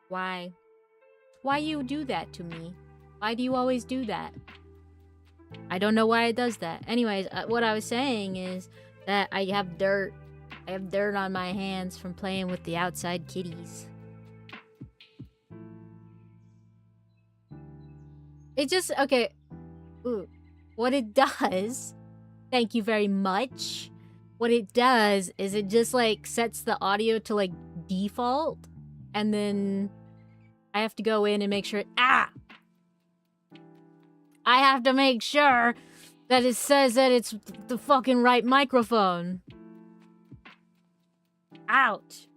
Why? Why you do that to me? Why do you always do that? I don't know why it does that. Anyways, what I was saying is that I have dirt. I have dirt on my hands from playing with the outside kitties. It just, okay. Ooh. What it does, thank you very much. What it does is it just like sets the audio to like default. And then I have to go in and make sure, I have to make sure that it says that it's the fucking right microphone. Ouch.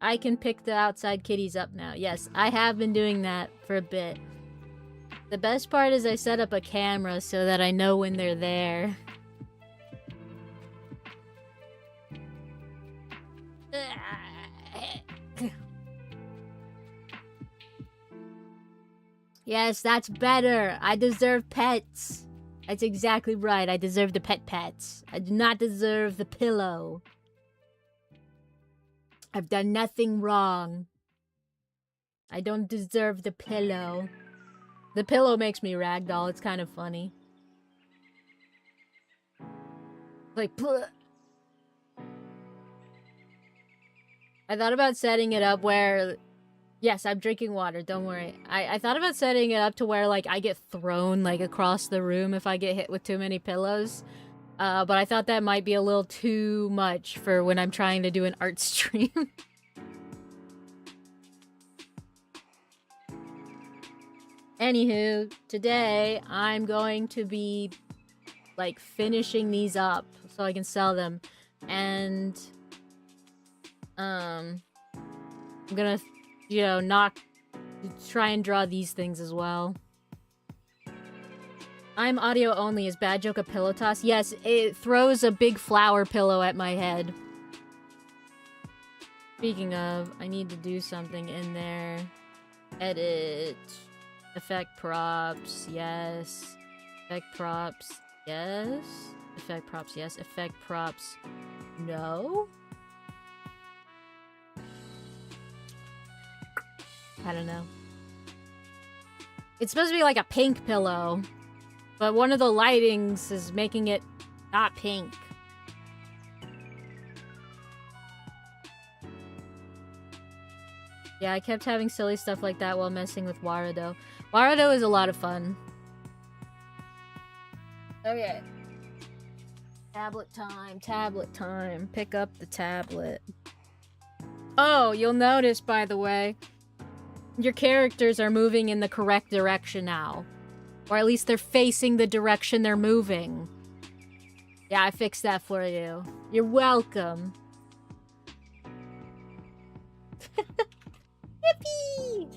I can pick the outside kitties up now. Yes, I have been doing that for a bit. The best part is I set up a camera so that I know when they're there. Yes, that's better. I deserve pets. That's exactly right. I deserve the pets. I do not deserve the pillow. I've done nothing wrong. I don't deserve the pillow. The pillow makes me ragdoll. It's kind of funny. Like, bleh. I thought about setting it up where... Yes, I'm drinking water, don't worry. I thought about setting it up to where, like, I get thrown, like, across the room if I get hit with too many pillows. But I thought that might be a little too much for when I'm trying to do an art stream. Anywho, today I'm going to be, like, finishing these up so I can sell them. And, I'm gonna... you know, try and draw these things as well. I'm audio only. Is bad joke a pillow toss? Yes, it throws a big flower pillow at my head. Speaking of, I need to do something in there. Edit. Effect props, yes. Effect props, yes. Effect props, yes. Effect props, no. I don't know. It's supposed to be like a pink pillow, but one of the lightings is making it not pink. Yeah, I kept having silly stuff like that while messing with Warado. Warado is a lot of fun. Okay. Tablet time, tablet time. Pick up the tablet. Oh, you'll notice, by the way, your characters are moving in the correct direction now. Or at least they're facing the direction they're moving. Yeah, I fixed that for you. You're welcome. Yippee!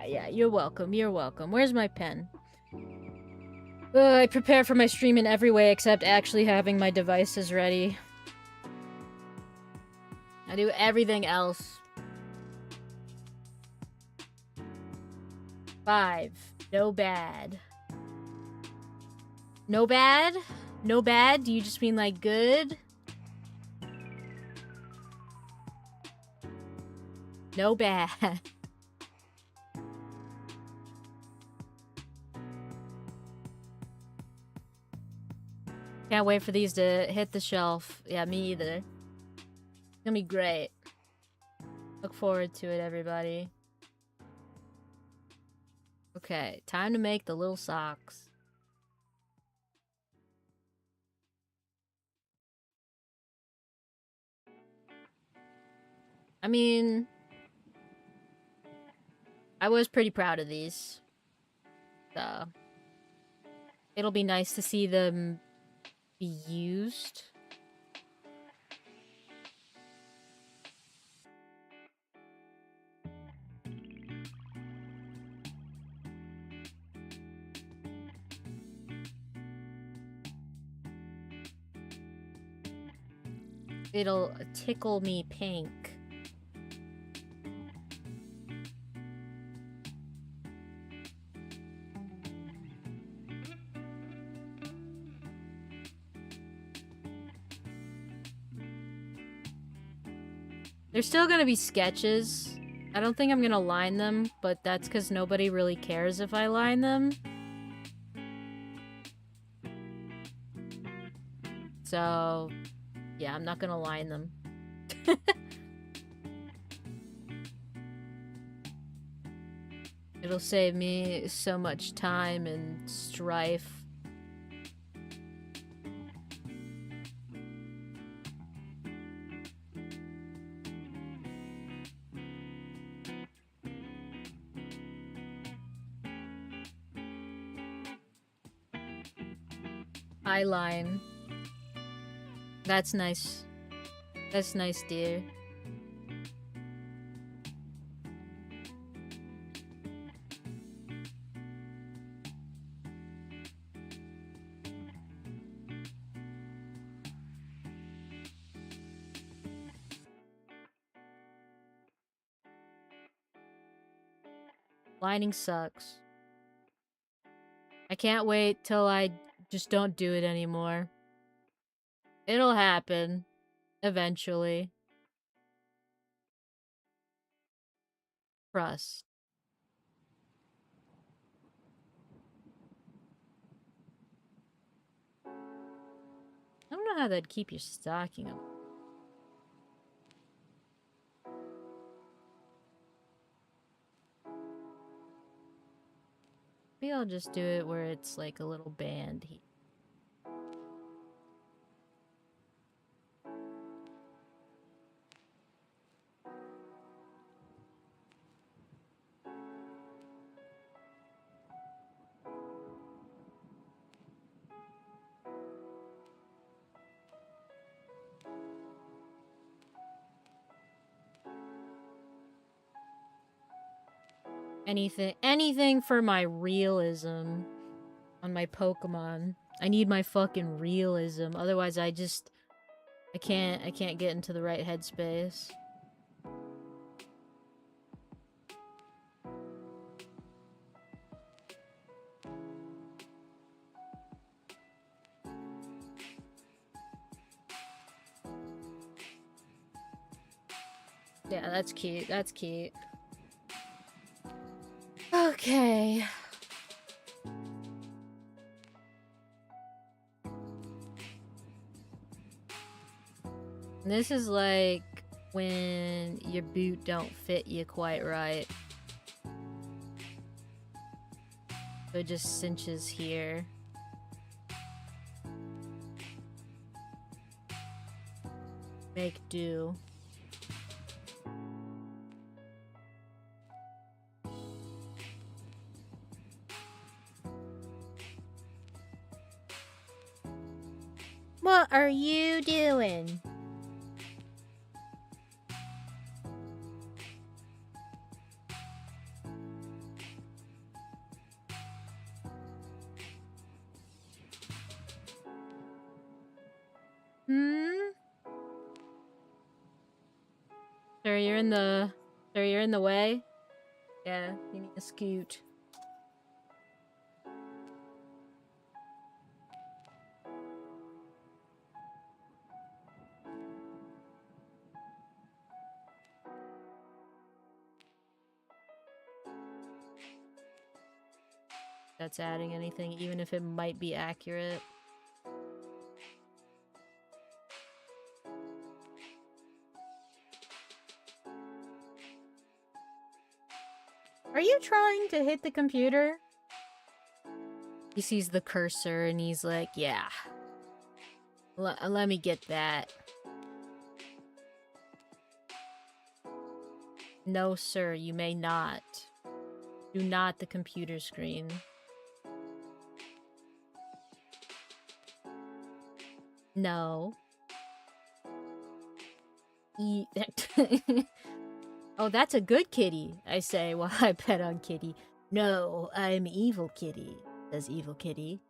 Yeah, you're welcome, you're welcome. Where's my pen? I prepare for my stream in every way except actually having my devices ready. I do everything else. 5. No bad. No bad? No bad? Do you just mean like good? No bad. Can't wait for these to hit the shelf. Yeah, me either. It's gonna be great. Look forward to it, everybody. Okay, time to make the little socks. I mean, I was pretty proud of these. So, it'll be nice to see them be used. It'll tickle me pink. There's still gonna be sketches. I don't think I'm gonna line them, but that's because nobody really cares if I line them. So, yeah, I'm not gonna line them. It'll save me so much time and strife. Eyeline. That's nice. That's nice, dear. Lining sucks. I can't wait till I just don't do it anymore. It'll happen. Eventually. Trust. I don't know how that'd keep your stocking up. Maybe I'll just do it where it's like a little band here. Anything for my realism on my Pokemon. I need my fucking realism. Otherwise I can't get into the right headspace. Yeah, that's cute. That's cute. Okay. This is like when your boot don't fit you quite right. So it just cinches here. Make do. What are you doing? Sir, you're in the way? Yeah, you need to scoot. That's adding anything, even if it might be accurate. Are you trying to hit the computer? He sees the cursor and he's like, yeah. Let me get that. No, sir, you may not. Do not the computer screen. No. Oh, that's a good kitty, I say while I pet on Kitty. No, I'm evil Kitty, says evil Kitty.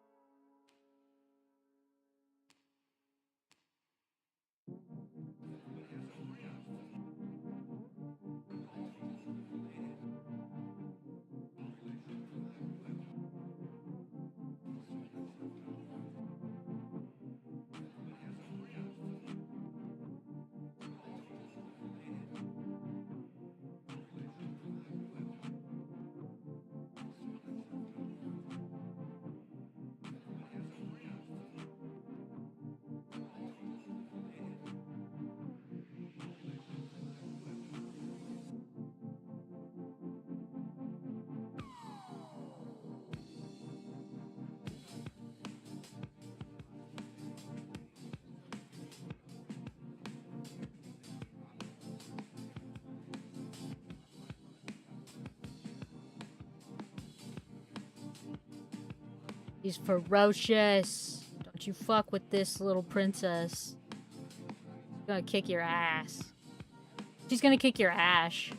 She's ferocious. Don't you fuck with this little princess. She's gonna kick your ass. She's gonna kick your ass.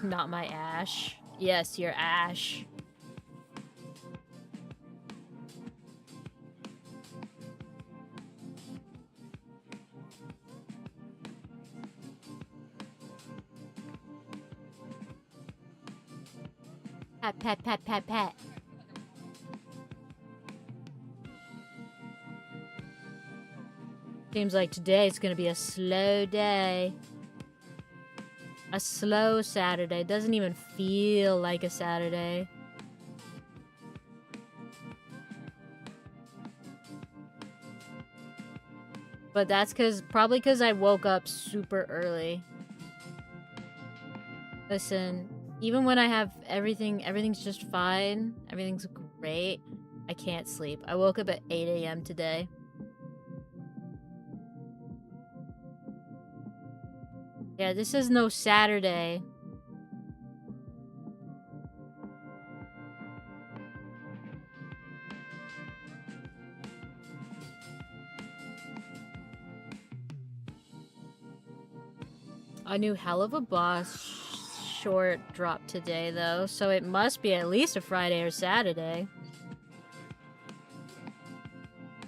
Not my Ash. Yes, your Ash. Pat, pat, pat, pat, pat. Seems like today is gonna be a slow day. A slow Saturday. Doesn't even feel like a Saturday. But that's probably because I woke up super early. Listen, even when I have everything's just fine. Everything's great. I can't sleep. I woke up at 8 a.m. today. Yeah, this is no Saturday. A new Hell of a Boss short dropped today, though, so it must be at least a Friday or Saturday.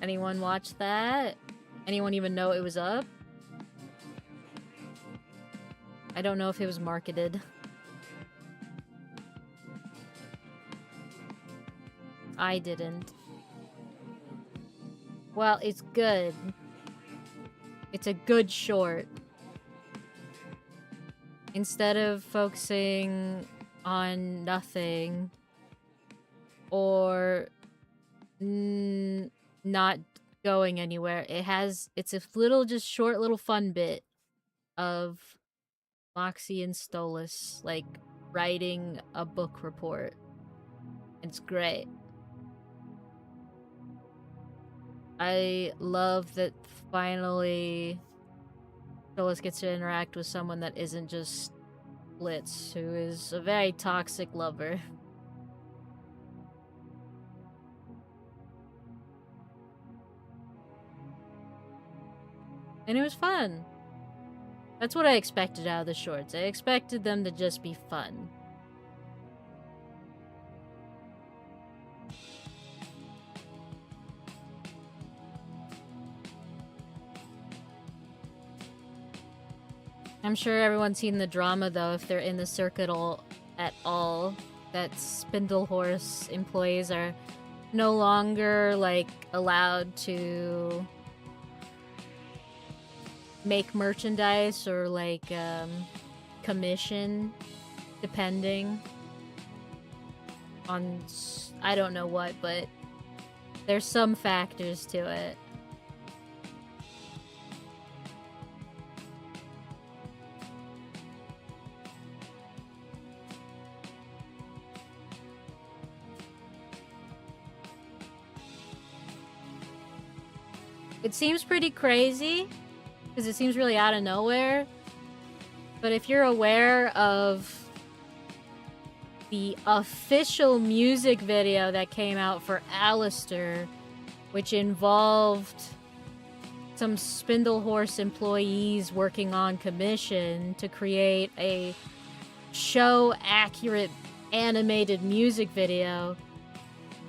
Anyone watch that? Anyone even know it was up? I don't know if it was marketed. I didn't. Well, it's good. It's a good short. Instead of focusing on nothing or not going anywhere, it's a just short little fun bit of Moxie and Stolas, like, writing a book report. It's great. I love that finally Stolas gets to interact with someone that isn't just Blitz, who is a very toxic lover. And it was fun. That's what I expected out of the shorts. I expected them to just be fun. I'm sure everyone's seen the drama, though, if they're in the circuit at all, that Spindlehorse employees are no longer, like, allowed to make merchandise or like commission, depending on I don't know what, but there's some factors to it. It seems pretty crazy because it seems really out of nowhere. But if you're aware of the official music video that came out for Alistair, which involved some Spindlehorse employees working on commission to create a show-accurate animated music video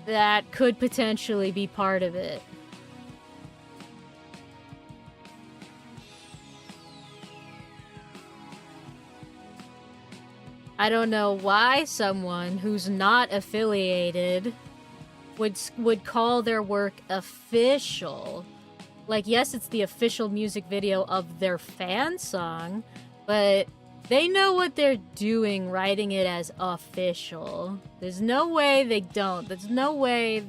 that could potentially be part of it. I don't know why someone who's not affiliated would call their work official. Like, yes, it's the official music video of their fan song, but they know what they're doing writing it as official. There's no way they don't. There's no way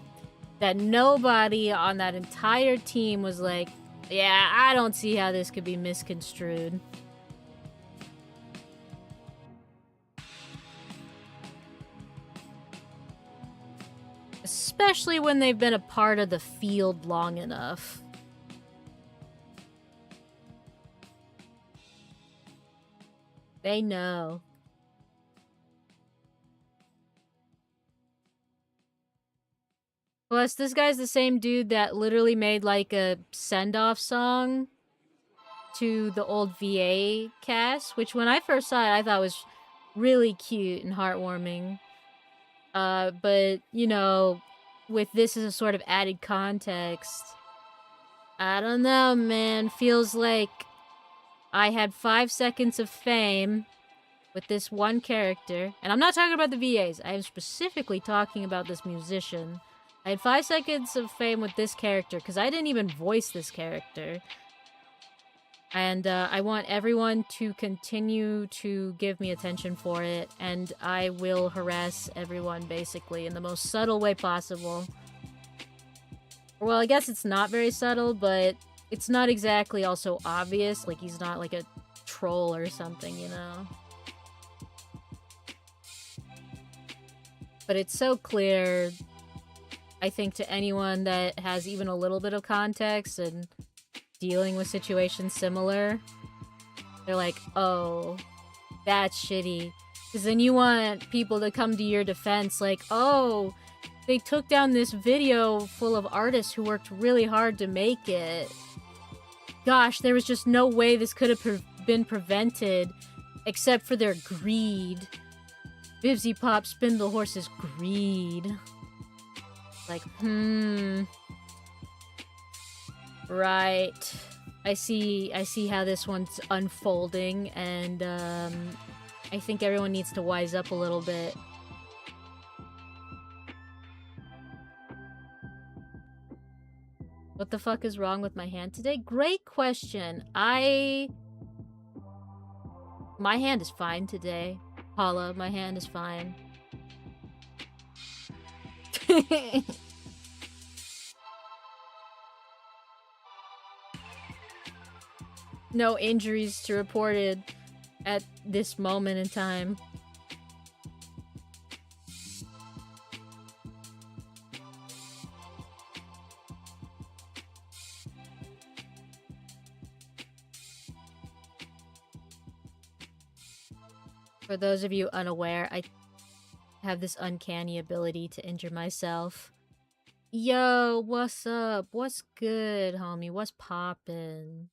that nobody on that entire team was like, Yeah, I don't see how this could be misconstrued. Especially when they've been a part of the field long enough. They know. Plus, this guy's the same dude that literally made, like, a send-off song to the old VA cast, which when I first saw it, I thought was really cute and heartwarming. But, you know, with this as a sort of added context, I don't know, man. Feels like I had 5 seconds of fame with this one character. And I'm not talking about the VAs. I am specifically talking about this musician. I had 5 seconds of fame with this character because I didn't even voice this character. And I want everyone to continue to give me attention for it, and I will harass everyone, basically, in the most subtle way possible. Well, I guess it's not very subtle, but it's not exactly also obvious. Like, he's not like a troll or something, you know? But it's so clear, I think, to anyone that has even a little bit of context and dealing with situations similar, they're like, oh, that's shitty. Because then you want people to come to your defense like, oh, they took down this video full of artists who worked really hard to make it. Gosh, there was just no way this could have been prevented except for their greed. Bibsy Pop Spindle Horse's greed. Like, right. I see how this one's unfolding, and I think everyone needs to wise up a little bit. What the fuck is wrong with my hand today? Great question. My hand is fine today. Paula, my hand is fine. No injuries to reported at this moment in time. For those of you unaware, I have this uncanny ability to injure myself. Yo, what's up? What's good, homie? What's poppin'?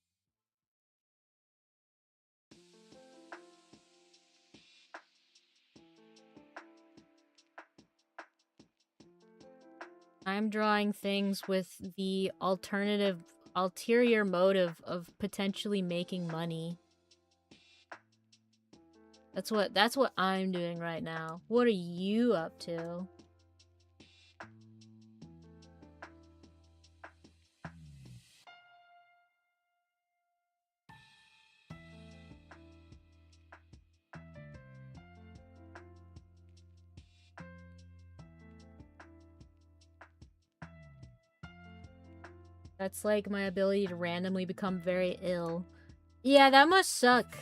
I'm drawing things with the ulterior motive of potentially making money. That's what I'm doing right now. What are you up to? That's like my ability to randomly become very ill. Yeah, that must suck.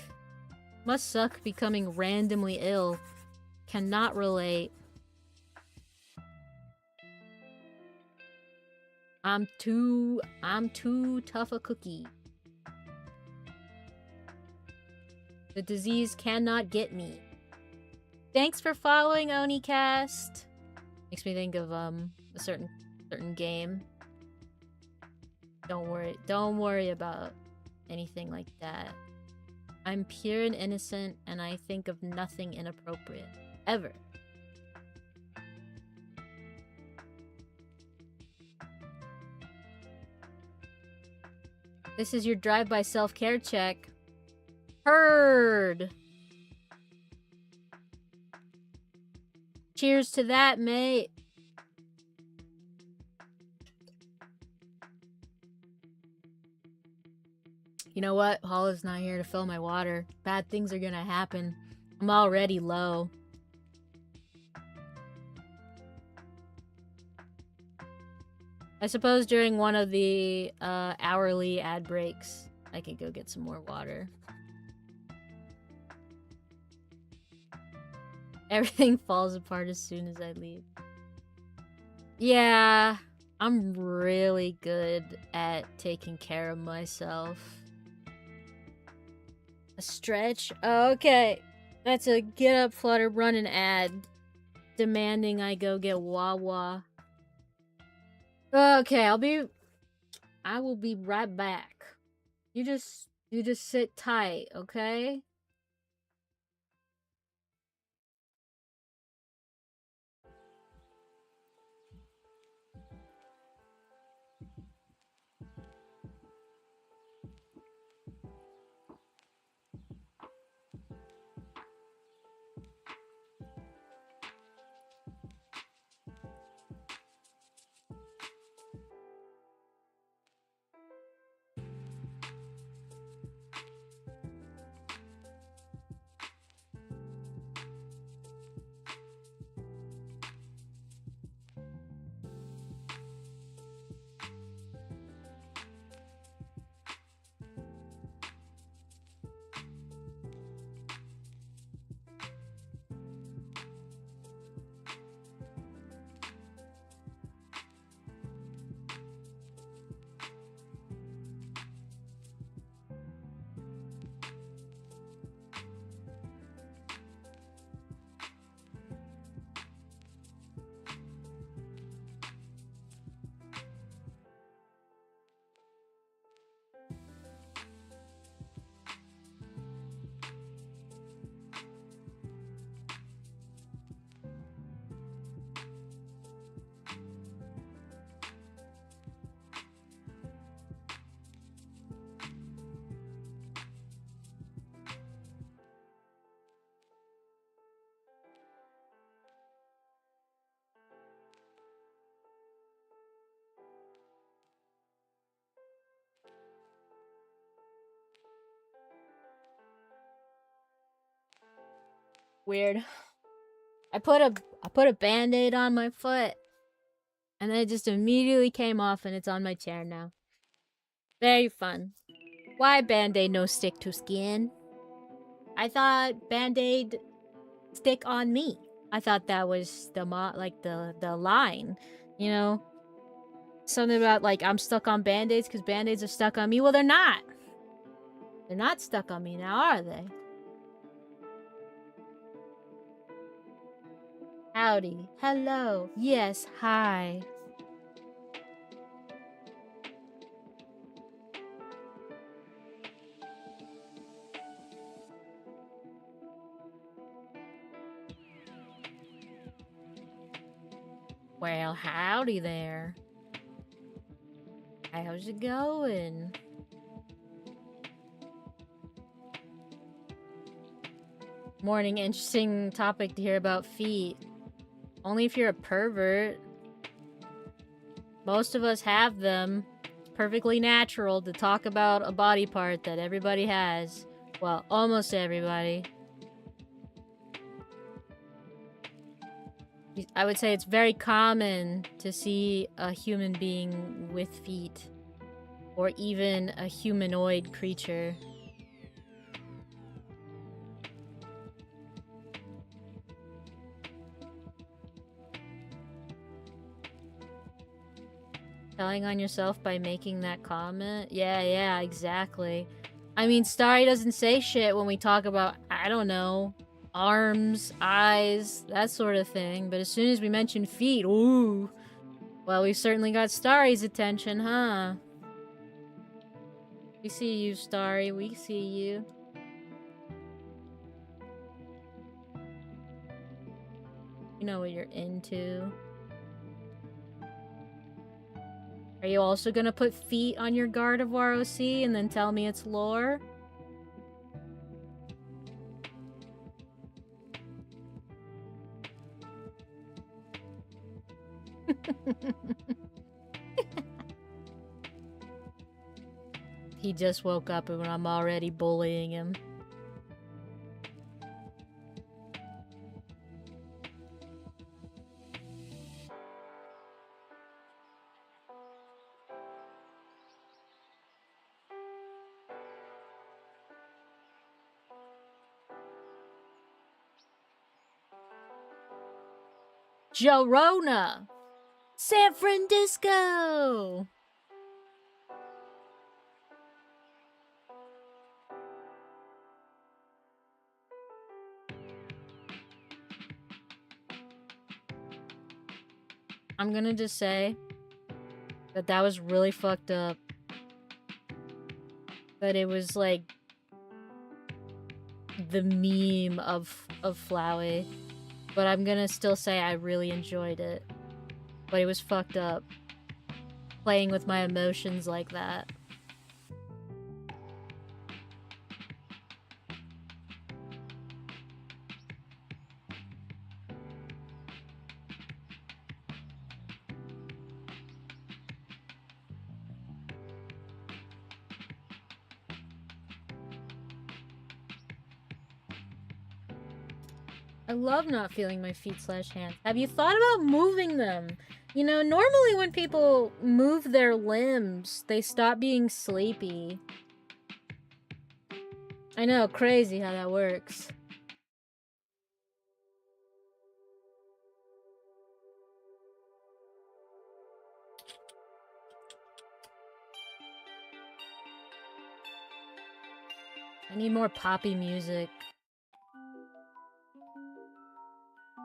Must suck becoming randomly ill. Cannot relate. I'm too tough a cookie. The disease cannot get me. Thanks for following, Onicast. Makes me think of a certain game. Don't worry about anything like that. I'm pure and innocent, and I think of nothing inappropriate. Ever. This is your drive-by self-care check. Heard! Cheers to that, mate! You know what? Paula's not here to fill my water. Bad things are gonna happen. I'm already low. I suppose during one of the hourly ad breaks, I could go get some more water. Everything falls apart as soon as I leave. Yeah, I'm really good at taking care of myself. A stretch? Oh, okay. That's a get up, flutter, run an ad. Demanding I go get Wawa. Okay, I will be right back. You just sit tight, okay? Weird. I put a band-aid on my foot, and then it just immediately came off, and it's on my chair now. Very fun. Why band-aid no stick to skin? I thought band-aid stick on me. I thought that was the the line, you know? Something about like I'm stuck on band-aids because band-aids are stuck on me. Well, they're not. They're not stuck on me now, are they? Howdy. Hello. Yes, hi. Well, howdy there. How's it going? Morning, interesting topic to hear about feet. Only if you're a pervert. Most of us have them. It's perfectly natural to talk about a body part that everybody has. Well, almost everybody. I would say it's very common to see a human being with feet. Or even a humanoid creature. Telling on yourself by making that comment? Yeah, exactly. I mean, Starry doesn't say shit when we talk about, I don't know, arms, eyes, that sort of thing. But as soon as we mention feet, ooh. Well, we certainly got Starry's attention, huh? We see you, Starry. We see you. You know what you're into. Are you also gonna put feet on your Gardevoir OC and then tell me it's lore? He just woke up and I'm already bullying him. Jorona! San Francisco! I'm gonna just say that that was really fucked up. But it was like the meme of Flowey. But I'm gonna still say I really enjoyed it. But it was fucked up. Playing with my emotions like that. I love not feeling my feet / hands. Have you thought about moving them? You know, normally when people move their limbs, they stop being sleepy. I know, crazy how that works. I need more poppy music.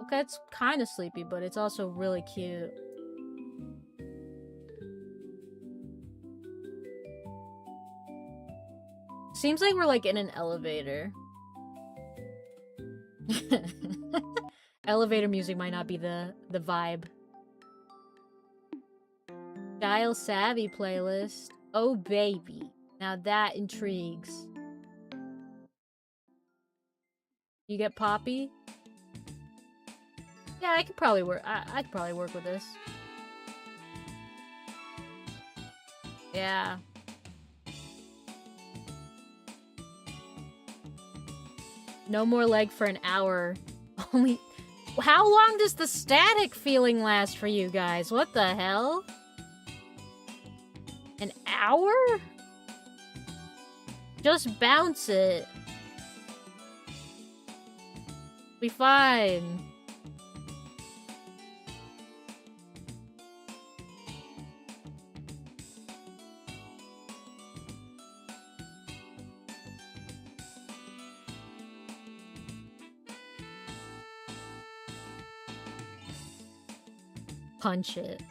Okay, it's kind of sleepy, but it's also really cute. Seems like we're like in an elevator. Elevator music might not be the vibe. Style Savvy playlist. Oh baby. Now that intrigues. You get Poppy? Yeah, I could probably work. I could probably work with this. Yeah. No more leg for an hour. Only. How long does the static feeling last for you guys? What the hell? An hour? Just bounce it. Be fine. Punch it.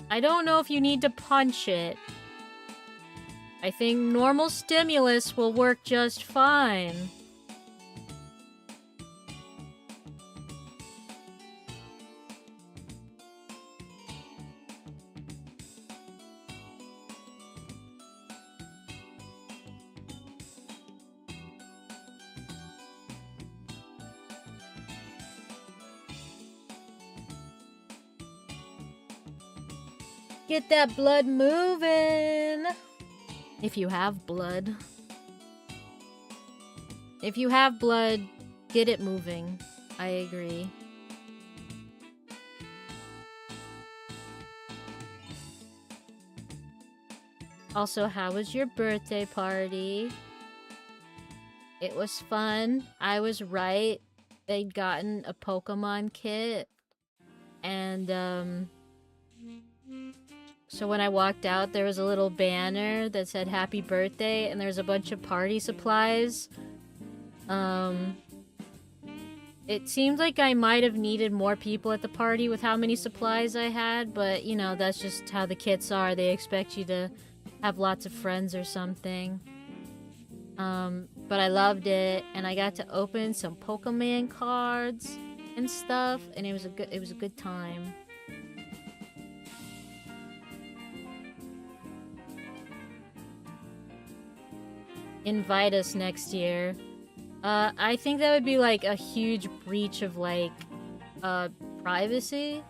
I don't know if you need to punch it. I think normal stimulus will work just fine. Get that blood moving! If you have blood. If you have blood, get it moving. I agree. Also, how was your birthday party? It was fun. I was right. They'd gotten a Pokemon kit. And, so when I walked out, there was a little banner that said happy birthday, and there's a bunch of party supplies. It seemed like I might have needed more people at the party with how many supplies I had, but, you know, that's just how the kits are. They expect you to have lots of friends or something. But I loved it, and I got to open some Pokemon cards and stuff, and it was a good time. Invite us next year. I think that would be like a huge breach of like privacy.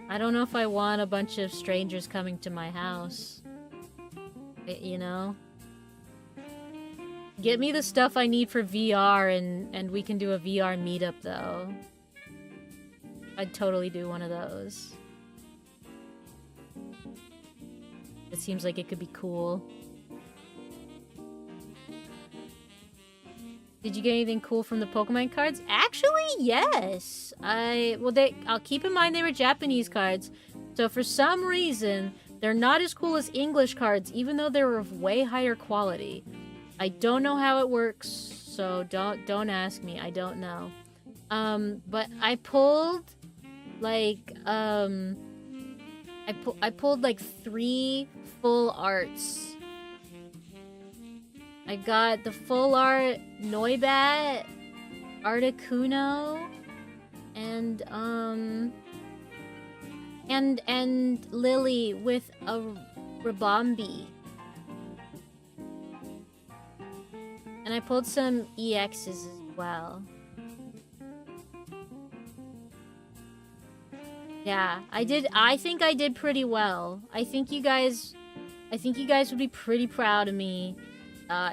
I don't know if I want a bunch of strangers coming to my house. You know? Get me the stuff I need for VR and we can do a VR meetup though. I'd totally do one of those. It seems like it could be cool. Did you get anything cool from the Pokemon cards? Actually, yes. I'll keep in mind they were Japanese cards. So for some reason, they're not as cool as English cards, even though they were of way higher quality. I don't know how it works, so don't ask me. I don't know. But I pulled like I pulled like 3 full arts. I got the full art Noibat, Articuno, and Lily with a Ribombee. And I pulled some EXs as well. Yeah, I did. I think I did pretty well. I think you guys would be pretty proud of me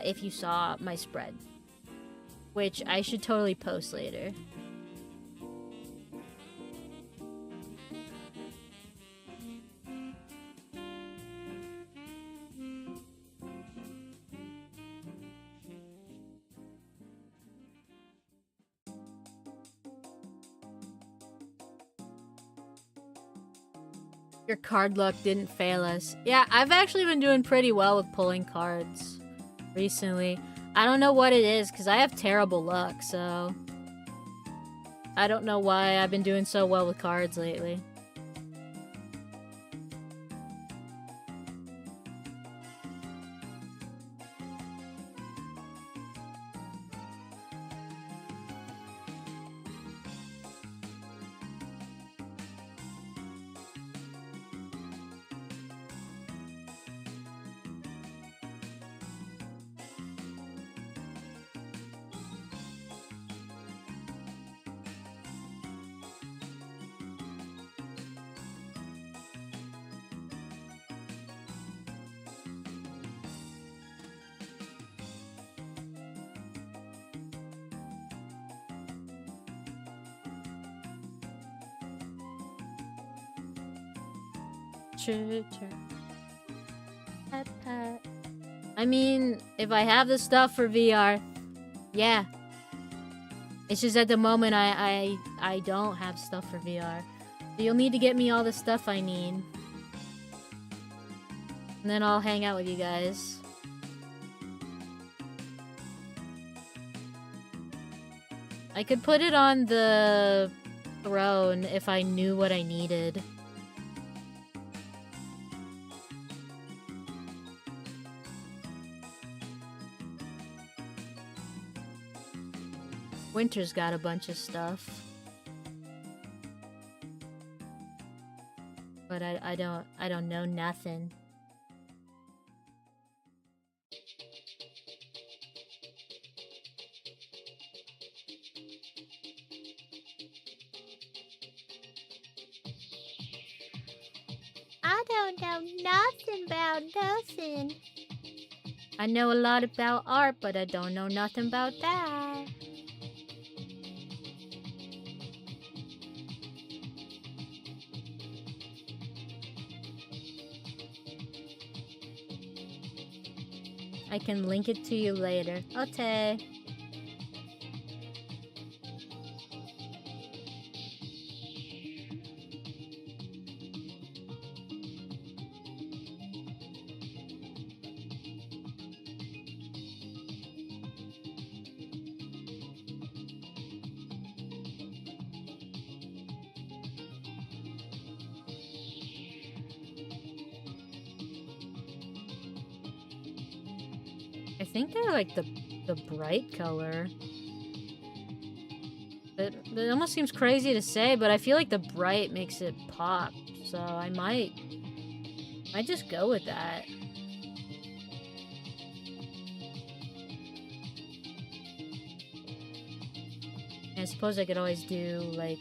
if you saw my spread, which I should totally post later. Your card luck didn't fail us. Yeah, I've actually been doing pretty well with pulling cards recently. I don't know what it is, because I have terrible luck, so... I don't know why I've been doing so well with cards lately. Pat, pat. I mean, if I have the stuff for VR, yeah. It's just at the moment I don't have stuff for VR. So you'll need to get me all the stuff I need. And then I'll hang out with you guys. I could put it on the throne if I knew what I needed. Winter's got a bunch of stuff. But I don't know nothing. I don't know nothing about nothing. I know a lot about art, but I don't know nothing about that. I can link it to you later. Okay. I think they're like the bright color. It almost seems crazy to say, but I feel like the bright makes it pop. So I might just go with that. And I suppose I could always do like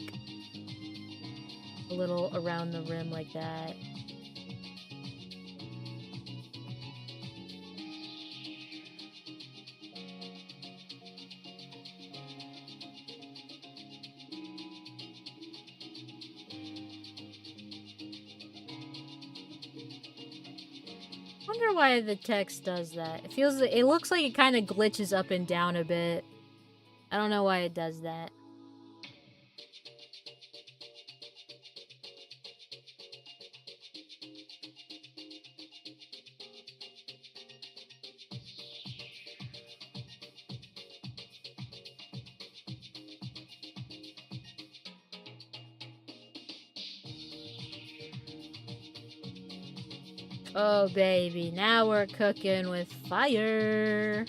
a little around the rim like that. I wonder why the text does that. It looks like it kind of glitches up and down a bit. I don't know why it does that. Oh, baby, now we're cooking with fire.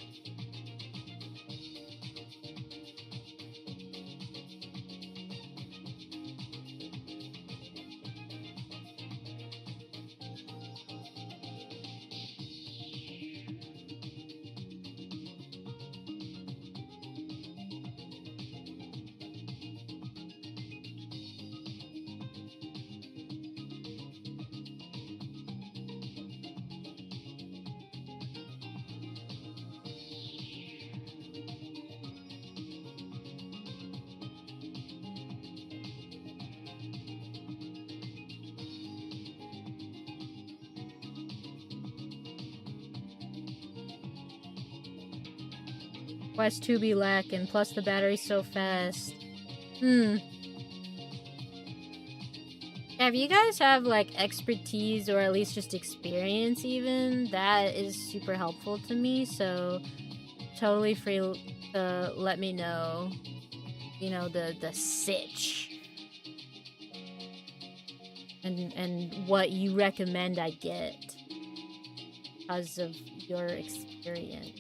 Quest 2 be lacking, plus the battery's so fast. If you guys have, like, expertise or at least just experience even, that is super helpful to me, so totally free to let me know, you know, the sitch. And what you recommend I get because of your experience.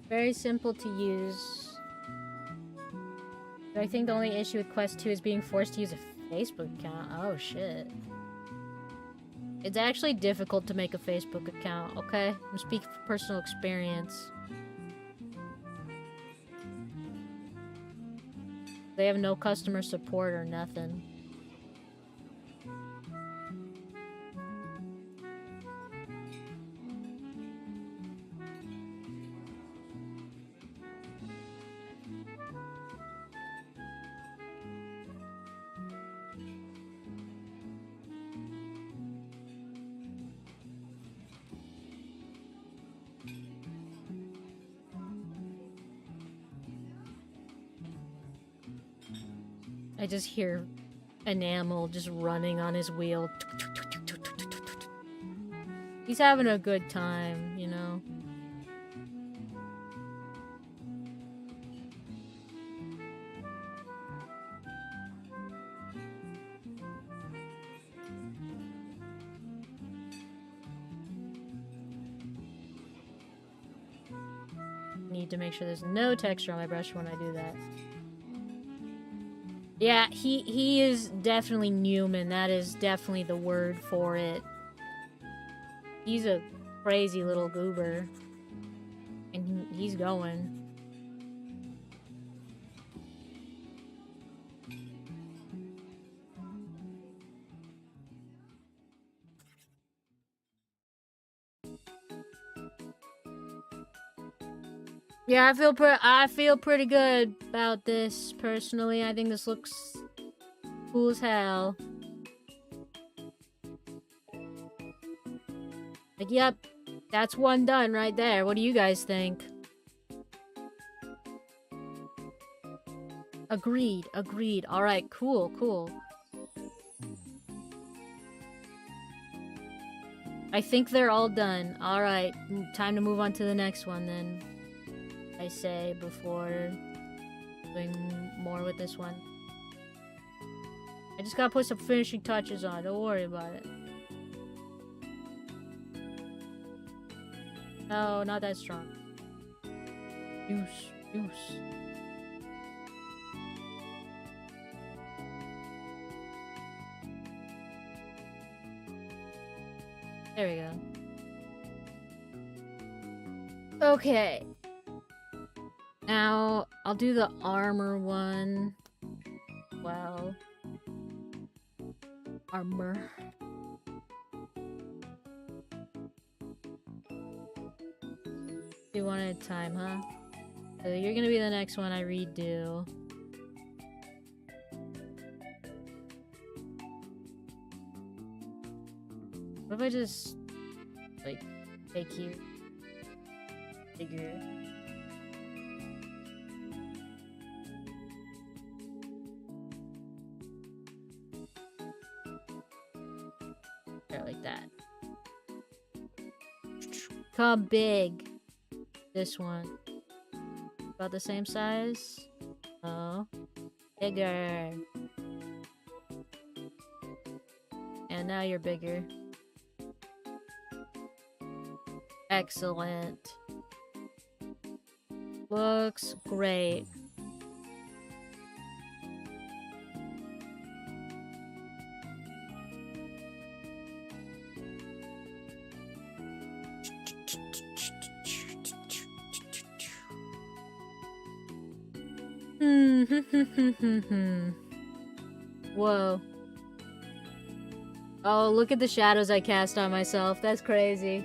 Very simple to use. But I think the only issue with Quest 2 is being forced to use a Facebook account. Oh, shit. It's actually difficult to make a Facebook account, okay? I'm speaking from personal experience. They have no customer support or nothing. I just hear Enamel just running on his wheel. He's having a good time, you know? Need to make sure there's no texture on my brush when I do that. Yeah, he is definitely Newman. That is definitely the word for it. He's a crazy little goober. And he's going. Yeah, I feel pretty good about this personally. I think this looks cool as hell. Like, yep, that's one done right there. What do you guys think? Agreed, agreed. Alright, cool, cool. I think they're all done. Alright, time to move on to the next one then. I say before doing more with this one. I just gotta put some finishing touches on. Don't worry about it. No, not that strong. Juice. There we go. Okay. Now, I'll do the armor one. Well, armor. Do one at a time, huh? So you're gonna be the next one I redo. What if I just, like, make you bigger? There, like that. Come big. This one. About the same size? Oh. Bigger. And now you're bigger. Excellent. Looks great. Whoa. Oh, look at the shadows I cast on myself. That's crazy.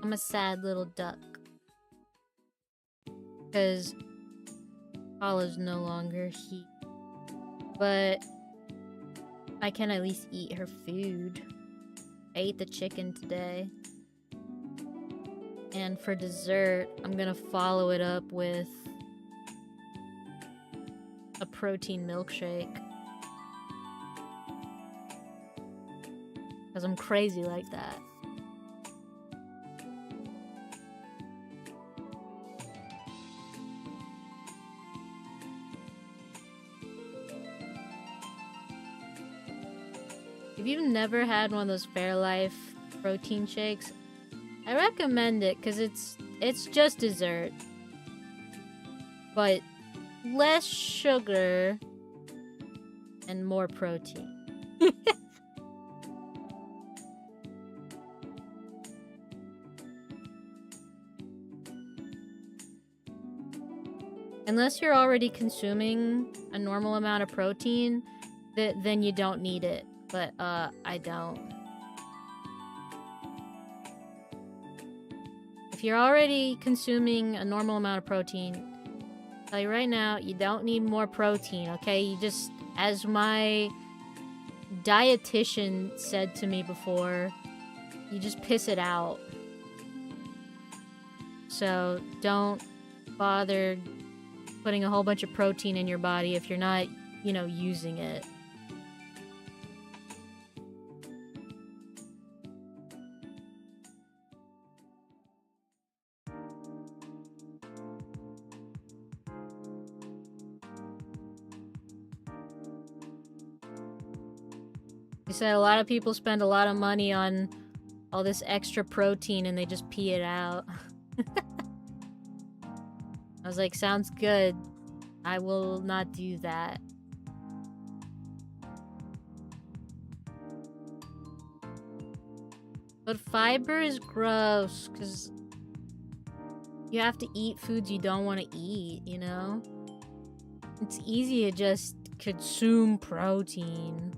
I'm a sad little duck. Because Paula's no longer here. But I can at least eat her food. I ate the chicken today. And for dessert, I'm gonna follow it up with a protein milkshake. Because I'm crazy like that. If you've never had one of those Fairlife protein shakes, I recommend it because it's just dessert. But less sugar and more protein. Unless you're already consuming a normal amount of protein, then you don't need it. But, I don't. If you're already consuming a normal amount of protein, I'll tell you right now, you don't need more protein, okay? You just, as my dietitian said to me before, you just piss it out. So, don't bother putting a whole bunch of protein in your body if you're not, you know, using it. You said a lot of people spend a lot of money on all this extra protein and they just pee it out. I was like, sounds good. I will not do that. But fiber is gross, because you have to eat foods you don't want to eat, you know? It's easy to just consume protein.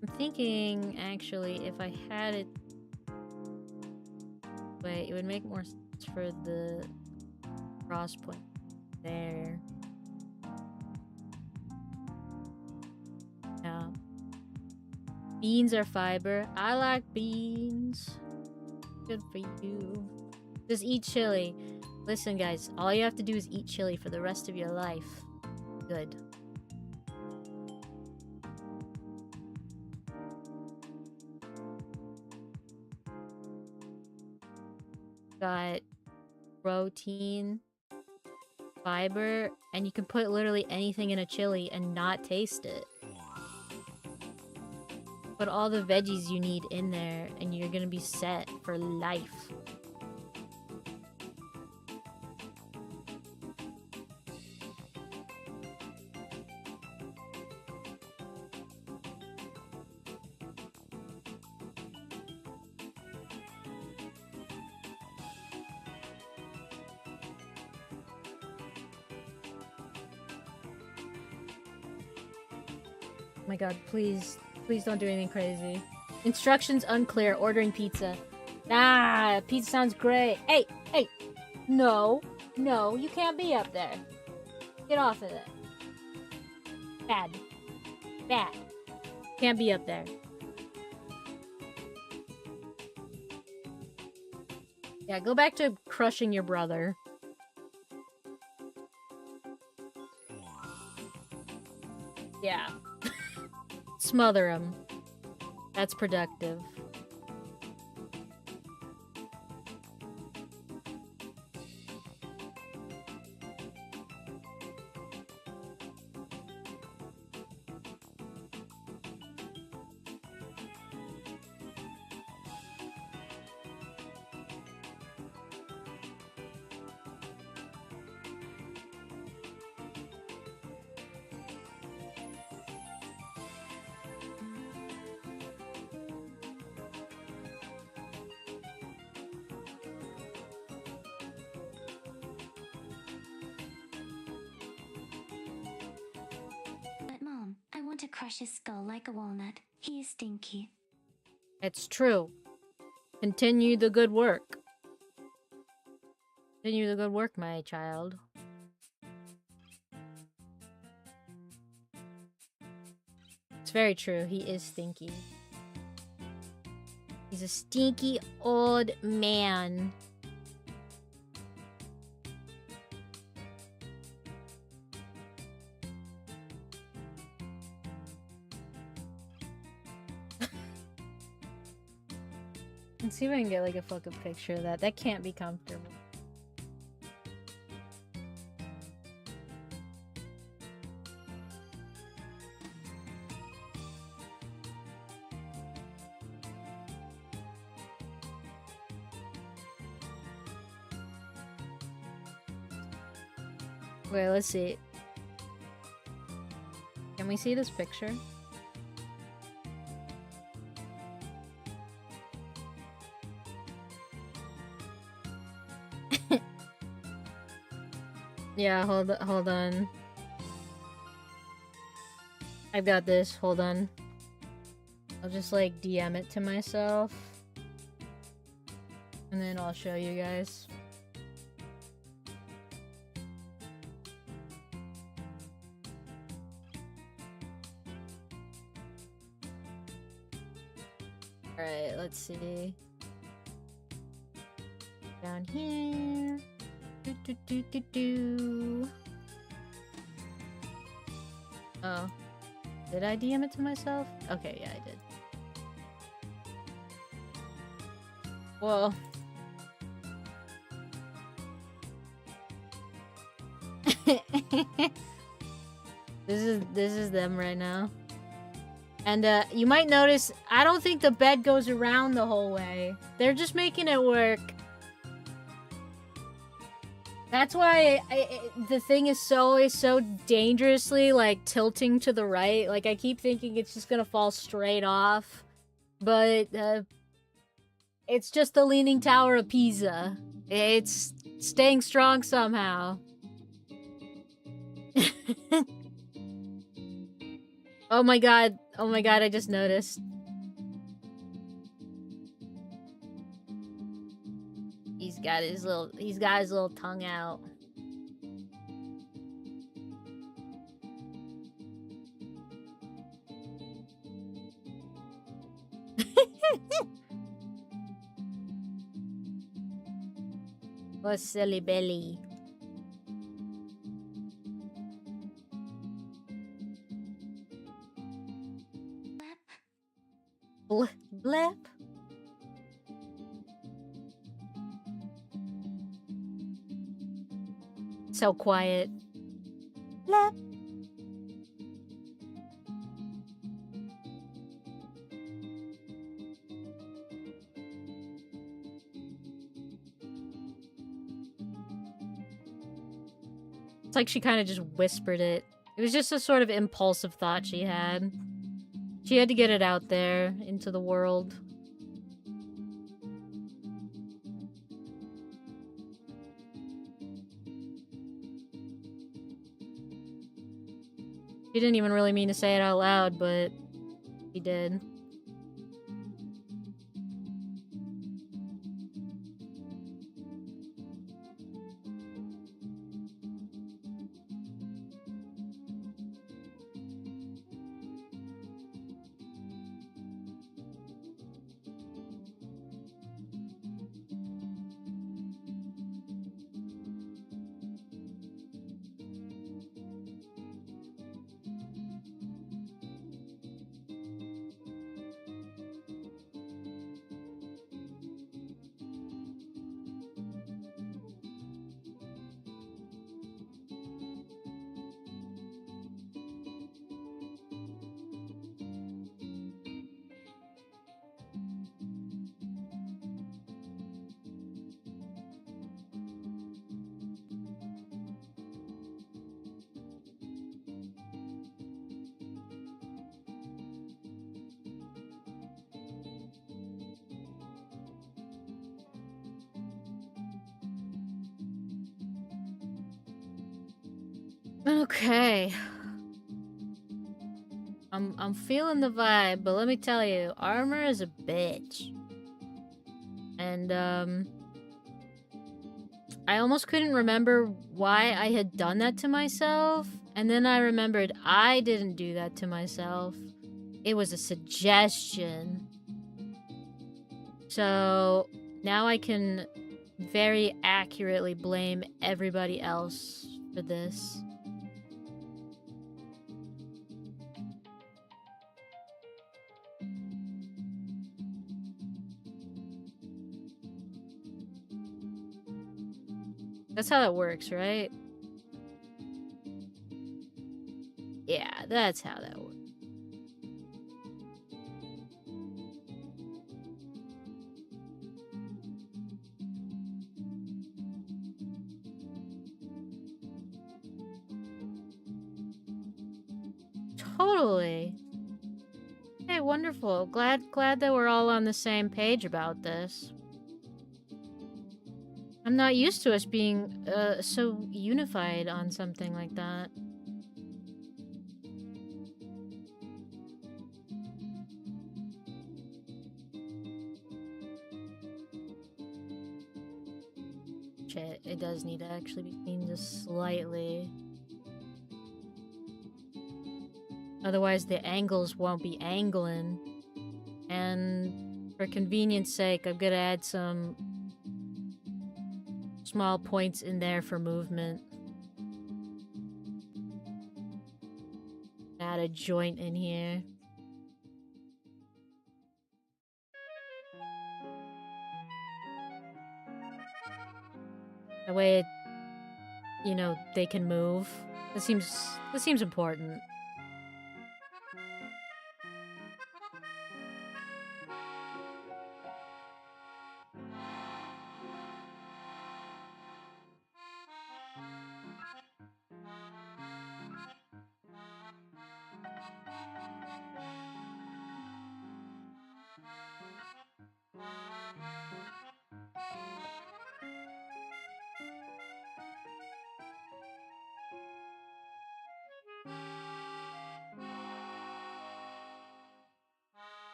I'm thinking, actually, if I had it... Wait, it would make more sense for the cross point there. Yeah. Beans are fiber. I like beans. Good for you. Just eat chili. Listen, guys, all you have to do is eat chili for the rest of your life. Good. Got protein, fiber, and you can put literally anything in a chili and not taste it. Put all the veggies you need in there, and you're gonna be set for life. Oh my god, please. Please don't do anything crazy. Instructions unclear. Ordering pizza. Ah, pizza sounds great. Hey, hey. No, no, you can't be up there. Get off of it. Bad. Bad. Can't be up there. Yeah, go back to crushing your brother. Yeah. Smother him. That's productive. To crush his skull like a walnut. He is stinky. It's true. Continue the good work. Continue the good work, my child. It's very true. He is stinky. He's a stinky old man. Let's see if I can get like a fucking picture of that. That can't be comfortable. Wait, let's see. Can we see this picture? Yeah, hold on. I've got this. Hold on. I'll just like DM it to myself. And then I'll show you guys. Alright, let's see. Down here. Oh. Did I DM it to myself? Okay, yeah, I did. Whoa. This is them right now. And you might notice I don't think the bed goes around the whole way. They're just making it work. That's why the thing is always so dangerously, like, tilting to the right. Like, I keep thinking it's just gonna fall straight off. But, it's just the Leaning Tower of Pisa. It's staying strong somehow. Oh my god, I just noticed. He's got his little tongue out. Oh, silly belly. Blip. Blip. So quiet. Blip. It's like she kind of just whispered it. It was just a sort of impulsive thought she had. She had to get it out there into the world. She didn't even really mean to say it out loud, but she did. Okay. I'm feeling the vibe, but let me tell you, armor is a bitch. And I almost couldn't remember why I had done that to myself, and then I remembered I didn't do that to myself. It was a suggestion. So now I can very accurately blame everybody else for this. That's how that works, right? Yeah, that's how that works. Totally. Hey, wonderful. Glad that we're all on the same page about this. I'm not used to us being so unified on something like that. Shit, it does need to actually be cleaned just slightly. Otherwise the angles won't be angling. And for convenience sake, I'm gonna add some small points in there for movement. Add a joint in here. That way, you know, they can move. This seems important.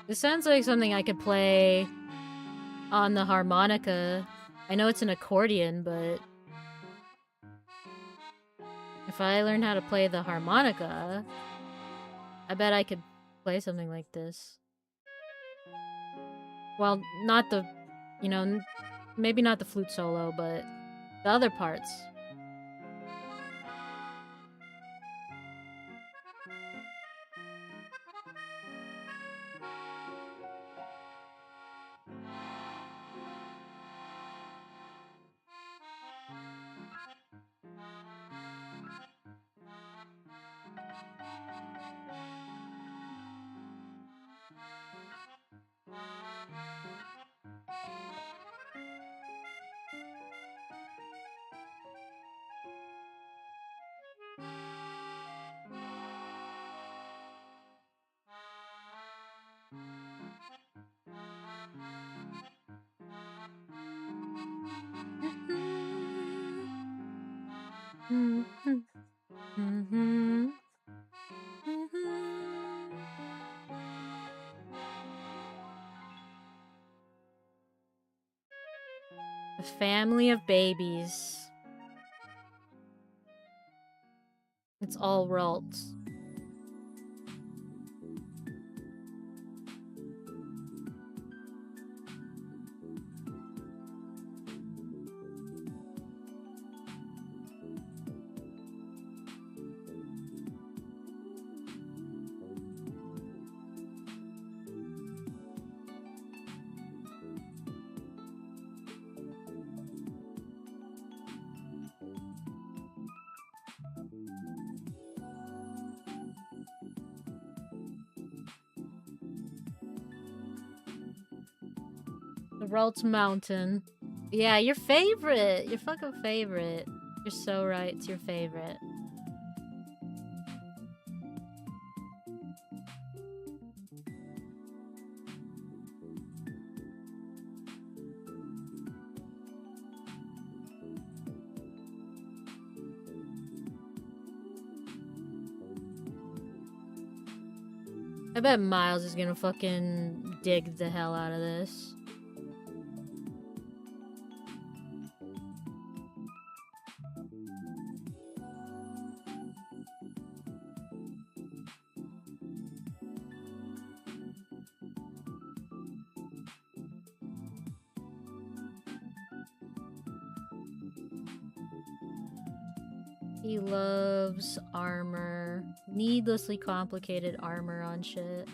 This sounds like something I could play on the harmonica. I know it's an accordion, but if I learn how to play the harmonica, I bet I could play something like this. Well, not the, you know, maybe not the flute solo, but the other parts. A family of babies. It's all Ralts. The Ralts Mountain. Yeah, your favorite. Your fucking favorite. You're so right. It's your favorite. I bet Miles is gonna fucking dig the hell out of this. He loves armor. Needlessly complicated armor on shit.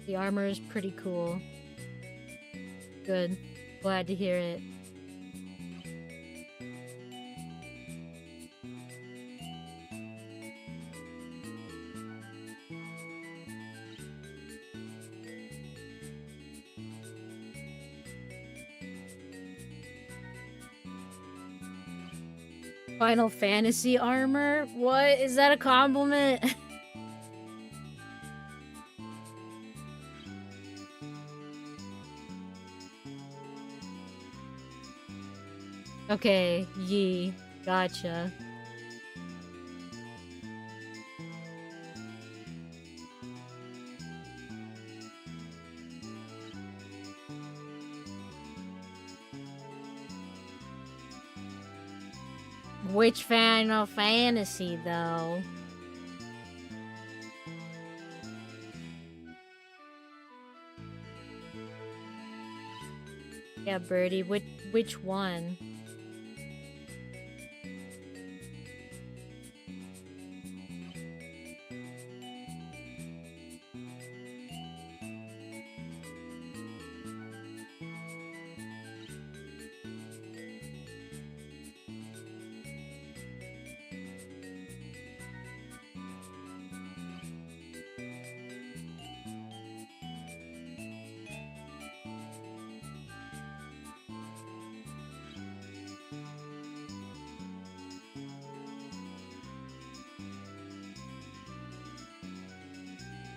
The armor is pretty cool. Good. Glad to hear it. Final Fantasy armor? What? Is that a compliment? Okay, Yi. Gotcha. Which Final Fantasy, though? Yeah, Birdie, which one?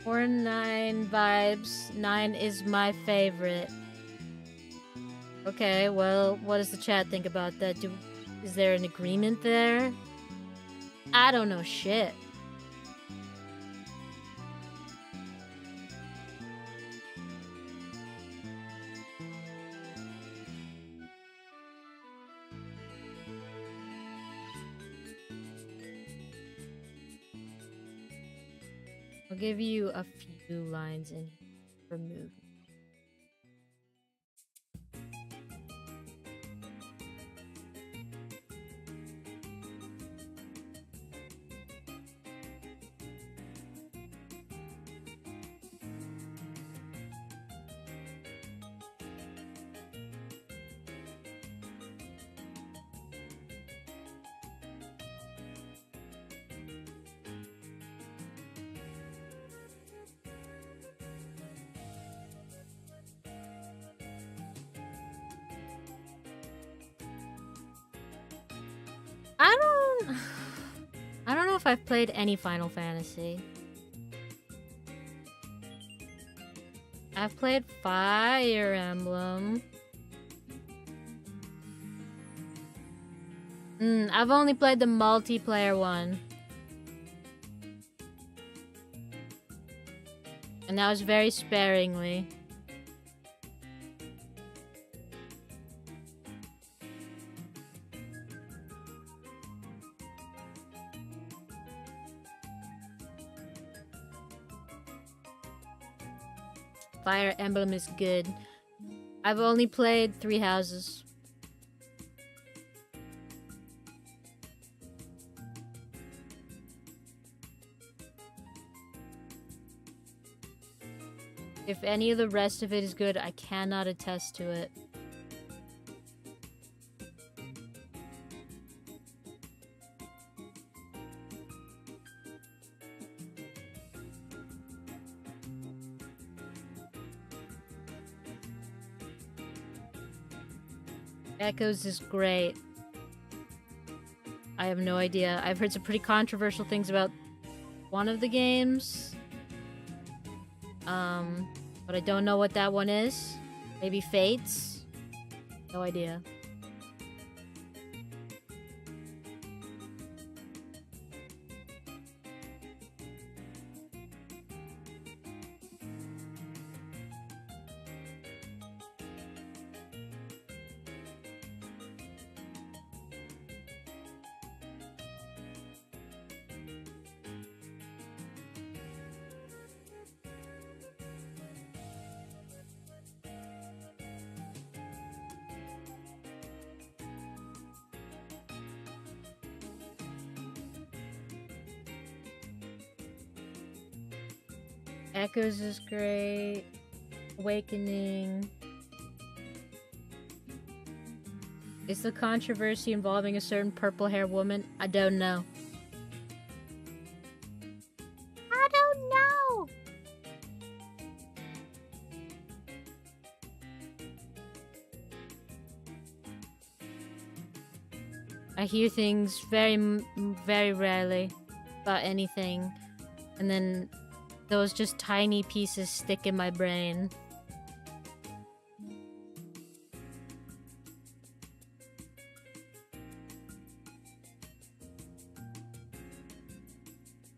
Or 9 vibes. 9 is my favorite. Okay, well, what does the chat think about that? Is there an agreement there? I don't know shit. I'll give you a few lines in for movement. I don't know if I've played any Final Fantasy. I've played Fire Emblem. I've only played the multiplayer one. And that was very sparingly. Fire Emblem is good. I've only played 3 Houses. If any of the rest of it is good, I cannot attest to it. Echoes is great. I have no idea. I've heard some pretty controversial things about one of the games. But I don't know what that one is. Maybe Fates? No idea. Echoes is great. Awakening. Is the controversy involving a certain purple-haired woman? I don't know. I don't know! I hear things very rarely about anything, and then those just tiny pieces stick in my brain.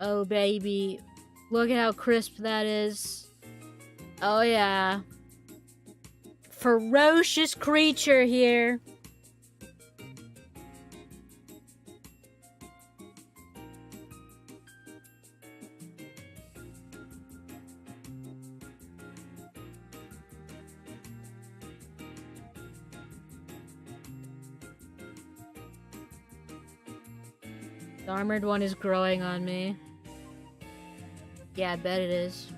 Oh baby, look at how crisp that is. Oh yeah. Ferocious creature here. The armored one is growing on me. Yeah, I bet it is.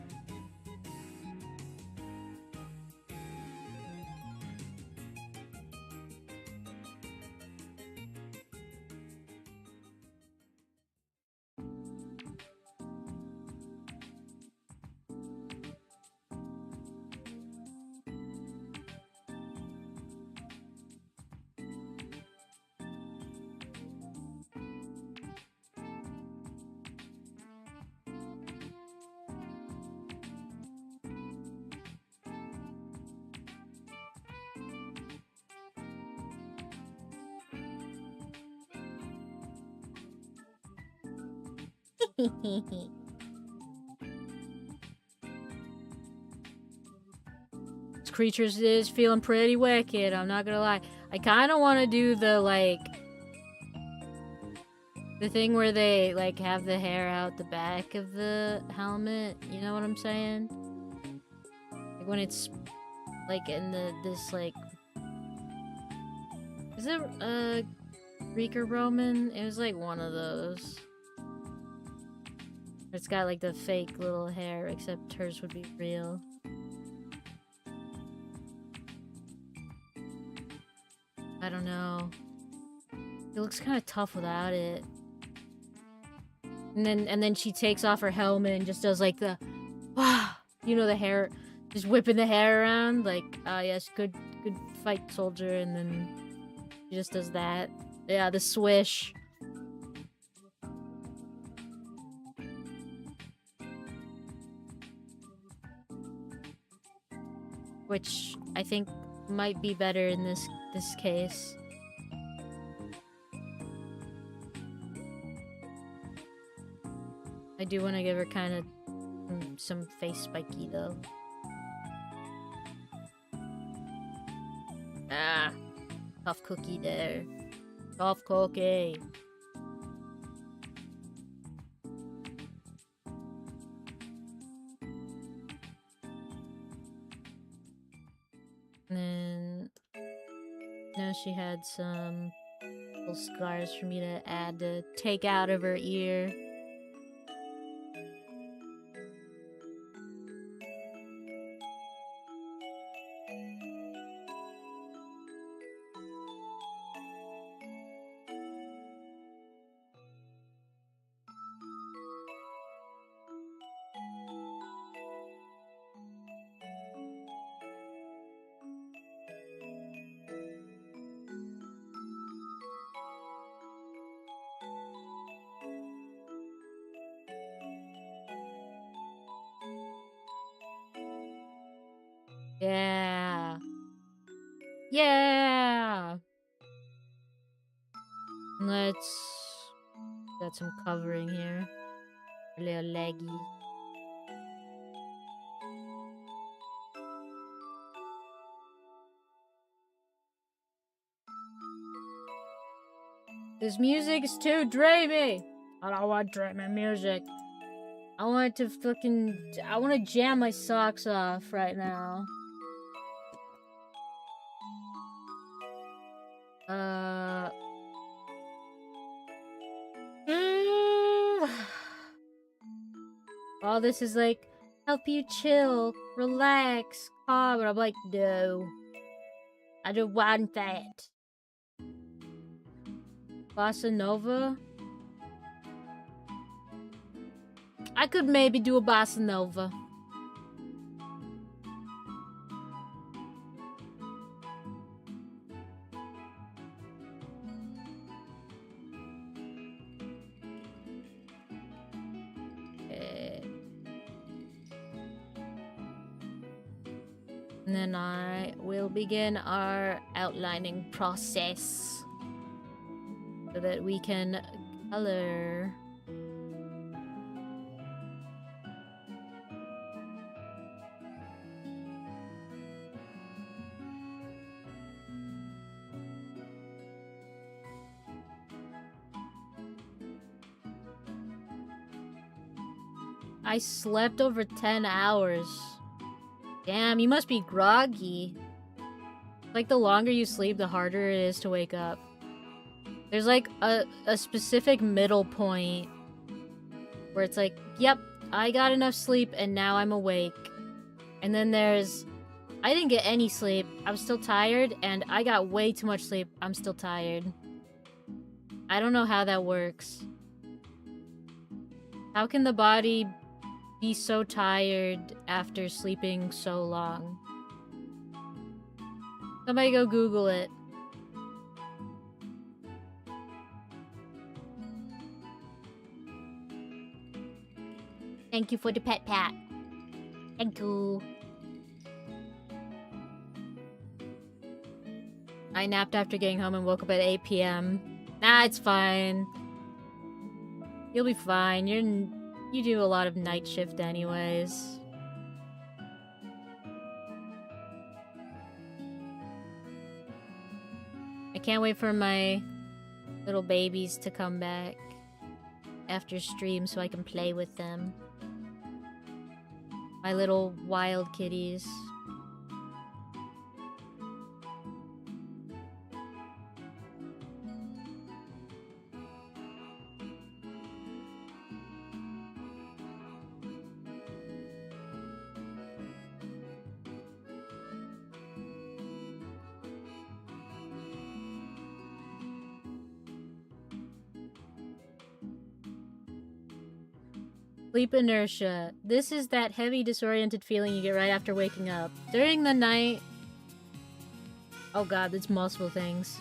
This creatures is feeling pretty wicked, I'm not gonna lie. I kinda wanna do the The thing where they, like, have the hair out the back of the helmet. You know what I'm saying? Like, when it's, like, in this, like... Is it, Greek or Roman? It was, like, one of those. It's got, like, the fake little hair, except hers would be real. I don't know. It looks kind of tough without it. And then she takes off her helmet and just does like the, you know, the hair, just whipping the hair around. Like, yes, good fight, soldier. And then she just does that. Yeah, the swish. Which I think might be better in this case. I do want to give her kind of some face spiky though. Ah, tough cookie there. Tough cookie. And then now she had some little scars for me to add to take out of her ear. Yeah. Yeah. Let's get some covering here. A little leggy. This music is too dreamy. I don't want dreamy music. I want to I want to jam my socks off right now. All this is like, help you chill, relax, calm, and I'm like, no. I don't want that. Bossa Nova? I could maybe do a Bossa Nova. And then I will begin our outlining process so that we can color. I slept over 10 hours. Damn, you must be groggy. Like, the longer you sleep, the harder it is to wake up. There's, like, a specific middle point where it's like, yep, I got enough sleep and now I'm awake. And then there's, I didn't get any sleep, I'm still tired, and I got way too much sleep, I'm still tired. I don't know how that works. How can the body be so tired after sleeping so long? Somebody go Google it. Thank you for the pet pat. Thank you. I napped after getting home and woke up at 8 p.m. Nah, it's fine. You'll be fine. You do a lot of night shift anyways. I can't wait for my little babies to come back. after stream so I can play with them. My little wild kitties. Sleep inertia. This is that heavy, disoriented feeling you get right after waking up. During the night... Oh god, it's multiple things.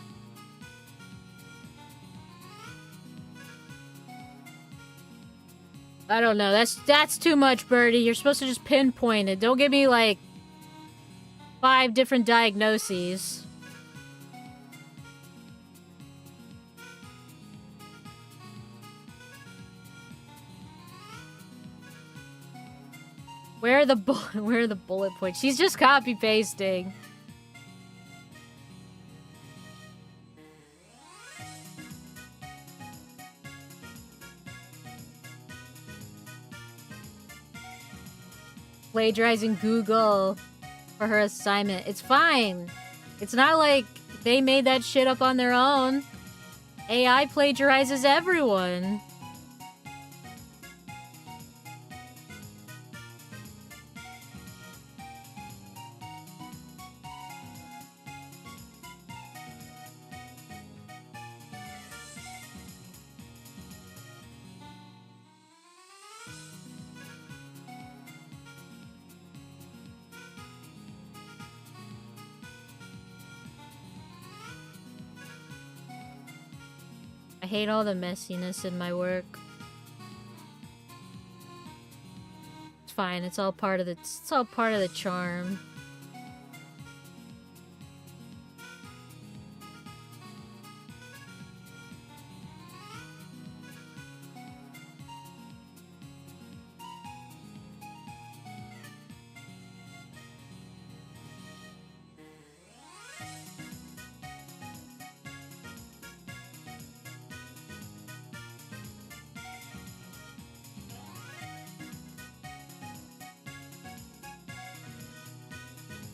I don't know. That's too much, Birdie. You're supposed to just pinpoint it. Don't give me, like, 5 different diagnoses. Where are the bullet points? She's just copy pasting. Plagiarizing Google for her assignment. It's fine. It's not like they made that shit up on their own. AI plagiarizes everyone. I hate all the messiness in my work. It's fine. It's all part of the charm.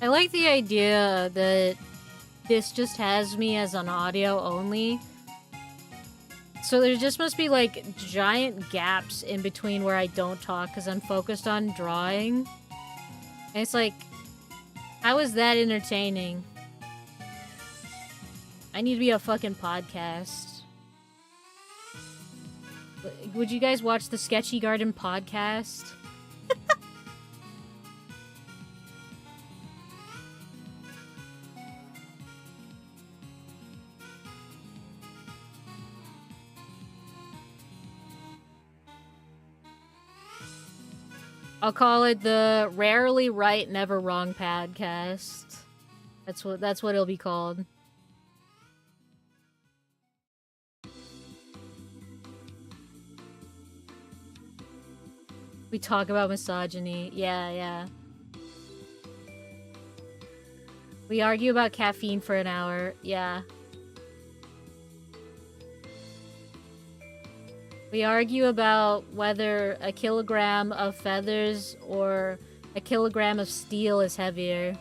I like the idea that this just has me as an audio only. So there just must be like giant gaps in between where I don't talk because I'm focused on drawing. And it's like, how is that entertaining? I need to be a fucking podcast. Would you guys watch the SketchyGarden podcast? I'll call it the Rarely Right, Never Wrong podcast. That's what it'll be called. We talk about misogyny. Yeah. We argue about caffeine for an hour. Yeah. We argue about whether a kilogram of feathers or a kilogram of steel is heavier.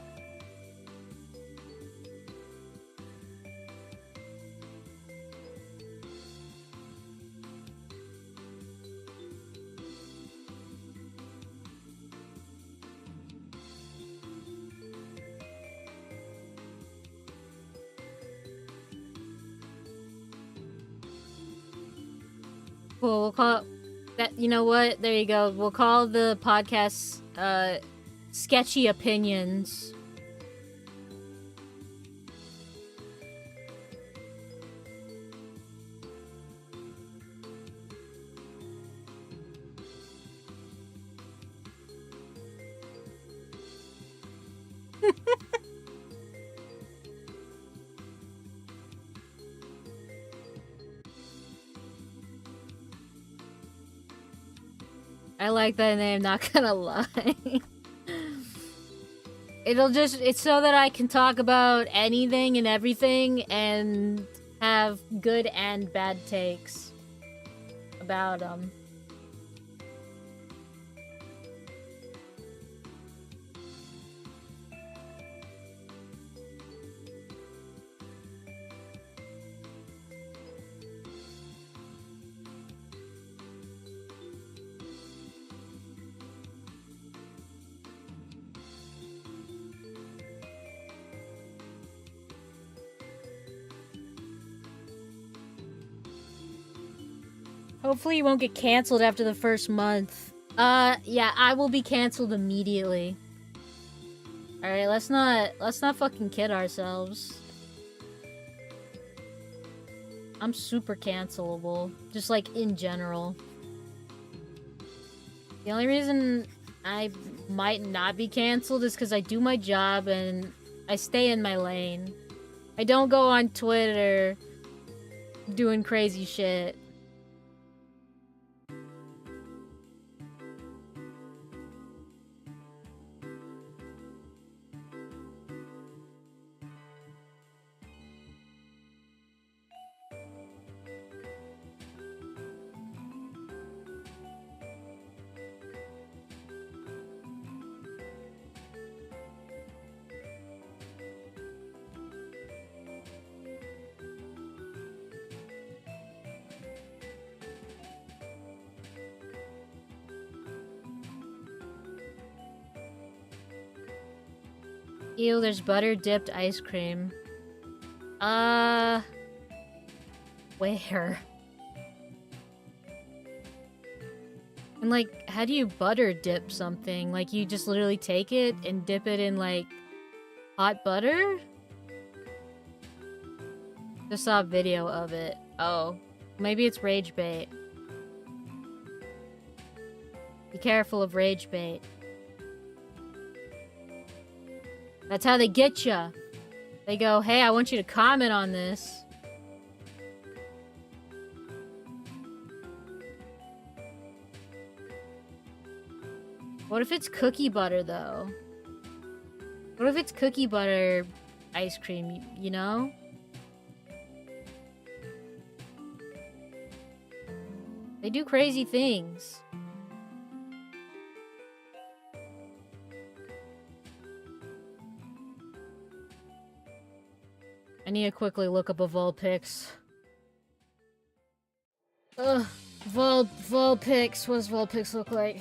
Cool, we'll call that. You know what? There you go. We'll call the podcast Sketchy Opinions. I like that name, not gonna lie. It's so that I can talk about anything and everything and have good and bad takes. about them. Hopefully you won't get canceled after the first month. Yeah, I will be canceled immediately. Alright, let's not fucking kid ourselves. I'm super cancelable. Just like in general. The only reason I might not be canceled is because I do my job and I stay in my lane. I don't go on Twitter doing crazy shit. Ew, there's butter-dipped ice cream. Where? And, like, how do you butter dip something? Like, you just literally take it and dip it in, like, hot butter? Just saw a video of it. Oh. Maybe it's rage bait. Be careful of rage bait. That's how they get ya. They go, hey, I want you to comment on this. What if it's cookie butter, though? What if it's cookie butter ice cream, you know? They do crazy things. I need to quickly look up a Vulpix. Ugh. Vulpix. What does Vulpix look like?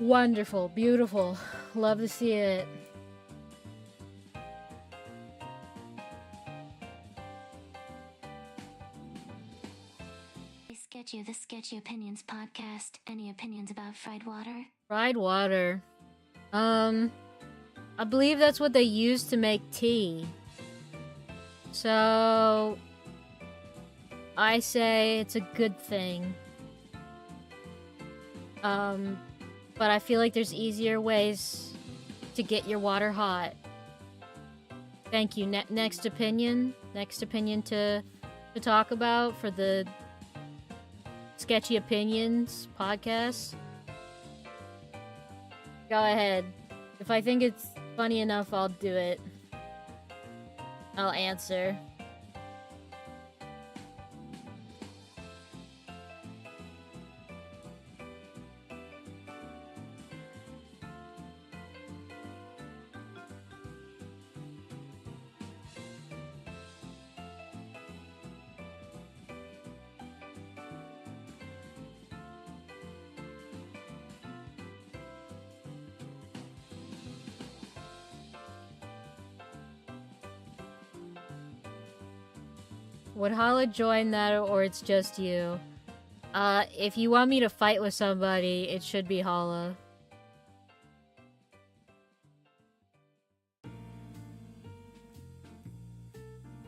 Wonderful. Beautiful. Love to see it. Sketchy, the Sketchy Opinions podcast. Any opinions about fried water? Fried water. I believe that's what they use to make tea. So I say it's a good thing. But I feel like there's easier ways to get your water hot. Thank you. Next opinion. Next opinion to talk about for the Sketchy Opinions podcast. Go ahead. If I think it's funny enough, I'll do it. I'll answer. Would Hala join that, or it's just you? If you want me to fight with somebody, it should be Hala.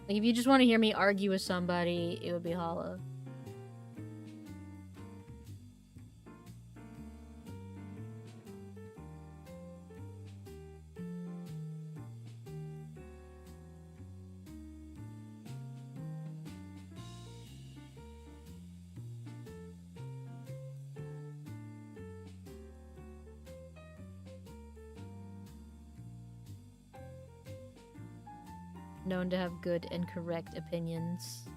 Like, if you just want to hear me argue with somebody, it would be Hala. known to have good and correct opinions.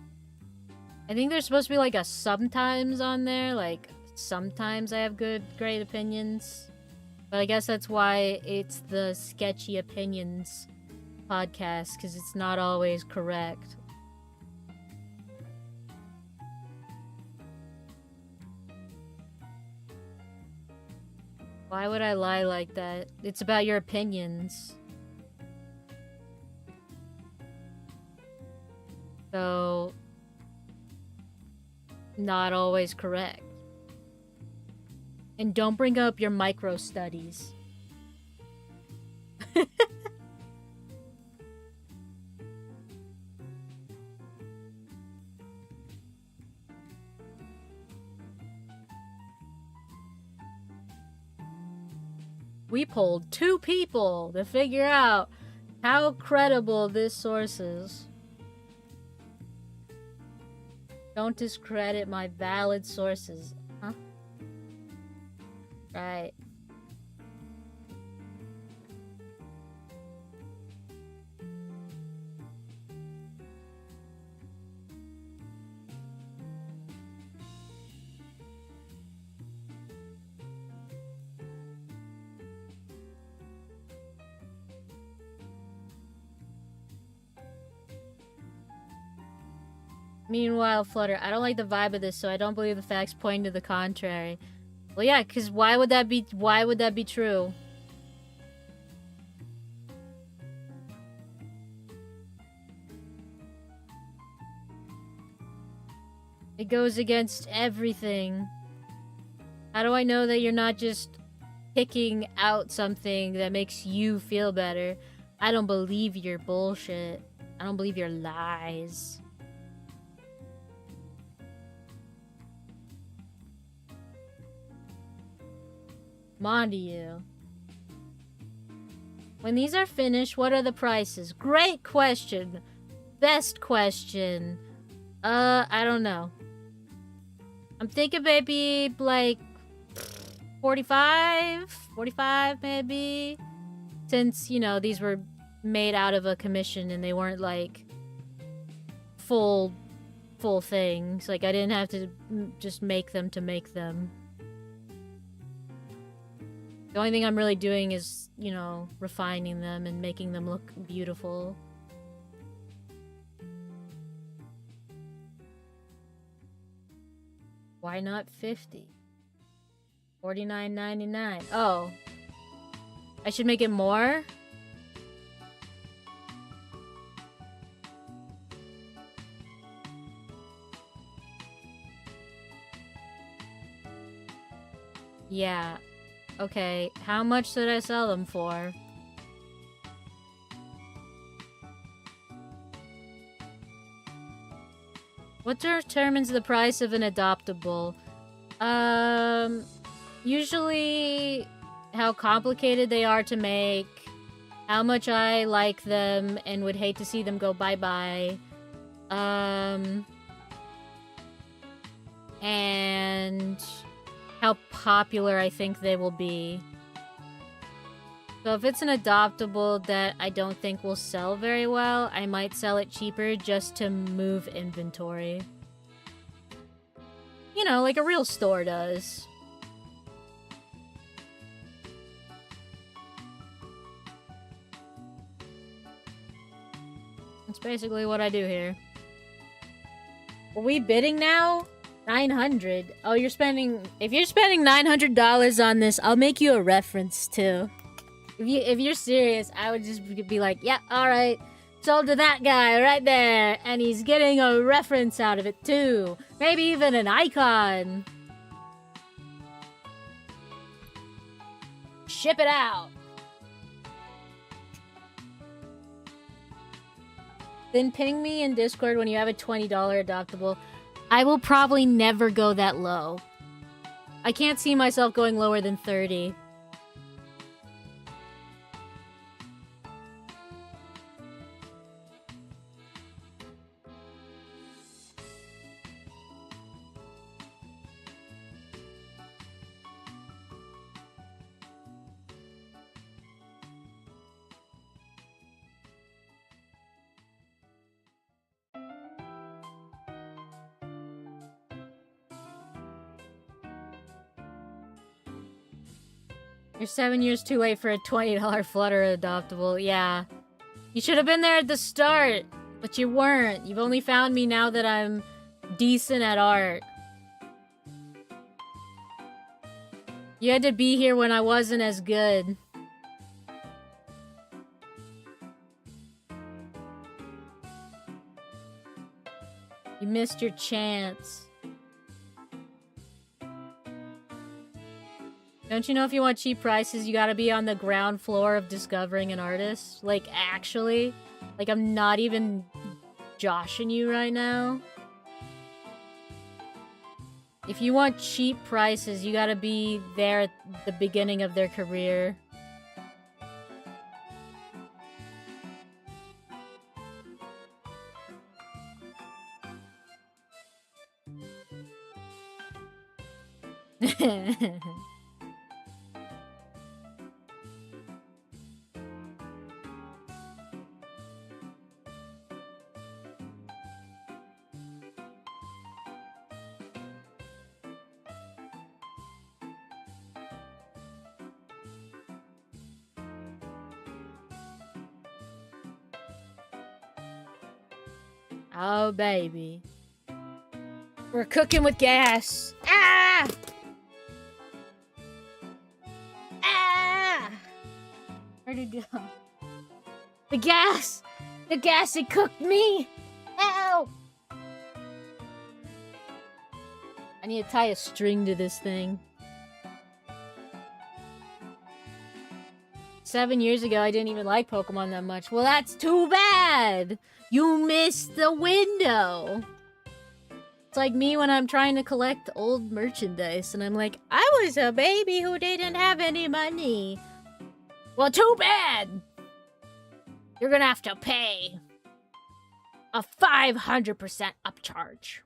I think there's supposed to be like a sometimes on there, like sometimes I have great opinions. But I guess that's why it's the Sketchy Opinions podcast, because it's not always correct. Why would I lie like that? It's about your opinions. So, not always correct. And don't bring up your micro studies. We polled 2 people to figure out how credible this source is. Don't discredit my valid sources. Huh? Right. Meanwhile, Flutter, I don't like the vibe of this, so I don't believe the facts pointing to the contrary. Well, yeah, because why would that be true? It goes against everything. How do I know that you're not just picking out something that makes you feel better? I don't believe your bullshit. I don't believe your lies. Come on to you. When these are finished, what are the prices? Great question. Best question. I don't know. I'm thinking maybe like 45 maybe. Since, you know, these were made out of a commission and they weren't like full things. Like I didn't have to just make them to make them. The only thing I'm really doing is, you know, refining them and making them look beautiful. Why not 50? $49.99. Oh. I should make it more? Yeah. Okay, how much should I sell them for? What determines the price of an adoptable? Usually how complicated they are to make, how much I like them and would hate to see them go bye-bye, and how popular I think they will be. So if it's an adoptable that I don't think will sell very well, I might sell it cheaper just to move inventory. You know, like a real store does. That's basically what I do here. Are we bidding now? 900. Oh, you're spending... If you're spending $900 on this, I'll make you a reference, too. If you're serious, I would just be like, yeah, alright. Sold to that guy right there. And he's getting a reference out of it, too. Maybe even an icon. Ship it out. Then ping me in Discord when you have a $20 adoptable. I will probably never go that low. I can't see myself going lower than 30. You're 7 years too late for a $20 Flutter Adoptable. Yeah. You should have been there at the start, but you weren't. You've only found me now that I'm decent at art. You had to be here when I wasn't as good. You missed your chance. Don't you know if you want cheap prices, you gotta be on the ground floor of discovering an artist? Like, actually? Like, I'm not even joshing you right now. If you want cheap prices, you gotta be there at the beginning of their career. Oh, baby. We're cooking with gas. Ah! Ah! Where'd it go? The gas! The gas, it cooked me! Ow! I need to tie a string to this thing. 7 years ago, I didn't even like Pokemon that much. Well, that's too bad! You missed the window! It's like me when I'm trying to collect old merchandise, and I'm like, I was a baby who didn't have any money. Well, too bad! You're gonna have to pay a 500% upcharge.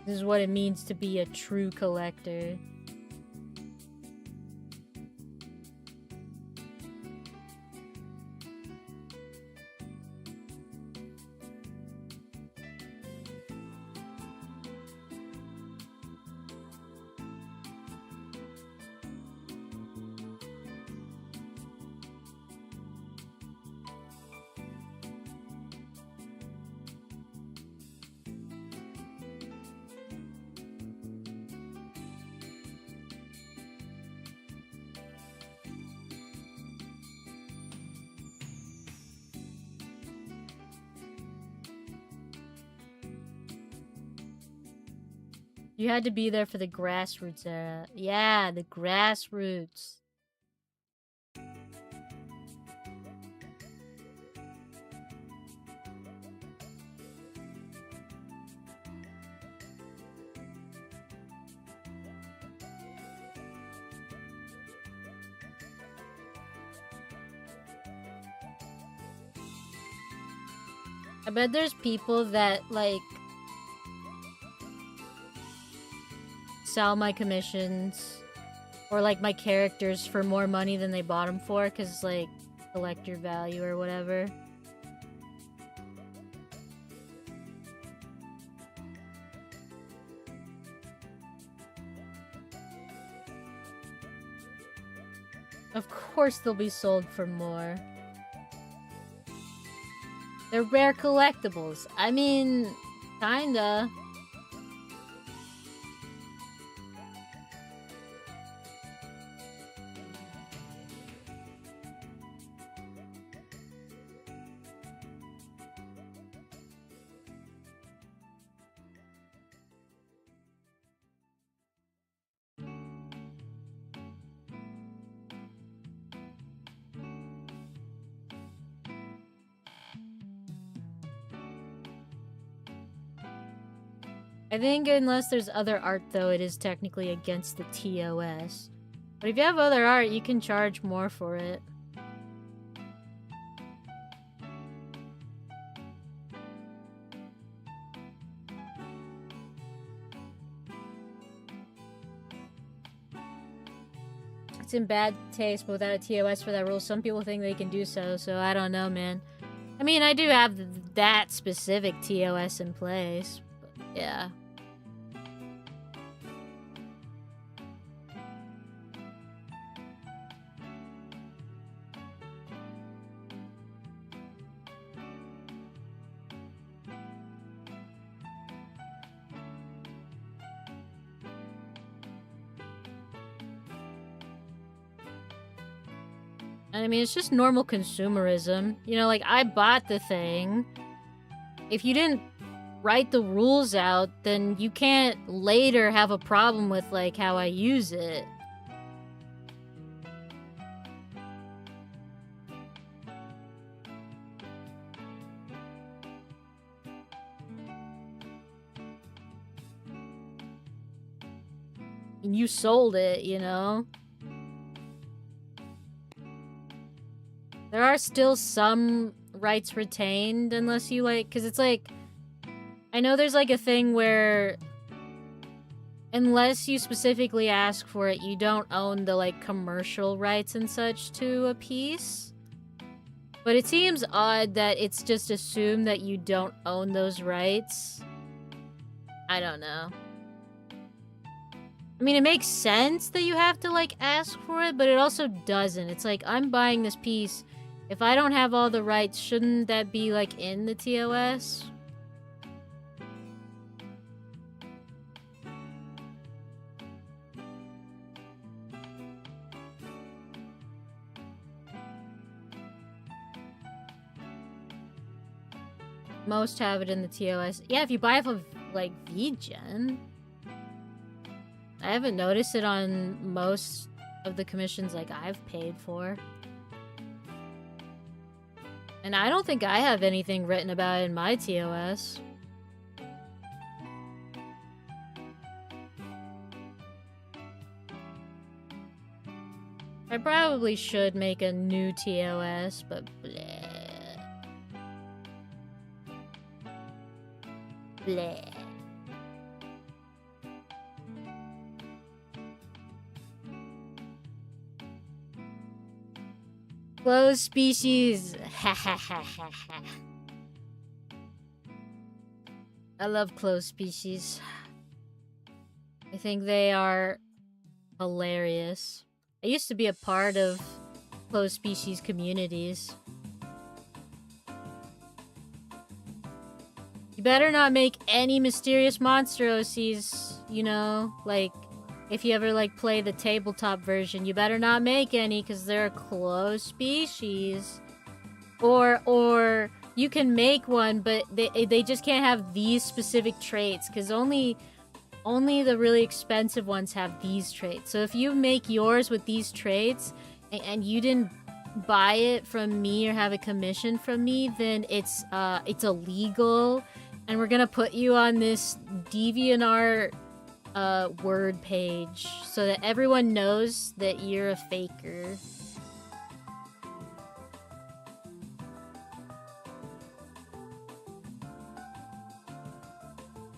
This is what it means to be a true collector. You had to be there for the grassroots era. Yeah, the grassroots. I bet there's people that, like, sell my commissions or like my characters for more money than they bought them for because like collector value or whatever. Of course they'll be sold for more. They're rare collectibles. I mean, kinda. I think unless there's other art, though, it is technically against the TOS. But if you have other art, you can charge more for it. It's in bad taste, but without a TOS for that rule, some people think they can do so, so I don't know, man. I mean, I do have that specific TOS in place. But yeah. I mean, it's just normal consumerism. You know, like, I bought the thing. If you didn't write the rules out, then you can't later have a problem with, like, how I use it. And you sold it, you know? There are still some rights retained unless you, like... Because it's like... I know there's, like, a thing where... Unless you specifically ask for it, you don't own the, like, commercial rights and such to a piece. But it seems odd that it's just assumed that you don't own those rights. I don't know. I mean, it makes sense that you have to, like, ask for it, but it also doesn't. It's like, I'm buying this piece... If I don't have all the rights, shouldn't that be, like, in the TOS? Most have it in the TOS. Yeah, if you buy off of, like, VGen. I haven't noticed it on most of the commissions, like, I've paid for. And I don't think I have anything written about it in my TOS. I probably should make a new TOS, but bleh. Bleh. Closed species. Ha ha ha ha ha. I love closed species. I think they are hilarious. I used to be a part of closed species communities. You better not make any mysterious monster OCs, you know? Like, if you ever, like, play the tabletop version, you better not make any, because they're a closed species. Or you can make one, but they just can't have these specific traits, because only the really expensive ones have these traits. So if you make yours with these traits, and you didn't buy it from me or have a commission from me, then it's illegal, and we're gonna put you on this DeviantArt word page so that everyone knows that you're a faker.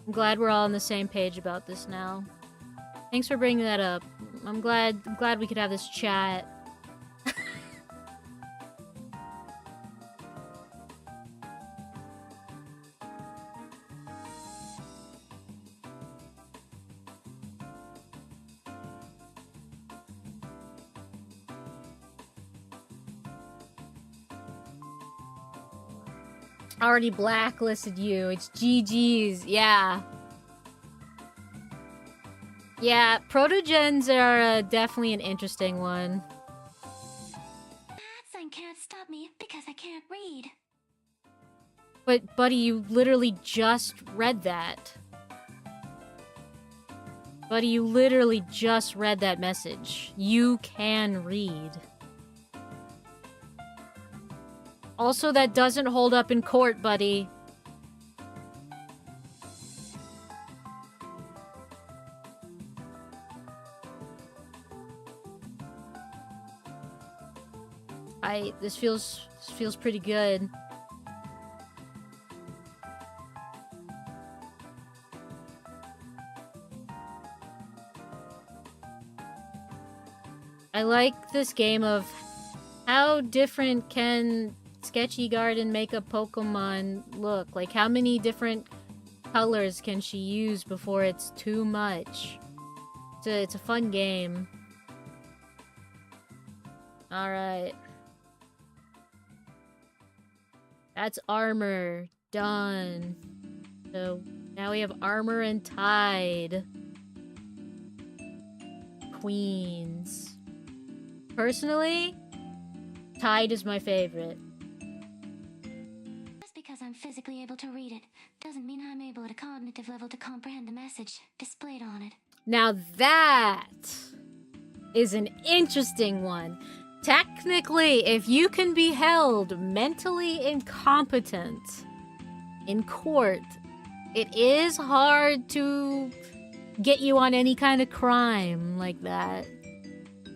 I'm glad we're all on the same page about this now. Thanks for bringing that up. I'm glad we could have this chat. Already blacklisted you. It's GG's. Yeah. Yeah, protogens are definitely an interesting one. That sign can't stop me because I can't read. But, buddy, you literally just read that. Buddy, you literally just read that message. You can read. Also, that doesn't hold up in court, buddy. This feels pretty good. I like this game of how different can SketchyGarden make a Pokemon look? Like, how many different colors can she use before it's too much? It's a fun game. Alright. That's armor. Done. So, now we have armor and tide. Queens. Personally, tide is my favorite. Just because I'm physically able to read it doesn't mean I'm able at a cognitive level to comprehend the message displayed on it. Now that is an interesting one. Technically, if you can be held mentally incompetent in court, it is hard to get you on any kind of crime like that.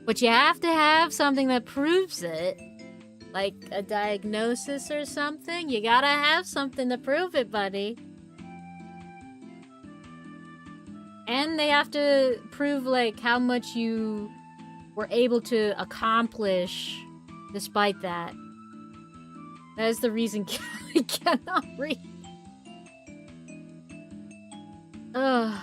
But you have to have something that proves it. Like a diagnosis or something. You gotta have something to prove it, buddy. And they have to prove, like, how much you were able to accomplish despite that. That is the reason Kelly cannot read. Ugh.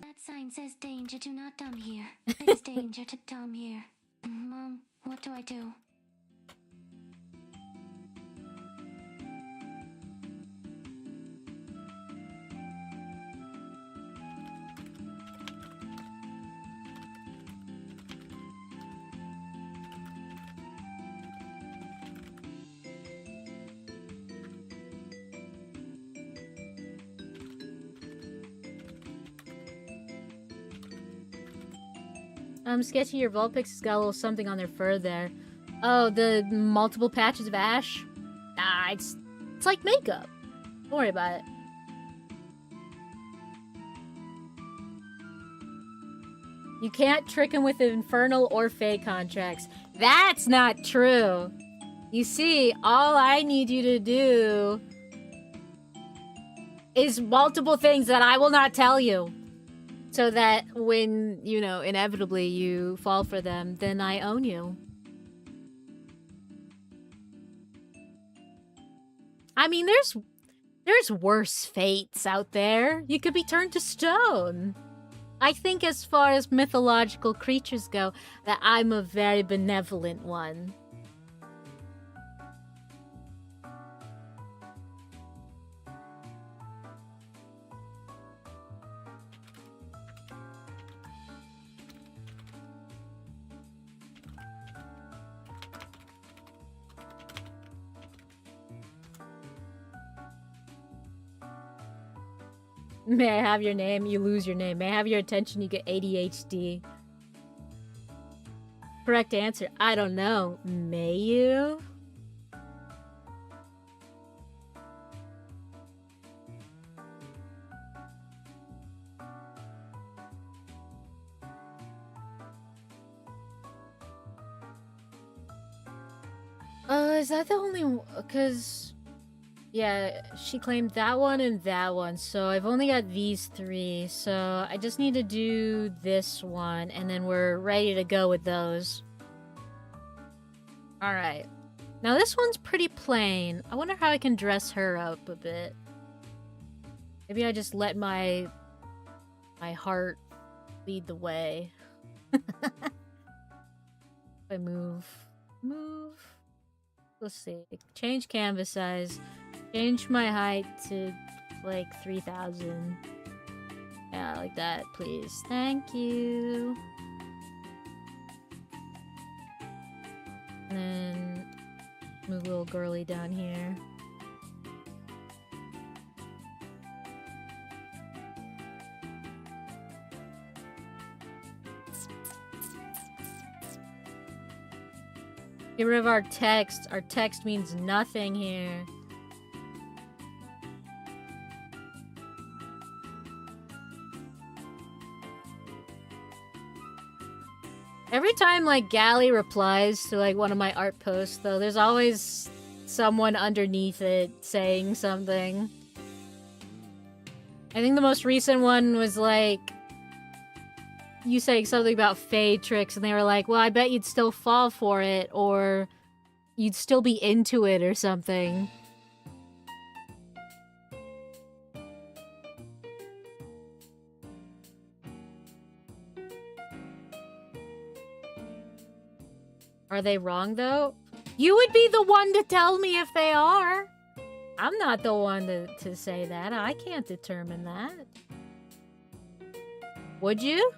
That sign says danger, do not dumb here. There's danger to dumb here. Mom, what do I do? Sketchy, your Vulpix has got a little something on their fur there. Oh, the multiple patches of ash? Nah, it's like makeup. Don't worry about it. You can't trick him with infernal or fey contracts. That's not true. You see, all I need you to do is multiple things that I will not tell you. So that when, you know, inevitably you fall for them, then I own you. I mean, there's worse fates out there. You could be turned to stone. I think as far as mythological creatures go, that I'm a very benevolent one. May I have your name? You lose your name. May I have your attention? You get ADHD. Correct answer. I don't know. May you? Is that the only... Because... Yeah, she claimed that one and that one, so I've only got these three, so I just need to do this one, and then we're ready to go with those. Alright. Now this one's pretty plain. I wonder how I can dress her up a bit. Maybe I just let my heart lead the way. I move. Let's see. Change canvas size. Change my height to like 3,000. Yeah, like that, please. Thank you. And then move little girly down here. Get rid of our text. Our text means nothing here. Every time, like, Gally replies to, like, one of my art posts, though, there's always someone underneath it saying something. I think the most recent one was, like, you saying something about Fae tricks, and they were like, well, I bet you'd still fall for it, or you'd still be into it, or something. Are they wrong, though? You would be the one to tell me if they are. I'm not the one to say that. I can't determine that. Would you?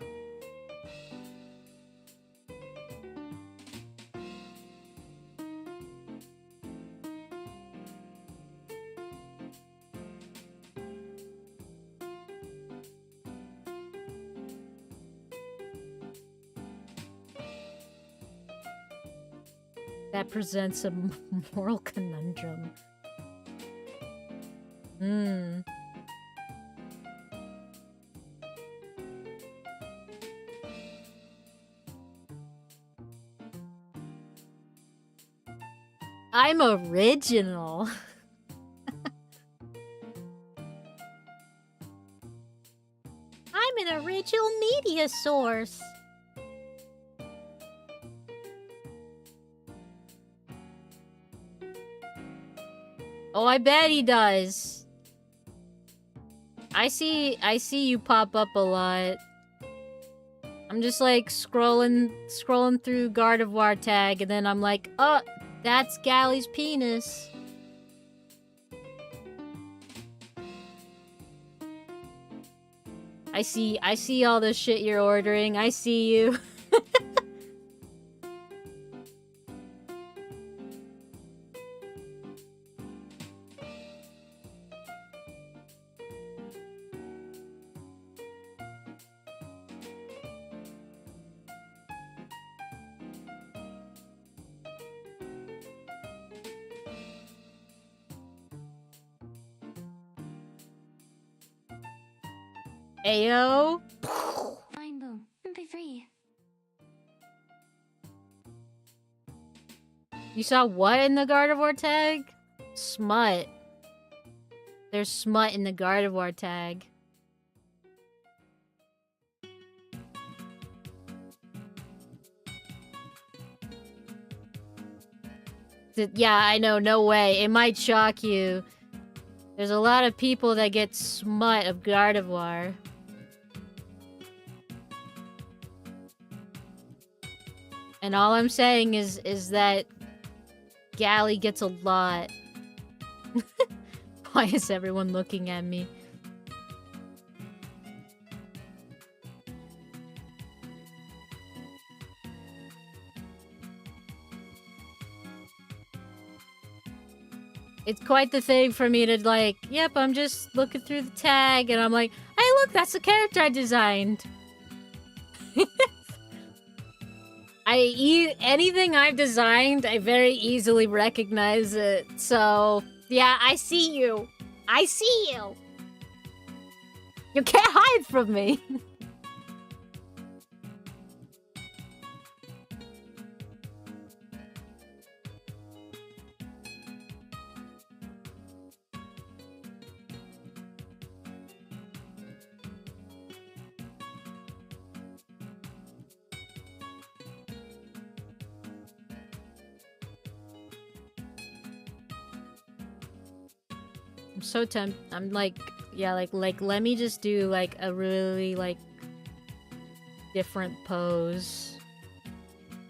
That presents a moral conundrum. Hmm. I'm original. I'm an original media source. Oh, I bet he does. I see you pop up a lot. I'm just like scrolling through Gardevoir tag, and then I'm like, oh, that's Gally's penis. I see all the shit you're ordering. I see you. Ayo. Mind boom. Be free. You saw what in the Gardevoir tag? Smut. There's smut in the Gardevoir tag. Yeah, I know, no way. It might shock you. There's a lot of people that get smut of Gardevoir. And all I'm saying is that Gally gets a lot. Why is everyone looking at me? It's quite the thing for me to like, yep, I'm just looking through the tag, and I'm like, hey, look, that's the character I designed. Anything I've designed, I very easily recognize it. So, yeah, I see you. I see you. You can't hide from me. I'm so tempted. I'm like, yeah, like let me just do like a really like different pose.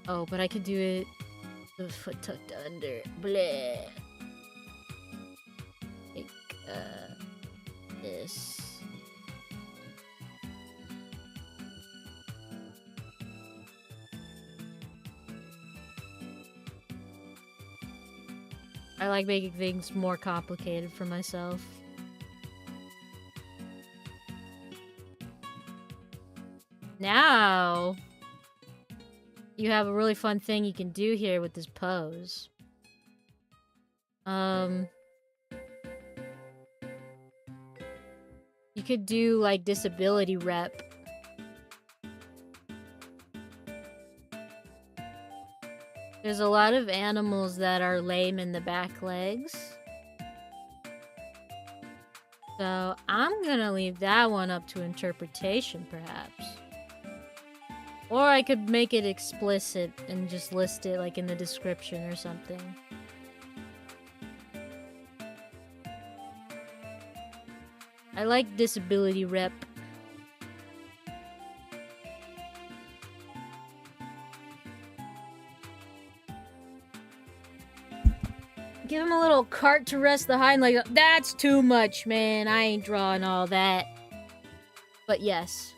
Oh, but I could do it with the foot tucked under. Bleh. Like this. I like making things more complicated for myself. Now, you have a really fun thing you can do here with this pose. You could do like disability rep. There's a lot of animals that are lame in the back legs. So I'm gonna leave that one up to interpretation, perhaps. Or I could make it explicit and just list it like in the description or something. I like disability rep. Give him a little cart to rest the hind leg. That's too much, man. I ain't drawing all that. But yes.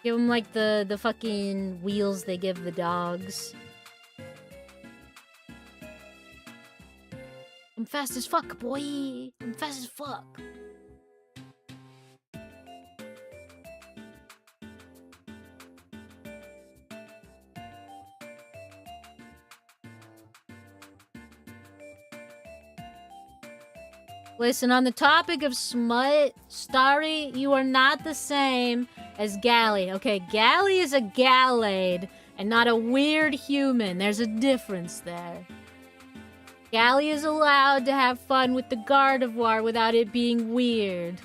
Give him like the fucking wheels they give the dogs. I'm fast as fuck, boy. I'm fast as fuck. Listen, on the topic of smut, Starry, you are not the same as Galley. Okay, Galley is a Gallade and not a weird human. There's a difference there. Galley is allowed to have fun with the Gardevoir without it being weird.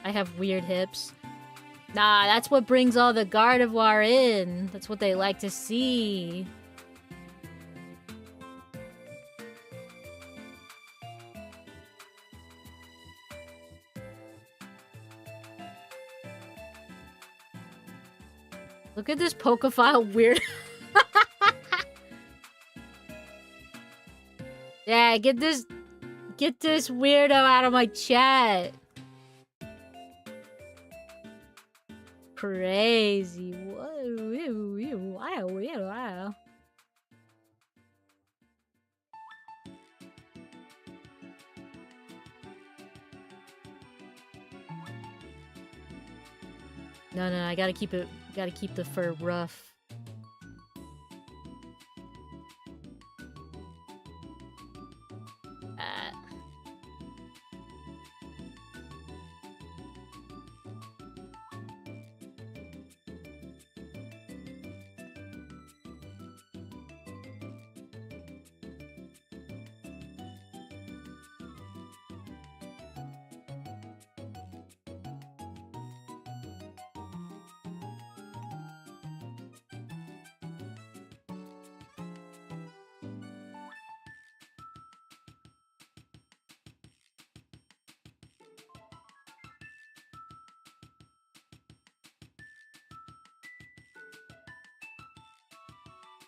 I have weird hips. Nah, that's what brings all the Gardevoir in. That's what they like to see. Look at this Pokephile weird. Yeah, get this weirdo out of my chat. Crazy. Whoa, wow. No, I gotta keep the fur rough.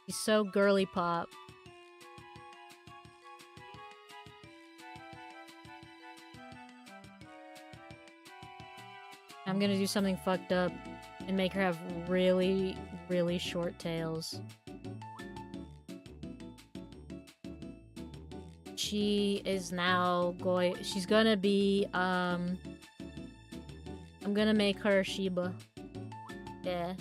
He's so girly pop. I'm gonna do something fucked up and make her have really, really short tails. She is now she's gonna be, I'm gonna make her Shiba. Yeah.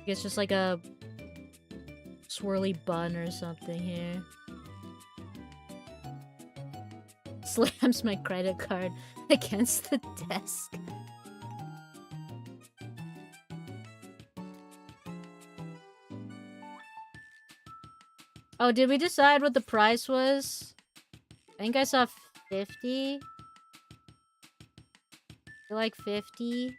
It's just like a swirly bun or something here. Slams my credit card against the desk. Oh, did we decide what the price was? I think I saw 50. I feel like 50.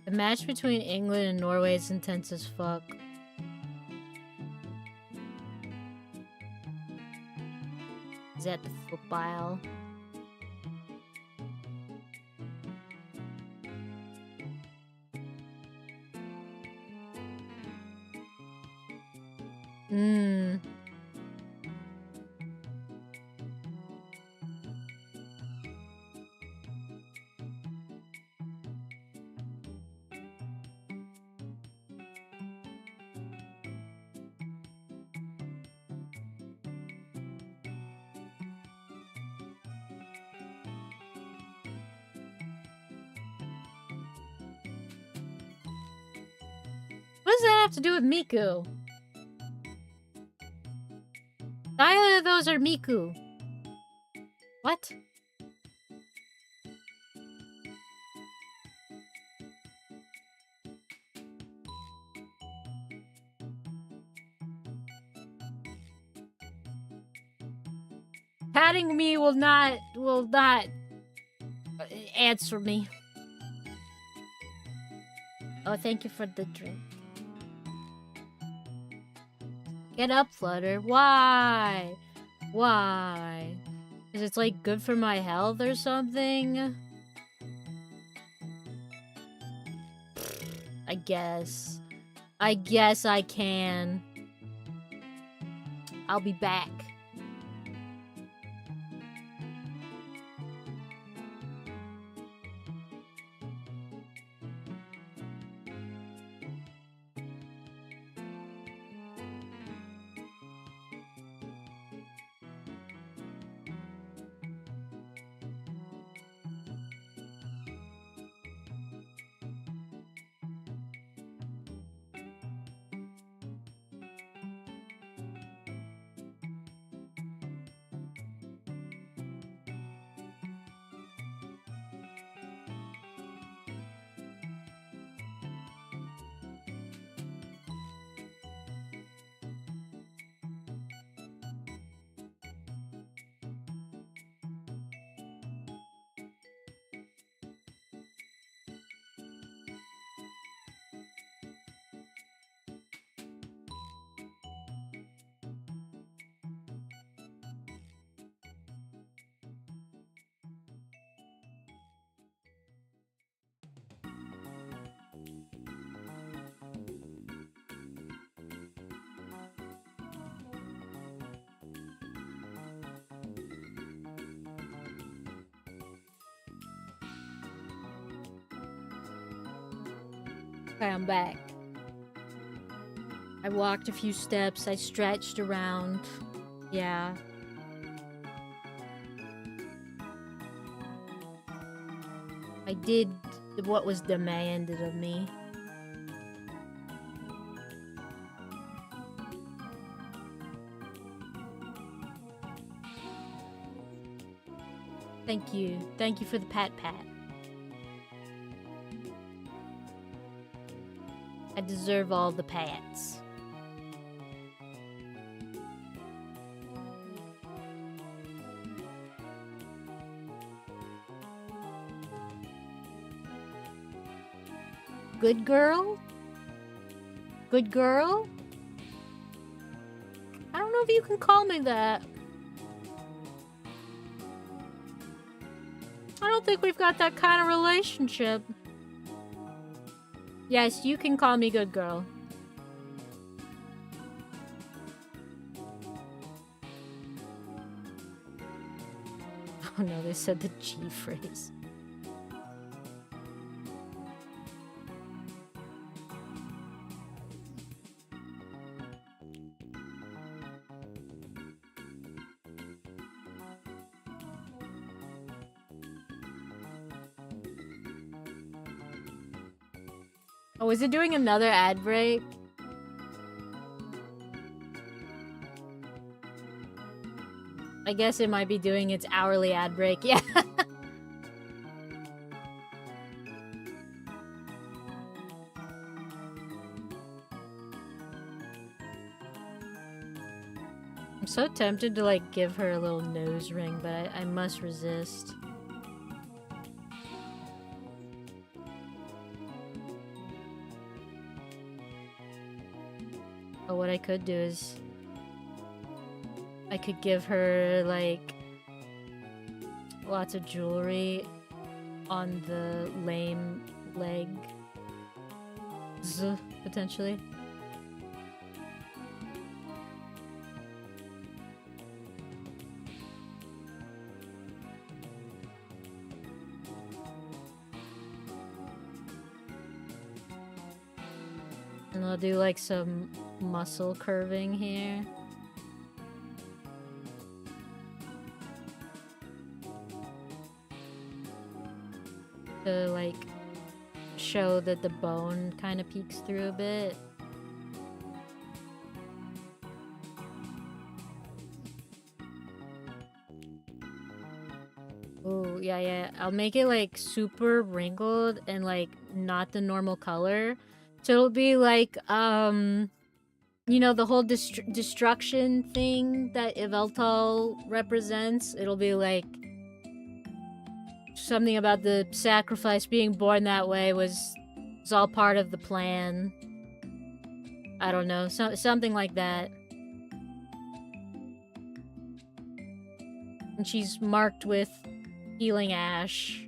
The match between England and Norway is intense as fuck. Is that the football? Hmm. What does that have to do with Miku? Neither of those are Miku. What? Patting me will not answer me. Oh, thank you for the drink. Get up, Flutter. Why? Why? Is it like good for my health or something? I guess. I guess I can. I'll be back. Okay, I'm back. I walked a few steps, I stretched around. Yeah. I did what was demanded of me. Thank you. Thank you for the pat-pat. I deserve all the pats. Good girl? Good girl? I don't know if you can call me that. I don't think we've got that kind of relationship. Yes, you can call me good girl. Oh no, they said the G phrase. Oh, is it doing another ad break? I guess it might be doing its hourly ad break, yeah. I'm so tempted to like give her a little nose ring, but I must resist. Oh, what I could do is I could give her like lots of jewelry on the lame leg, potentially. And I'll do like some muscle curving here. To like show that the bone kind of peeks through a bit. Oh, yeah. I'll make it like super wrinkled and like not the normal color. So it'll be like, you know, the whole destruction thing that Yveltal represents. It'll be like something about the sacrifice being born that way was all part of the plan. I don't know, something like that. And she's marked with healing ash.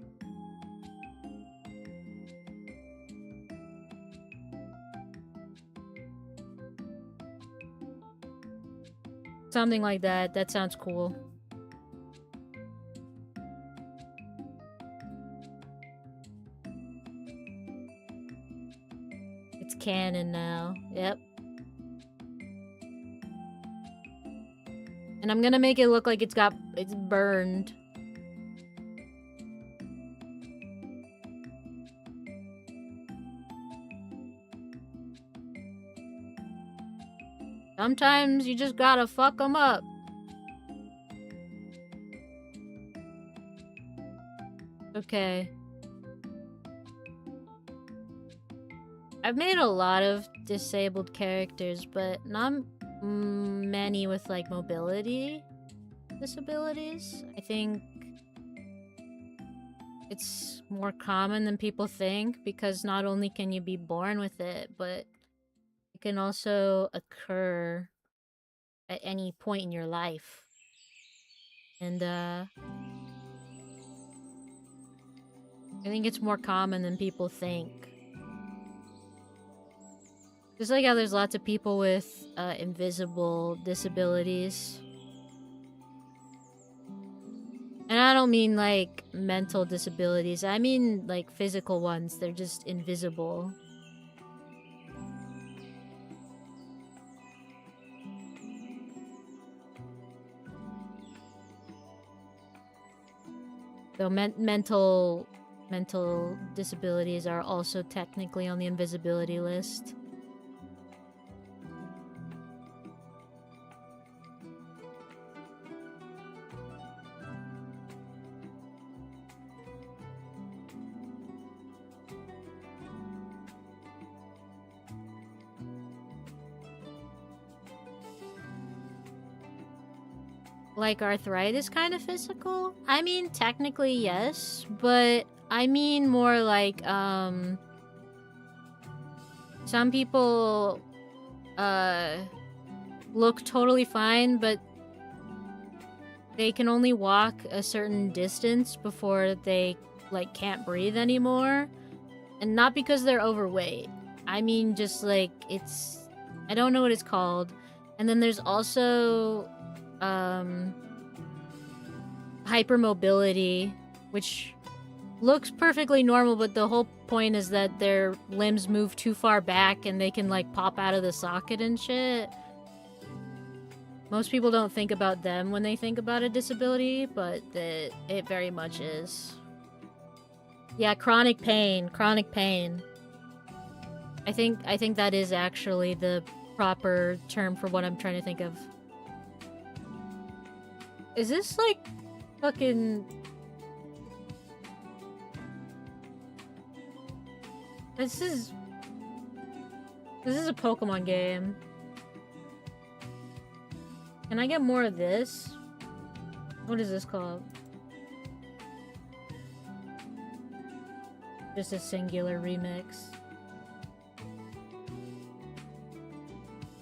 Something like that. That sounds cool. It's canon now. Yep. And I'm gonna make it look like it's burned. Sometimes you just gotta fuck them up. Okay. I've made a lot of disabled characters, but not many with like mobility disabilities. I think it's more common than people think because not only can you be born with it, but it can also occur at any point in your life. And I think it's more common than people think. Just like how there's lots of people with invisible disabilities. And I don't mean like mental disabilities, I mean like physical ones. They're just invisible. So mental disabilities are also technically on the invisibility list. Like arthritis kind of physical? I mean, technically yes, but I mean more like, some people, look totally fine, but they can only walk a certain distance before they, like, can't breathe anymore. And not because they're overweight. I mean, just, like, it's... I don't know what it's called. And then there's also, hypermobility, which looks perfectly normal, but the whole point is that their limbs move too far back and they can, like, pop out of the socket and shit. Most people don't think about them when they think about a disability, but it very much is. Yeah, chronic pain. I think that is actually the proper term for what I'm trying to think of. Is this like fucking... This is a Pokemon game. Can I get more of this? What is this called? Just a singular remix.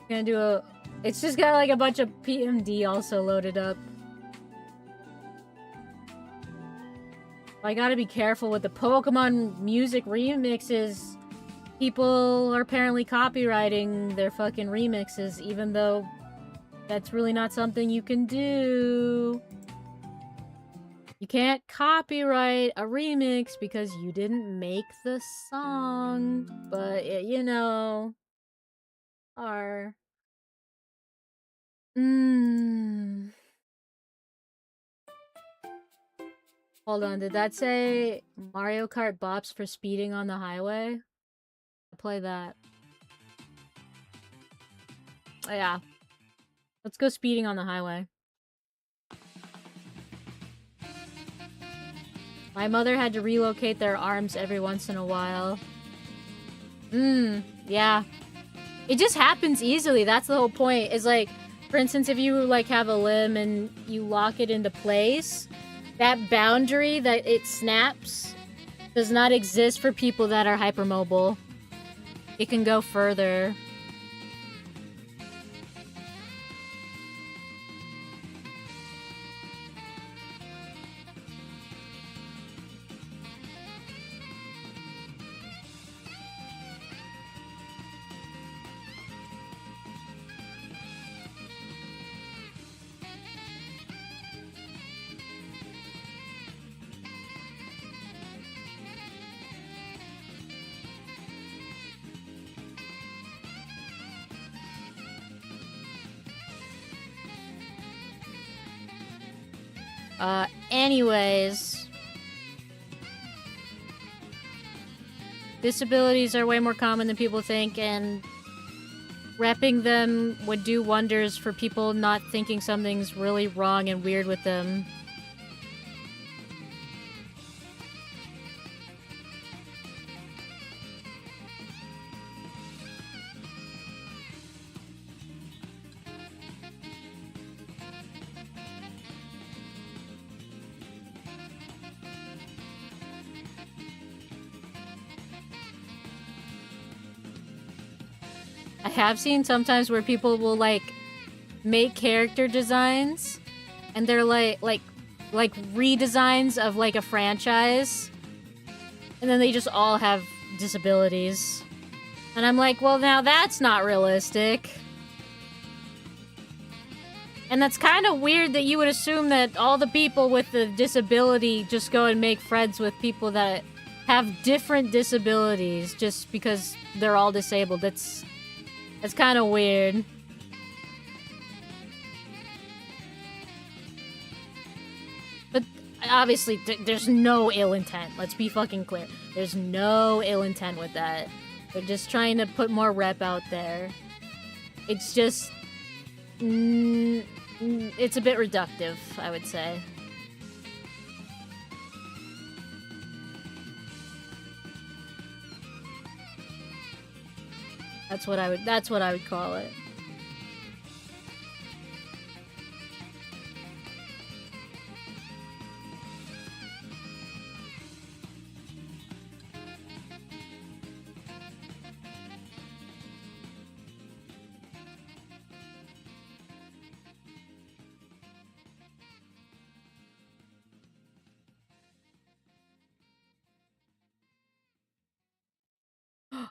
Gonna do a... It's just got like a bunch of PMD also loaded up. I gotta be careful with the Pokemon music remixes. People are apparently copywriting their fucking remixes, even though that's really not something you can do. You can't copyright a remix because you didn't make the song. But, you know... Are... Hold on, did that say Mario Kart bops for speeding on the highway? I'll play that. Oh, yeah. Let's go speeding on the highway. My mother had to relocate their arms every once in a while. Yeah. It just happens easily, that's the whole point. Is like, for instance, if you like have a limb and you lock it into place, that boundary that it snaps does not exist for people that are hypermobile. It can go further. Anyways. Disabilities are way more common than people think, and repping them would do wonders for people not thinking something's really wrong and weird with them. I have seen sometimes where people will like make character designs and they're like redesigns of like a franchise, and then they just all have disabilities. And I'm like, well, now that's not realistic. And that's kind of weird that you would assume that all the people with the disability just go and make friends with people that have different disabilities just because they're all disabled. That's kind of weird. But obviously, there's no ill intent. Let's be fucking clear. There's no ill intent with that. They're just trying to put more rep out there. It's just... it's a bit reductive, I would say. That's what I would call it.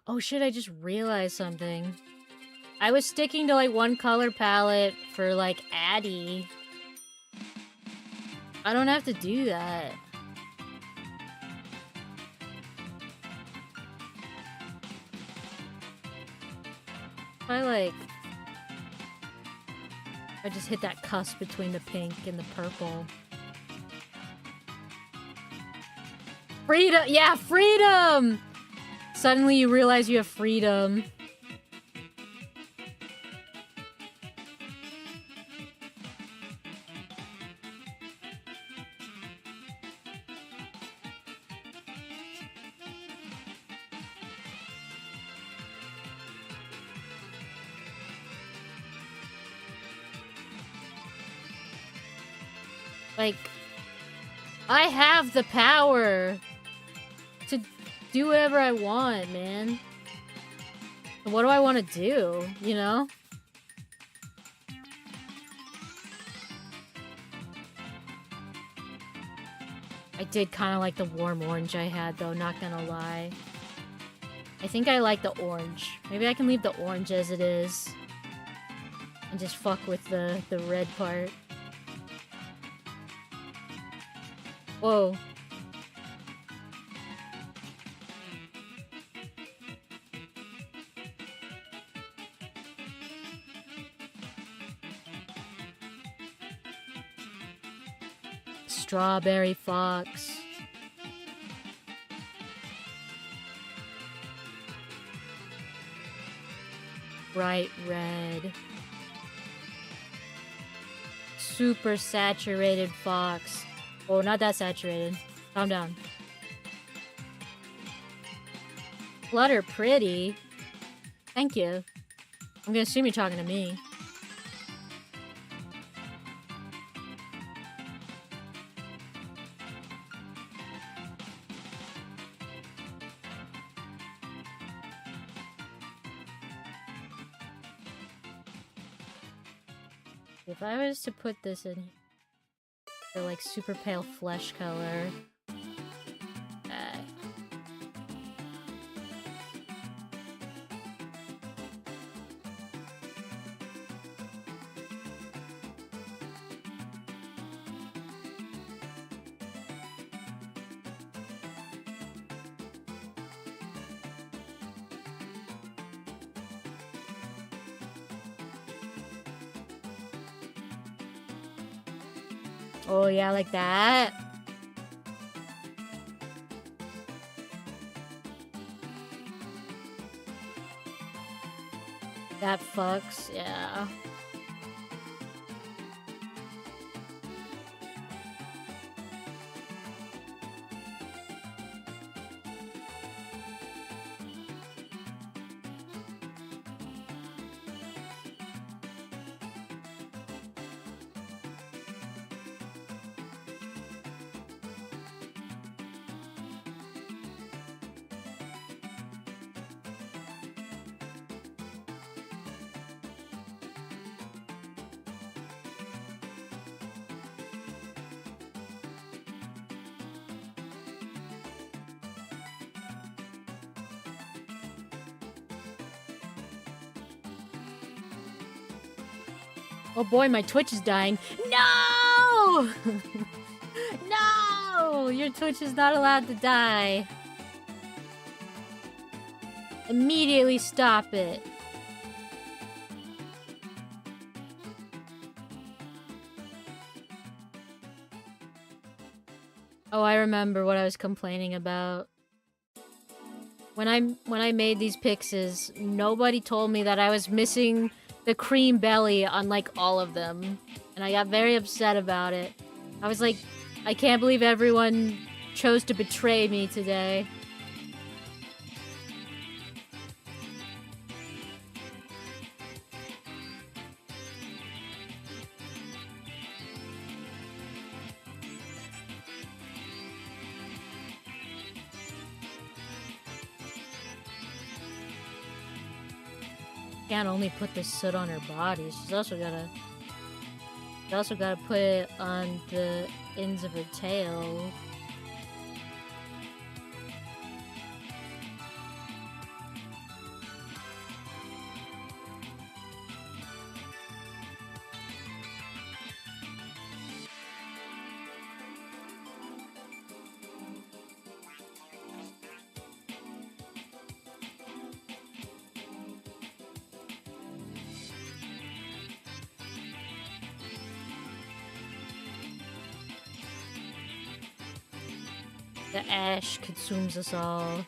Oh shit, I just realized something. I was sticking to like one color palette for like Addie. I don't have to do that. I just hit that cusp between the pink and the purple. Freedom! Yeah, freedom! Suddenly you realize you have freedom. Like, I have the power to do whatever I want, man. What do I want to do, you know? I did kind of like the warm orange I had, though, not gonna lie. I think I like the orange. Maybe I can leave the orange as it is. And just fuck with the red part. Whoa. Strawberry fox. Bright red. Super saturated fox. Oh, not that saturated. Calm down. Flutter pretty. Thank you. I'm gonna assume you're talking to me. If I was to put this in the like super pale flesh color. Oh yeah, like that. That fucks, yeah. Oh boy, my Twitch is dying. No! No! Your Twitch is not allowed to die. Immediately stop it. Oh, I remember what I was complaining about. When I made these pixes, nobody told me that I was missing the cream belly on like all of them. And I got very upset about it. I was like, I can't believe everyone chose to betray me today. Can't only put the soot on her body. She's also gotta put it on the ends of her tail. The ash consumes us all.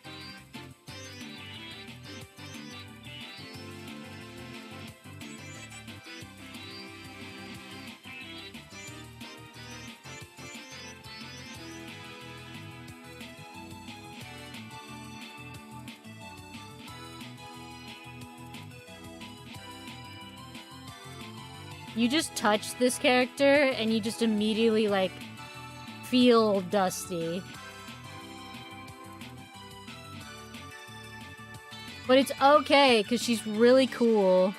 You just touch this character and you just immediately like feel dusty. But it's okay, because she's really cool.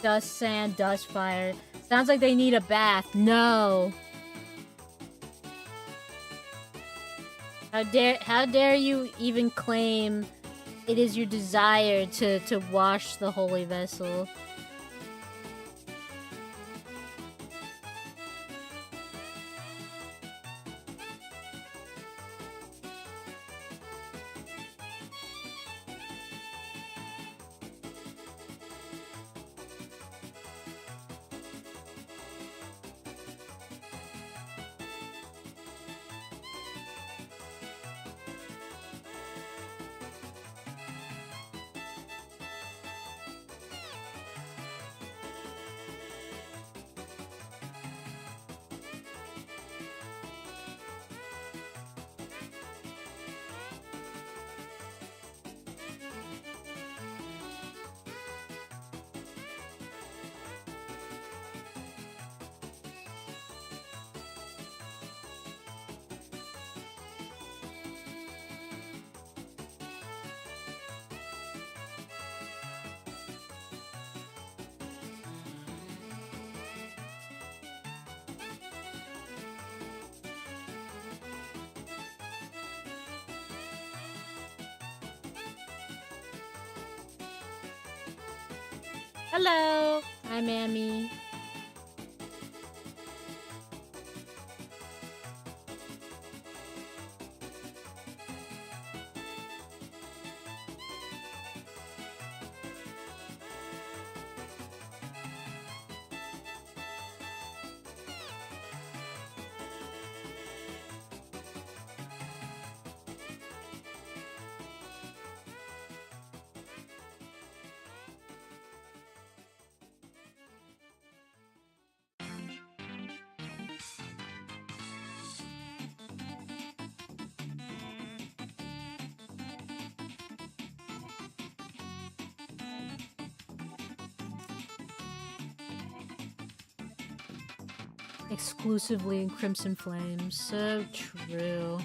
Dust, sand, dust, fire. Sounds like they need a bath. No. How dare you even claim it is your desire to wash the holy vessel? Hello! Hi, Mammy. Exclusively in Crimson Flames. So true.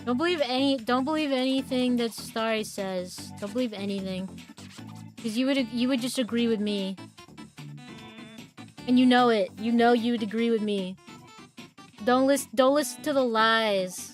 Don't believe anything that Starry says. Don't believe anything. Because you would just agree with me. And you know it. You know you'd agree with me. Don't listen to the lies.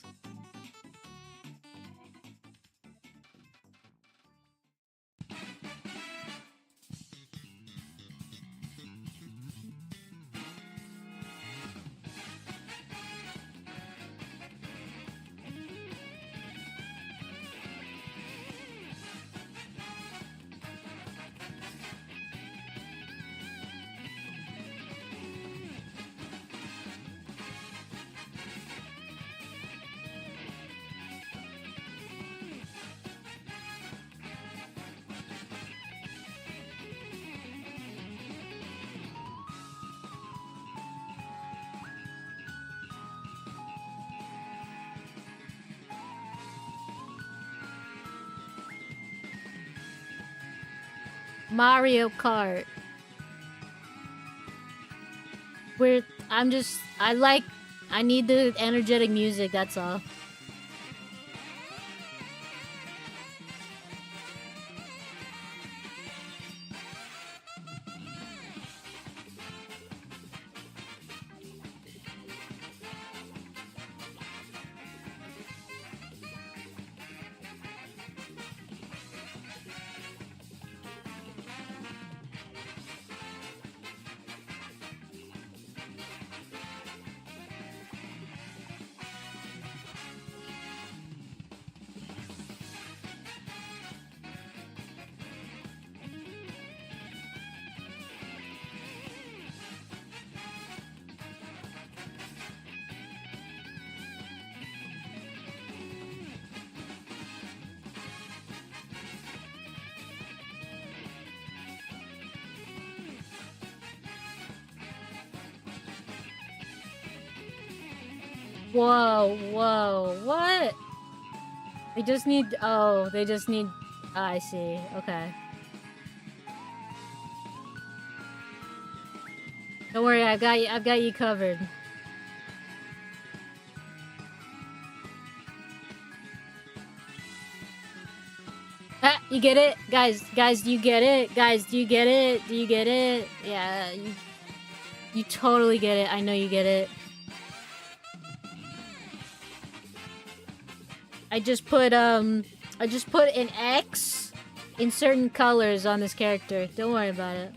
Mario Kart. I need the energetic music, that's all. Whoa, whoa, what? They just need, oh, I see, okay. Don't worry, I've got you covered. Ah, you get it? Guys, do you get it? Guys, do you get it? Do you get it? Yeah, you totally get it. I know you get it. I just put an X in certain colors on this character. Don't worry about it.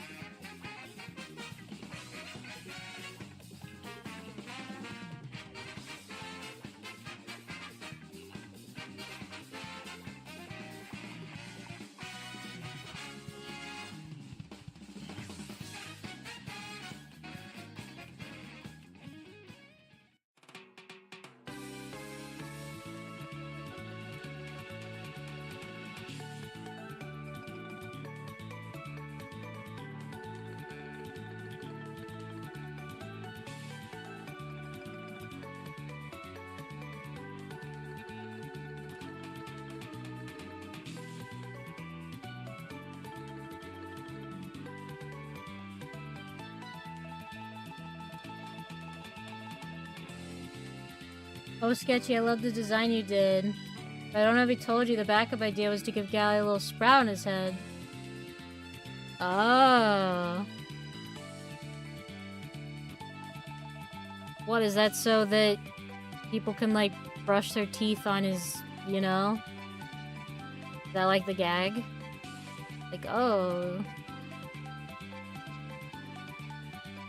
Oh, Sketchy, I love the design you did. But I don't know if he told you the backup idea was to give Gally a little sprout on his head. Oh. What, is that so that people can, like, brush their teeth on his, you know? Is that like the gag? Like, oh.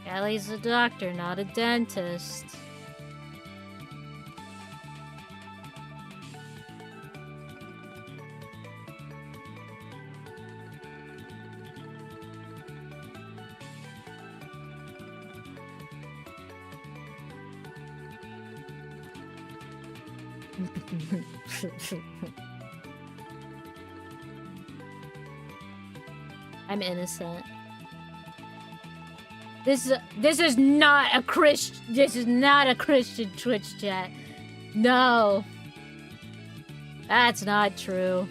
Gally's a doctor, not a dentist. I'm innocent. This is not a Christian Twitch chat. No. That's not true.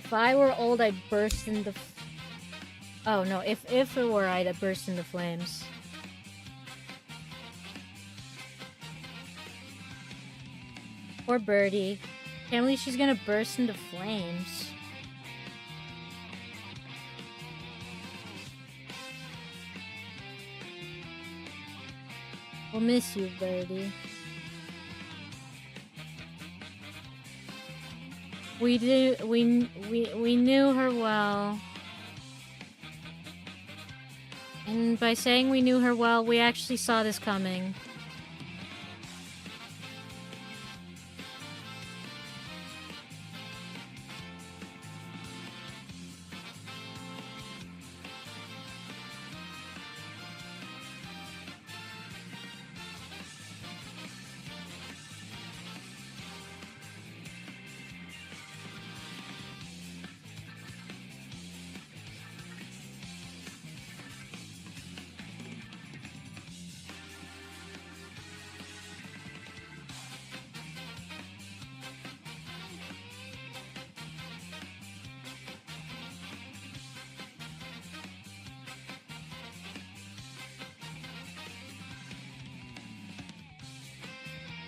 If I were old, I'd burst into... Oh, no. If it were, I'd burst into flames. Poor Birdie. Can't believe she's gonna burst into flames. We'll miss you, Birdie. We knew her well. And by saying we knew her well, we actually saw this coming.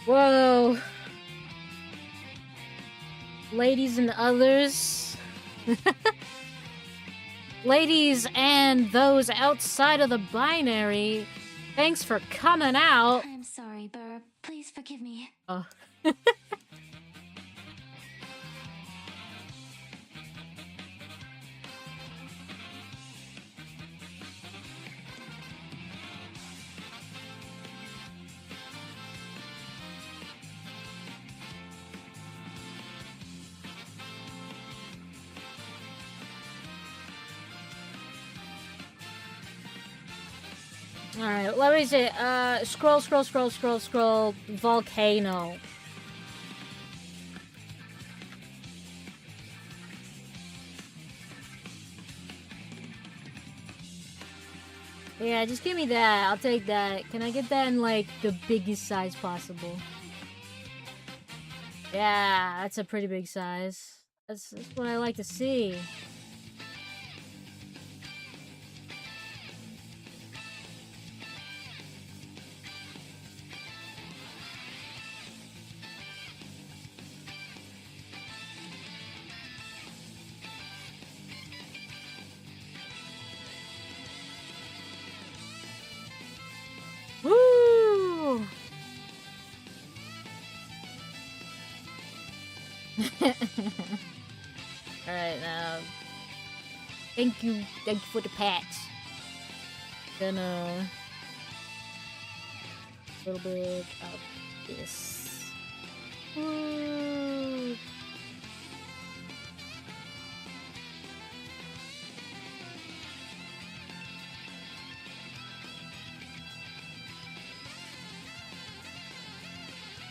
Whoa. Ladies and others. Ladies and those outside of the binary, thanks for coming out. I'm sorry, Burr. Please forgive me. Oh. Alright, let me see. Scroll. Volcano. Yeah, just give me that. I'll take that. Can I get that in, like, the biggest size possible? Yeah, that's a pretty big size. That's what I like to see. Woo! Alright, now. Thank you for the pats. Gonna... a little bit of this. Woo!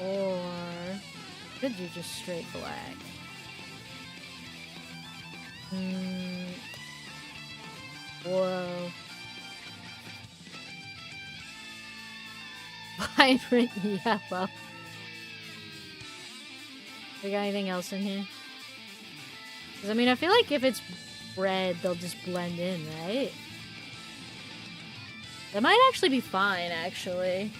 Or could you just straight black? Whoa. Vibrant yellow. We got anything else in here? Because I mean, I feel like if it's red, they'll just blend in, right? That might actually be fine, actually.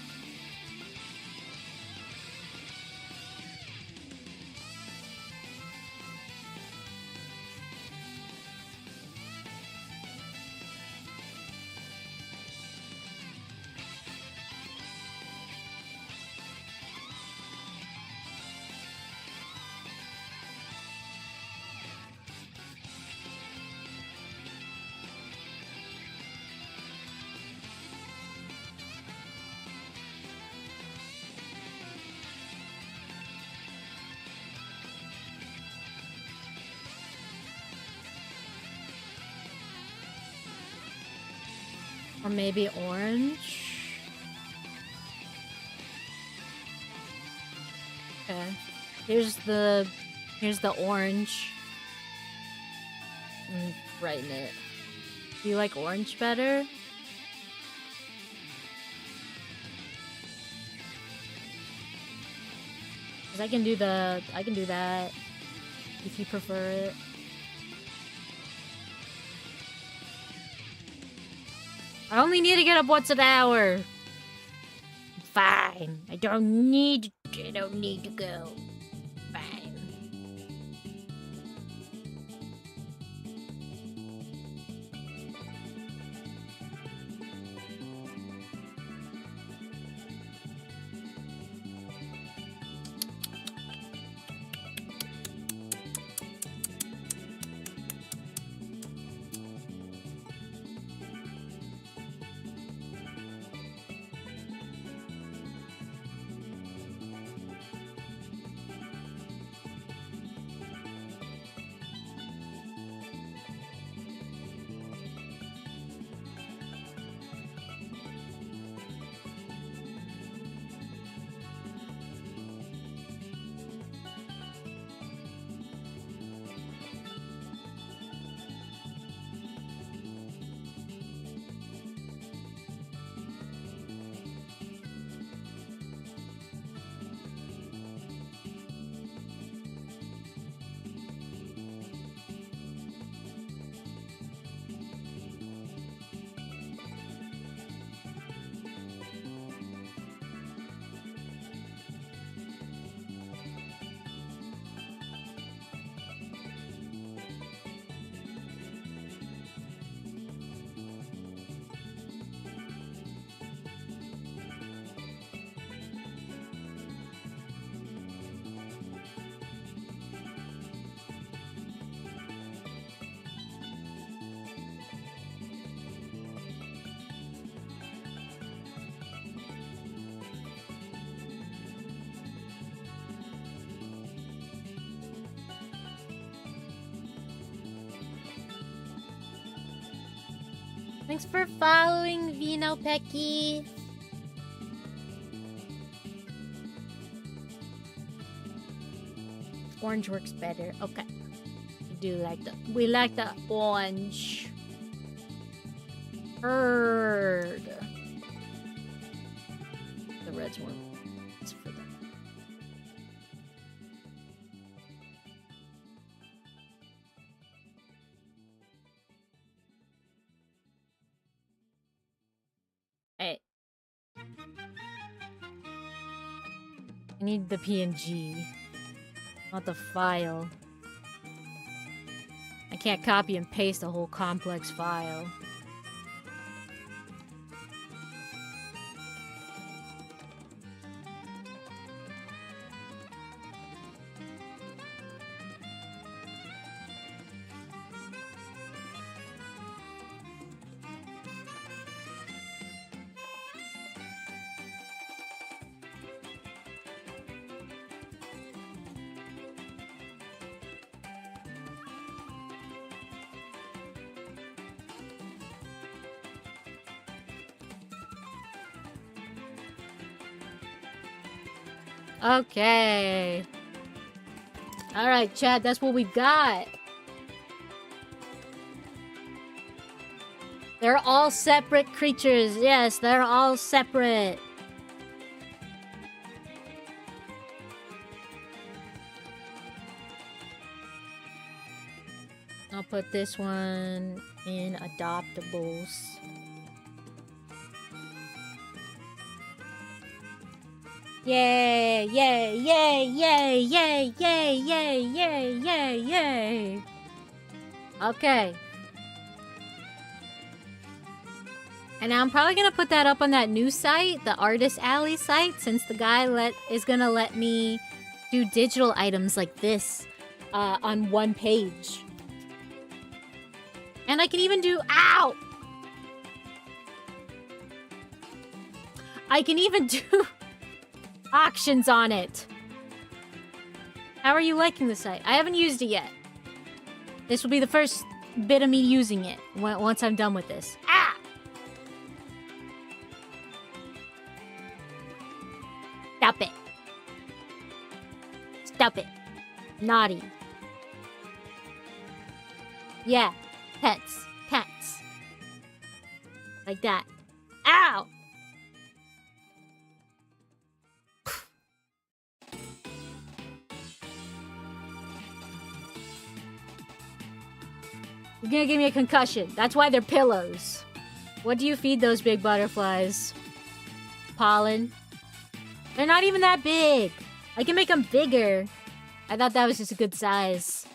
Or maybe orange? Okay. Here's the orange. Brighten it. Do you like orange better? Cause I can do that if you prefer it. I only need to get up once an hour. Fine. I don't need to go. Fine. Thanks for following, Vino Pecky. Orange works better. Okay. We like the orange. Heard. The red's more. It's for them. Hey. I need the PNG, not the file. I can't copy and paste a whole complex file. Okay. Alright, Chad, that's what we've got. They're all separate creatures. Yes, they're all separate. I'll put this one in Adoptables. Yay, yay, yay, yay, yay, yay, yay, yay, yay, yay. Okay. And now I'm probably gonna put that up on that new site, the Artist Alley site, since the guy is gonna let me do digital items like this on one page. And I can even do, ow! I can even do auctions on it. How are you liking the site? I haven't used it yet. This will be the first bit of me using it once I'm done with this. Ah! Stop it. Stop it. Naughty. Yeah. Pets. Pets. Like that. Ow! You're gonna give me a concussion. That's why they're pillows. What do you feed those big butterflies? Pollen? They're not even that big. I can make them bigger. I thought that was just a good size.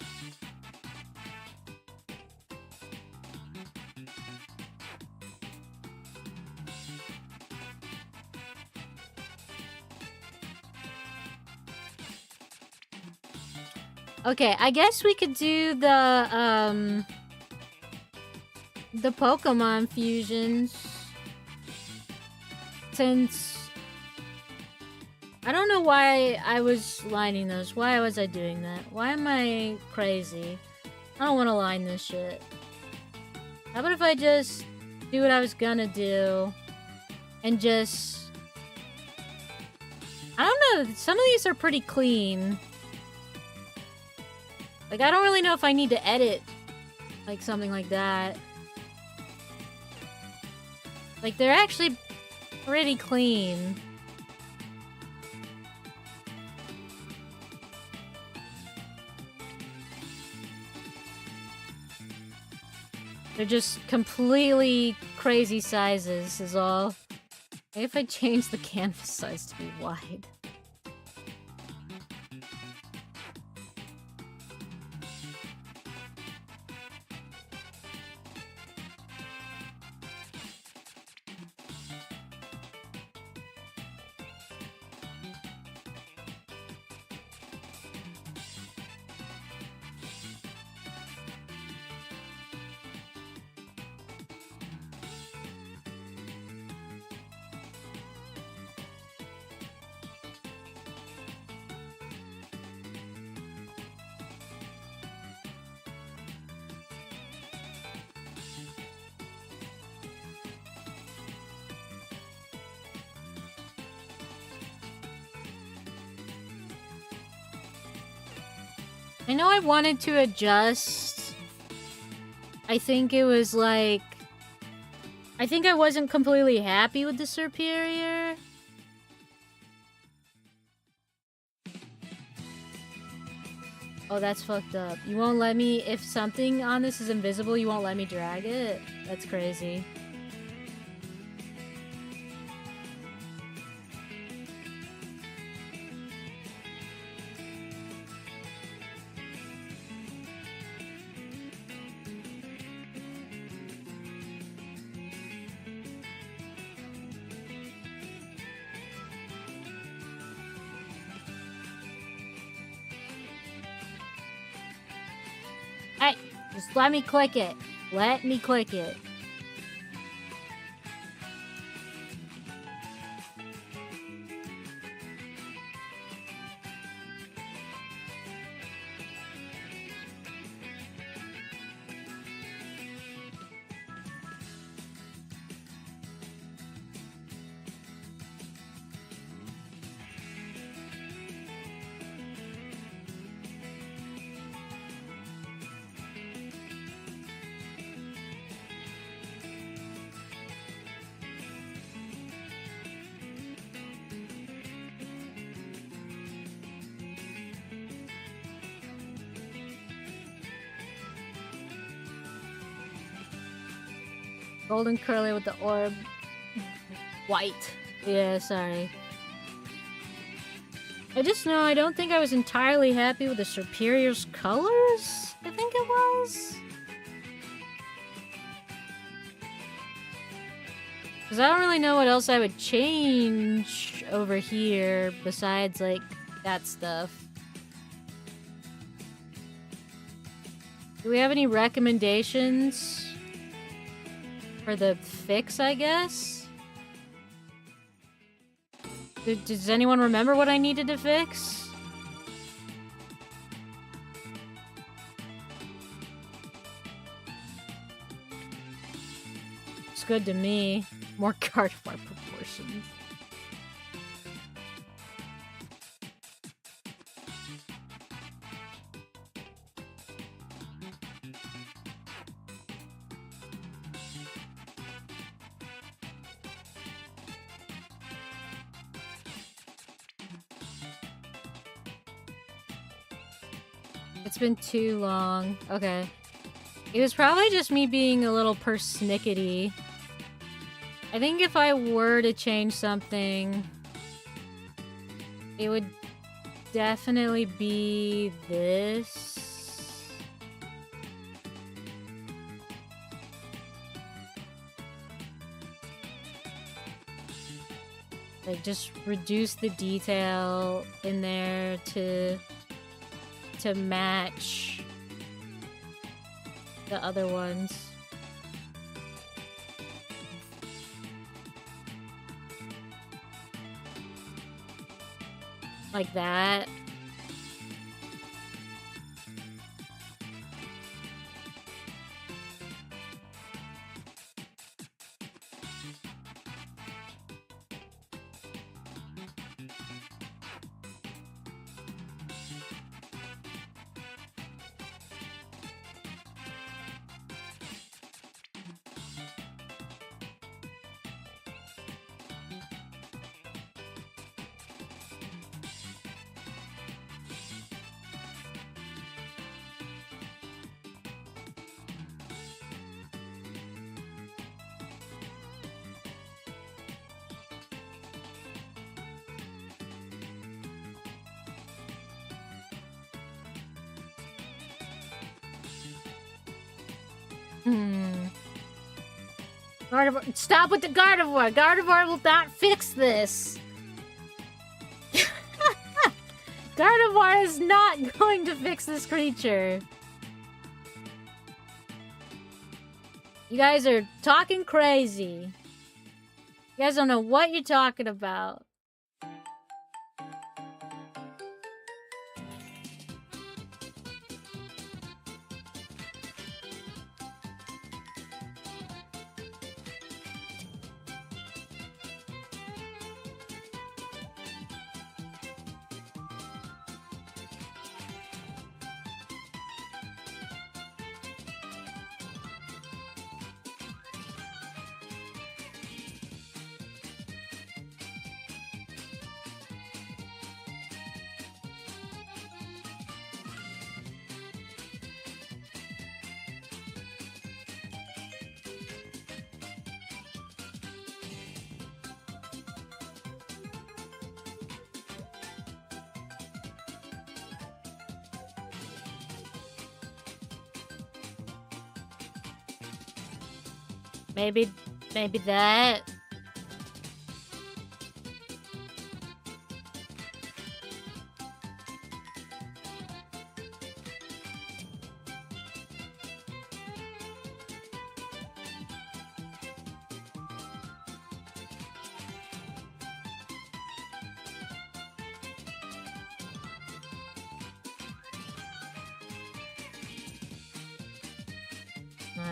Okay, I guess we could do the Pokemon fusions. Since I don't know why I was lining those. Why was I doing that? Why am I crazy? I don't want to line this shit. How about if I just do what I was gonna do and just... I don't know, some of these are pretty clean. Like, I don't really know if I need to edit, like, something like that. Like, they're actually pretty clean. They're just completely crazy sizes, is all. Maybe if I change the canvas size to be wide. I know I wanted to adjust. I think it was like... I think I wasn't completely happy with the superior. Oh, that's fucked up. You won't let me... If something on this is invisible, you won't let me drag it? That's crazy. Just let me click it. Let me click it. Golden curly with the orb. White. Yeah, sorry. I just know I don't think I was entirely happy with the superior's colors. I think it was. Because I don't really know what else I would change over here besides, like, that stuff. Do we have any recommendations for the fix, I guess? Does anyone remember what I needed to fix? It's good to me. More cardboard proportions. It's been too long. Okay. It was probably just me being a little persnickety. I think if I were to change something, it would definitely be this. Like, just reduce the detail in there to match the other ones. Like that. Gardevoir, stop with the Gardevoir! Gardevoir will not fix this! Gardevoir is not going to fix this creature! You guys are talking crazy. You guys don't know what you're talking about. Maybe that.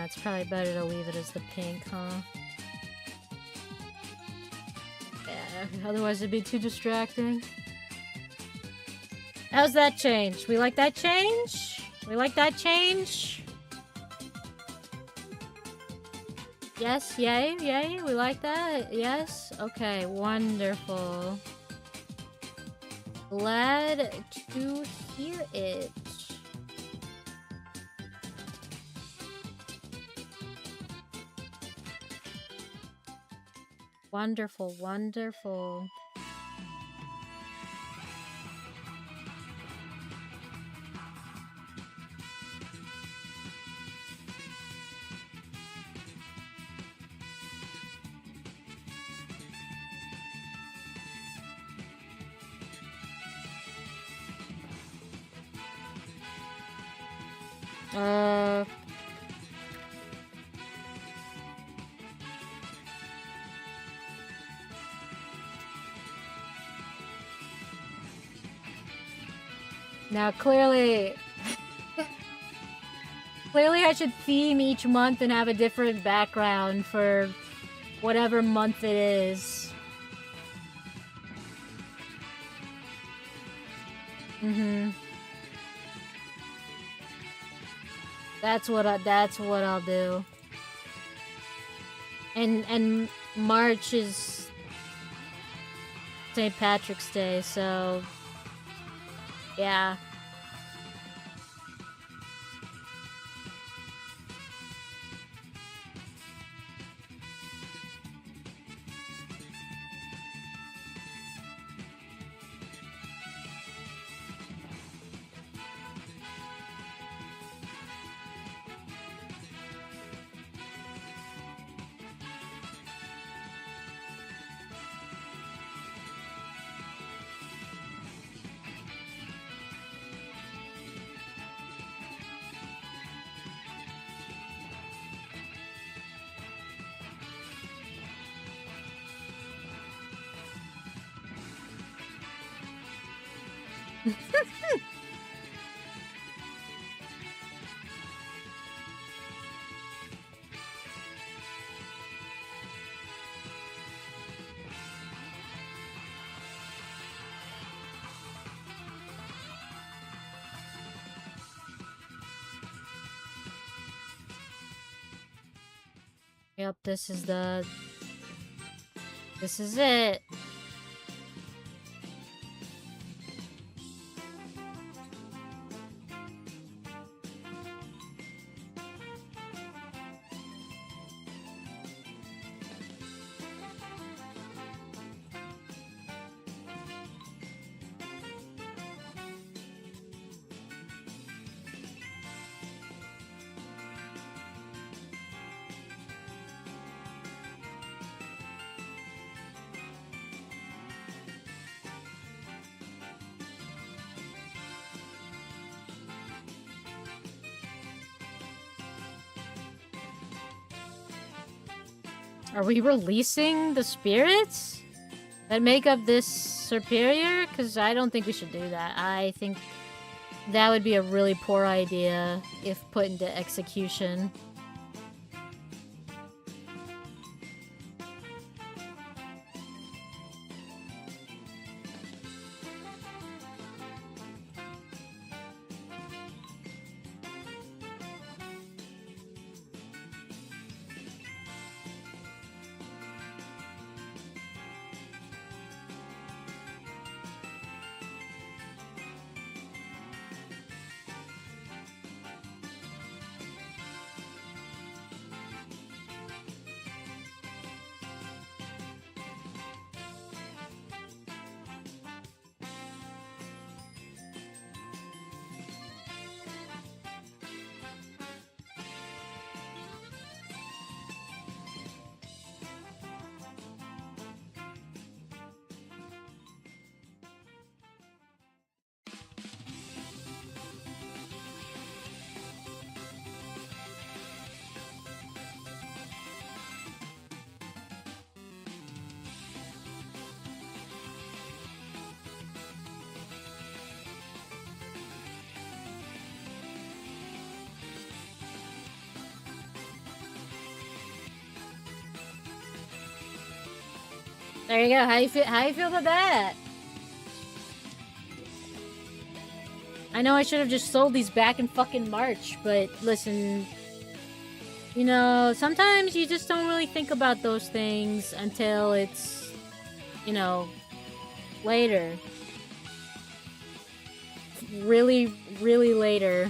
It's probably better to leave it as the pink, huh? Yeah, otherwise it'd be too distracting. How's that change? We like that change? We like that change? Yes, yay, yay, we like that? Yes? Okay, wonderful. Glad to hear it. Wonderful, wonderful. Now clearly I should theme each month and have a different background for whatever month it is. That's what I'll do. And March is St. Patrick's Day, so yeah. Yep, this is it. Are we releasing the spirits that make up this superior? Because I don't think we should do that. I think that would be a really poor idea if put into execution. There you go. How you feel? How you feel about that? I know I should have just sold these back in fucking March, but listen, you know, sometimes you just don't really think about those things until it's, you know, later. Really, really later.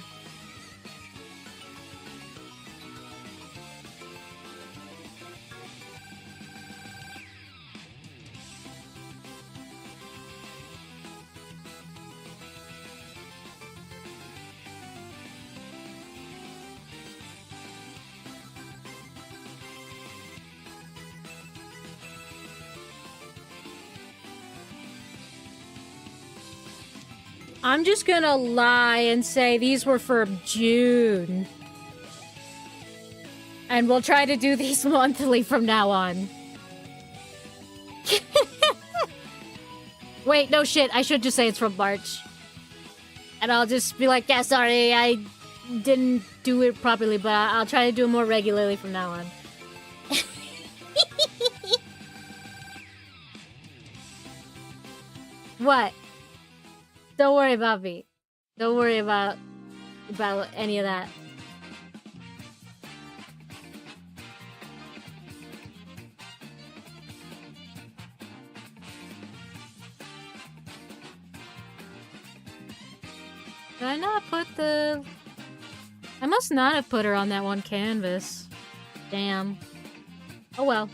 I'm just gonna lie and say these were for June. And we'll try to do these monthly from now on. Wait, no shit. I should just say it's from March. And I'll just be like, yeah, sorry, I didn't do it properly, but I'll try to do it more regularly from now on. What? Don't worry about me. Don't worry about any of that. Did I not put the... I must not have put her on that one canvas. Damn. Oh well.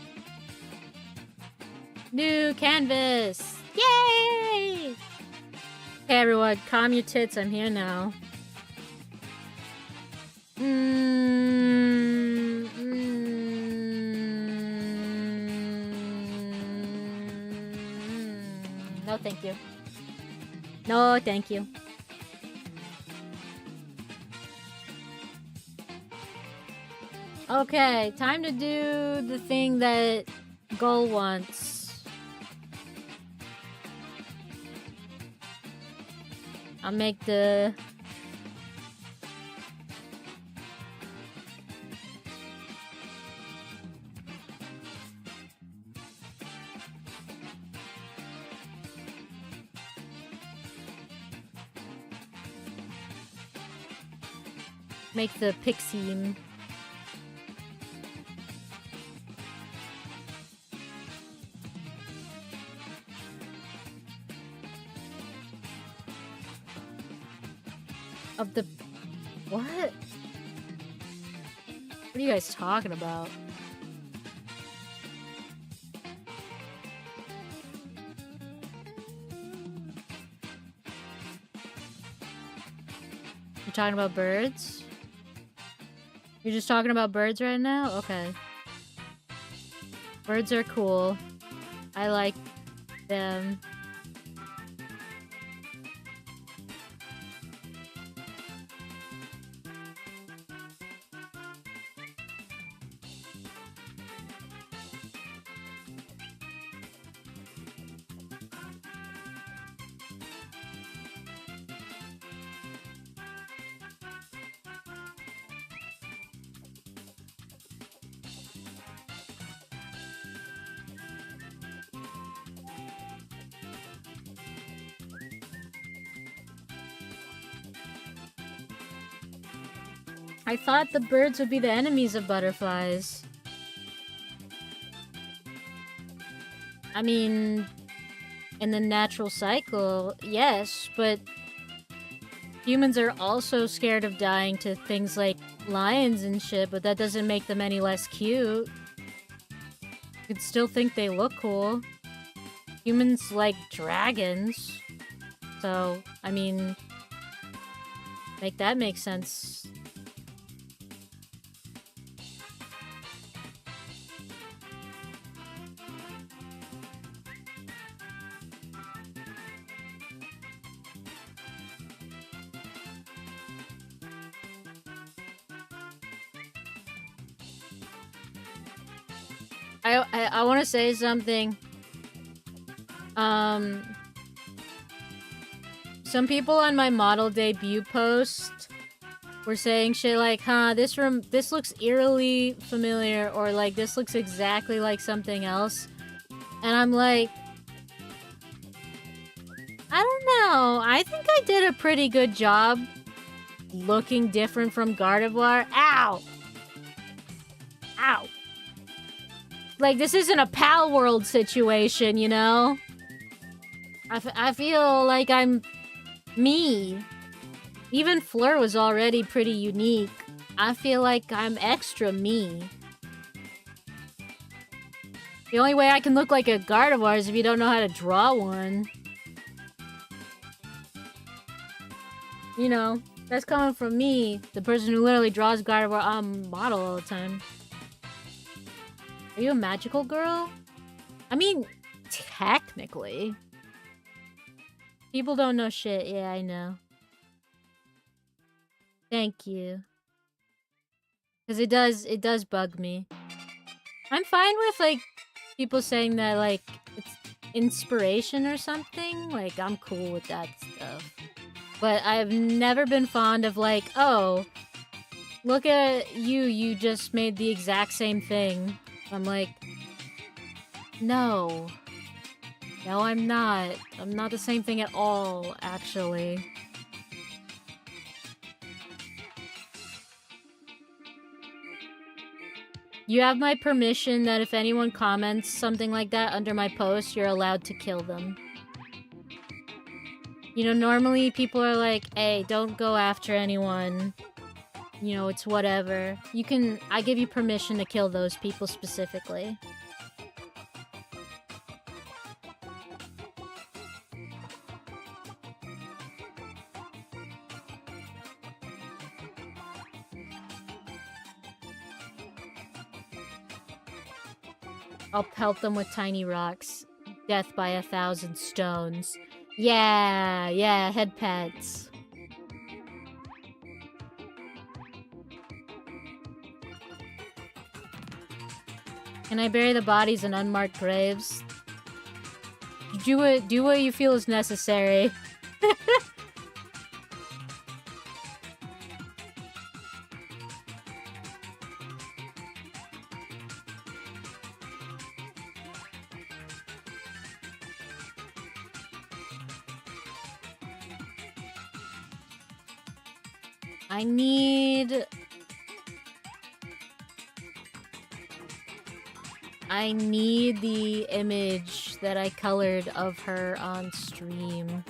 New canvas! Yay! Hey everyone, calm your tits, I'm here now. No thank you. No thank you. Okay, time to do the thing that Gull wants. I'll make the... Make the pixie. Of the... What? What are you guys talking about? You're talking about birds? You're just talking about birds right now? Okay. Birds are cool. I like them. I thought the birds would be the enemies of butterflies. I mean, in the natural cycle, yes, but humans are also scared of dying to things like lions and shit, but that doesn't make them any less cute. You could still think they look cool. Humans like dragons. So, I mean, make that make sense. I want to say something. Some people on my model debut post were saying shit like, huh, this looks eerily familiar, or like, this looks exactly like something else. And I'm like, I don't know. I think I did a pretty good job looking different from Gardevoir. Ow! Ow! Like, this isn't a Pal World situation, you know? I feel like I'm me. Even Fleur was already pretty unique. I feel like I'm extra me. The only way I can look like a Gardevoir is if you don't know how to draw one. You know, that's coming from me, the person who literally draws Gardevoir on model all the time. Are you a magical girl? I mean, technically. People don't know shit. Yeah, I know. Thank you. Because it does bug me. I'm fine with, like, people saying that, like, it's inspiration or something. Like, I'm cool with that stuff. But I've never been fond of, like, oh, look at you, you just made the exact same thing. I'm like, no. No, I'm not. I'm not the same thing at all, actually. You have my permission that if anyone comments something like that under my post, you're allowed to kill them. You know, normally people are like, hey, don't go after anyone. You know, it's whatever. You can... I give you permission to kill those people specifically. I'll pelt them with tiny rocks. Death by 1,000 stones. Yeah, yeah, head pets. Can I bury the bodies in unmarked graves? Do what you feel is necessary. I need the image that I colored of her on stream.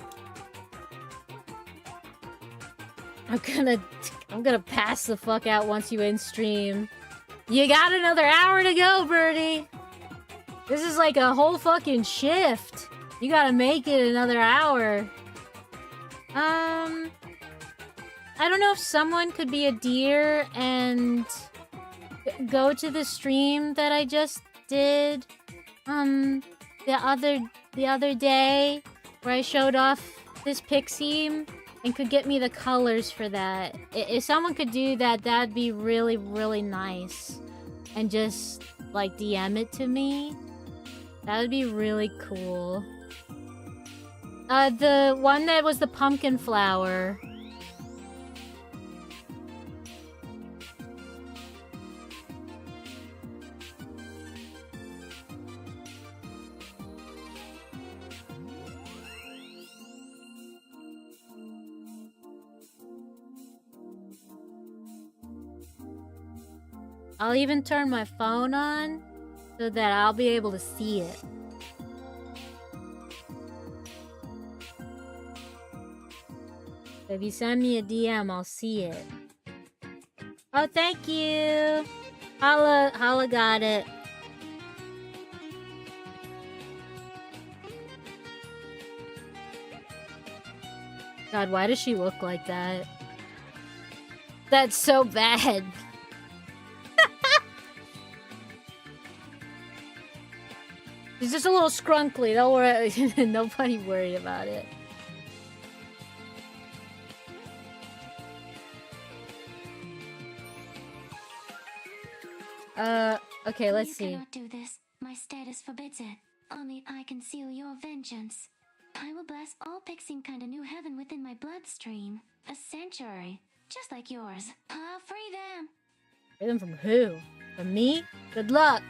I'm gonna pass the fuck out once you in stream. You got another hour to go, Birdie. This is like a whole fucking shift. You gotta make it another hour. I don't know if someone could be a deer and go to the stream that I just did the other day where I showed off this pixie and could get me the colors for that. If someone could do that, that'd be really, really nice. And just, like, DM it to me. That would be really cool. The one that was the pumpkin flower. I'll even turn my phone on so that I'll be able to see it. If you send me a DM, I'll see it. Oh, thank you! Holla got it. God, why does she look like that? That's so bad. She's just a little scrunkly. Don't worry. Nobody worried about it. Okay, let's see. You cannot do this. My status forbids it. Only I can seal your vengeance. I will bless all Pixie-kind a new heaven within my bloodstream. A sanctuary, just like yours. I'll free them. Free them from who? From me? Good luck.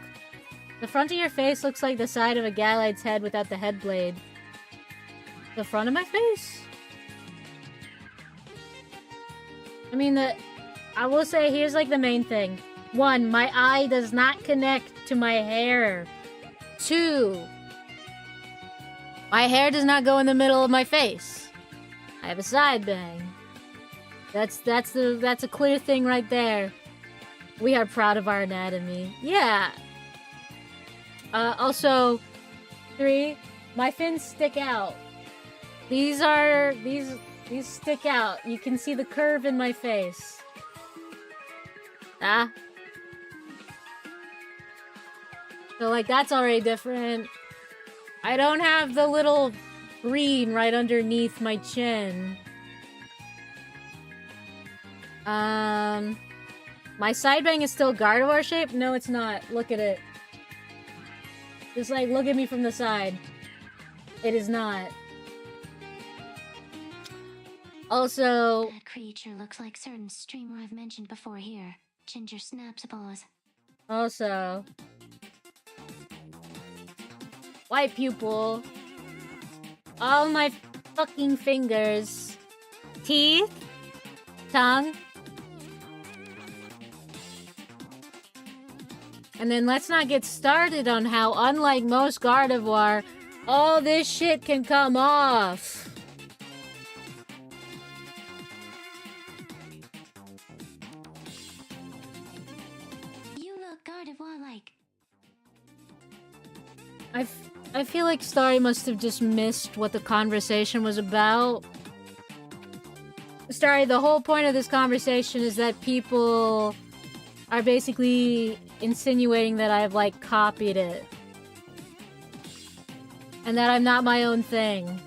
The front of your face looks like the side of a Gallight's head without the head blade. The front of my face? I mean, I will say, here's like the main thing. 1, my eye does not connect to my hair. 2, my hair does not go in the middle of my face. I have a side bang. That's a clear thing right there. We are proud of our anatomy. Yeah. Also, 3, my fins stick out. These stick out. You can see the curve in my face. Ah. So, like, that's already different. I don't have the little green right underneath my chin. My side bang is still Gardevoir shape? No, it's not. Look at it. Just, like, look at me from the side. It is not. Also... That creature looks like certain streamer I've mentioned before here. Ginger Snapsapaws. Also... white pupil. All my fucking fingers. Teeth. Tongue. And then let's not get started on how, unlike most Gardevoir, all this shit can come off. You look Gardevoir-like. I feel like Starry must have just missed what the conversation was about. Starry, the whole point of this conversation is that people are basically insinuating that I've, like, copied it. And that I'm not my own thing.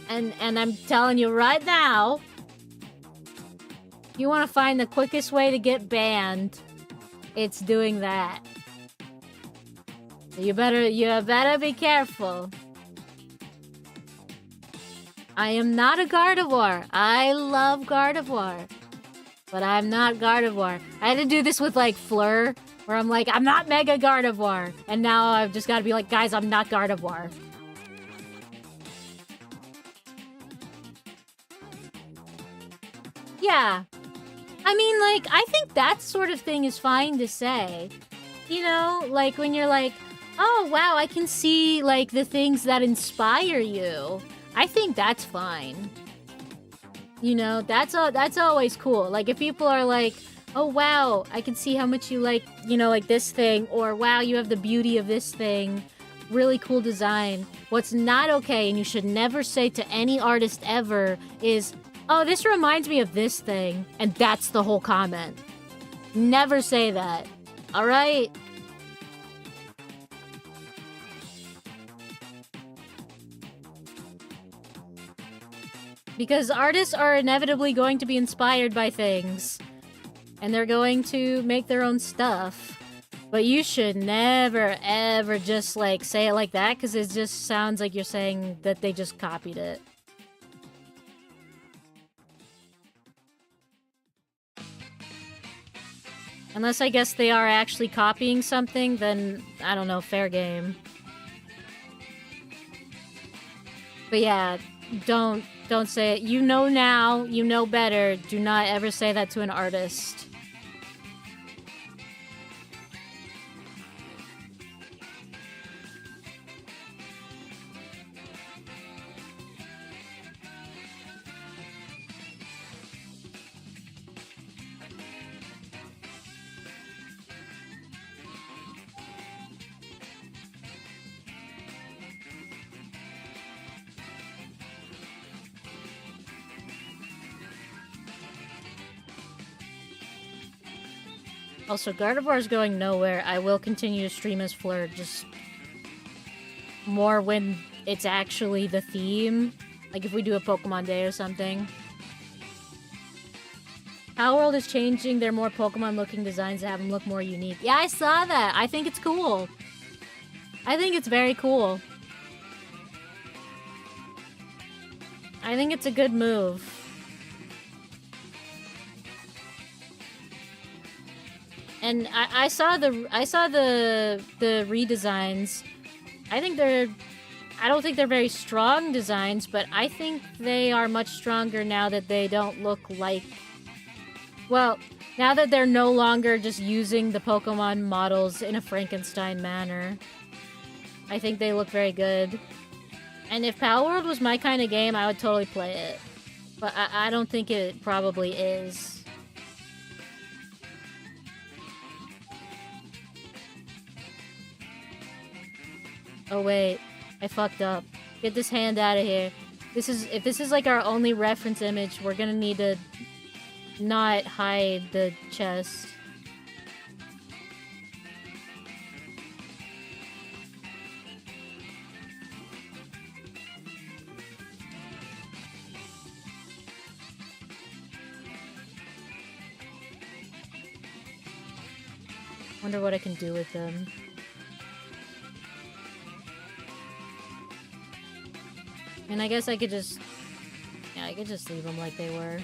And I'm telling you right now, if you want to find the quickest way to get banned, it's doing that. You better be careful. I am not a Gardevoir. I love Gardevoir. But I'm not Gardevoir. I had to do this with, like, Fleur, where I'm like, I'm not Mega Gardevoir. And now I've just got to be like, guys, I'm not Gardevoir. Yeah. I mean, like, I think that sort of thing is fine to say. You know, like, when you're like, oh, wow, I can see, like, the things that inspire you. I think that's fine. You know, that's always cool. Like, if people are like, oh, wow, I can see how much you like, you know, like this thing. Or, wow, you have the beauty of this thing. Really cool design. What's not okay, and you should never say to any artist ever, is, oh, this reminds me of this thing. And that's the whole comment. Never say that. All right? Because artists are inevitably going to be inspired by things. And they're going to make their own stuff. But you should never, ever just, like, say it like that, because it just sounds like you're saying that they just copied it. Unless I guess they are actually copying something, then, I don't know, fair game. But yeah, don't say it. You know now, you know better. Do not ever say that to an artist. Also, Gardevoir is going nowhere. I will continue to stream as Fleur, just more when it's actually the theme. Like if we do a Pokemon Day or something. How World is changing their more Pokemon-looking designs to have them look more unique. Yeah, I saw that. I think it's cool. I think it's very cool. I think it's a good move. And I saw the redesigns. I don't think they're very strong designs, but I think they are much stronger now that they don't look like... Well, now that they're no longer just using the Pokemon models in a Frankenstein manner. I think they look very good. And if Pal World was my kind of game, I would totally play it. But I don't think it probably is. Oh wait, I fucked up. Get this hand out of here. If this is like our only reference image, we're gonna need to not hide the chest. Wonder what I can do with them. And I guess I could just... Yeah, I could just leave them like they were.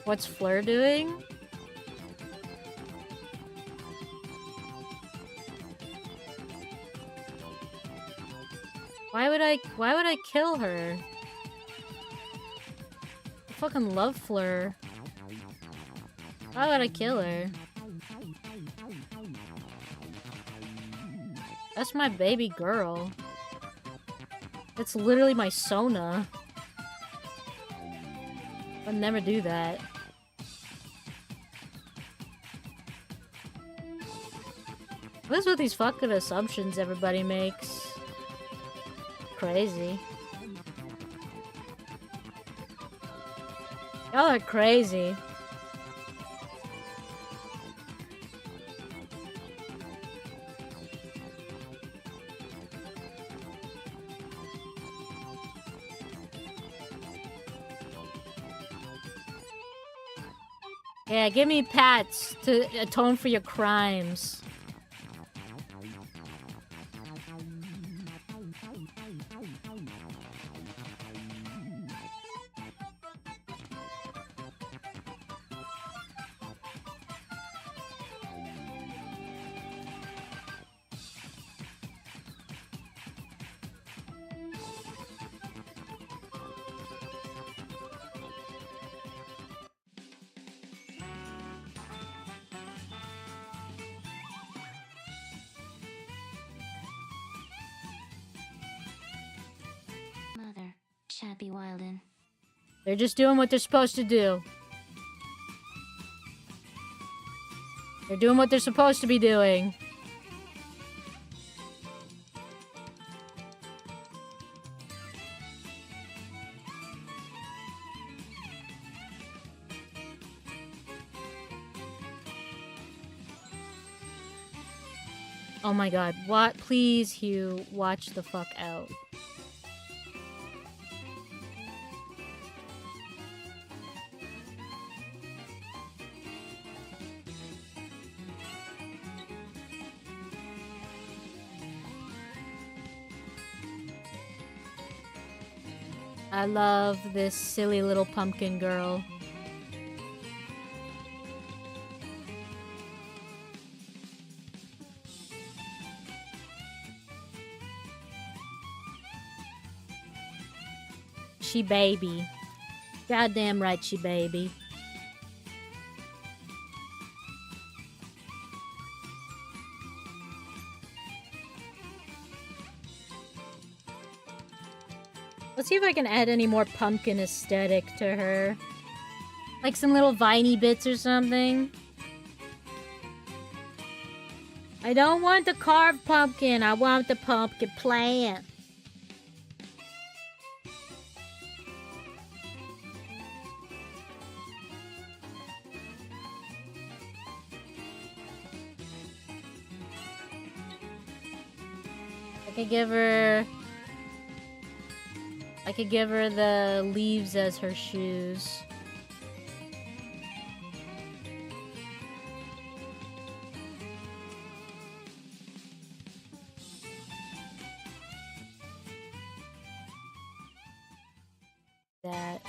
What's Fleur doing? Why would I kill her? I fucking love Fleur. Why would I kill her? That's my baby girl. That's literally my Sona. I'd never do that. What is with these fucking assumptions everybody makes? Crazy. Y'all are crazy. Yeah, give me pats to atone for your crimes. Chappie Wilden. They're just doing what they're supposed to do. They're doing what they're supposed to be doing. Oh my god, what? Please, Hugh, watch the fuck out. I love this silly little pumpkin girl. She baby. Goddamn right she baby. Let's see if I can add any more pumpkin aesthetic to her. Like some little viney bits or something. I don't want the carved pumpkin. I want the pumpkin plant. I could give her I could give her the leaves as her shoes. That.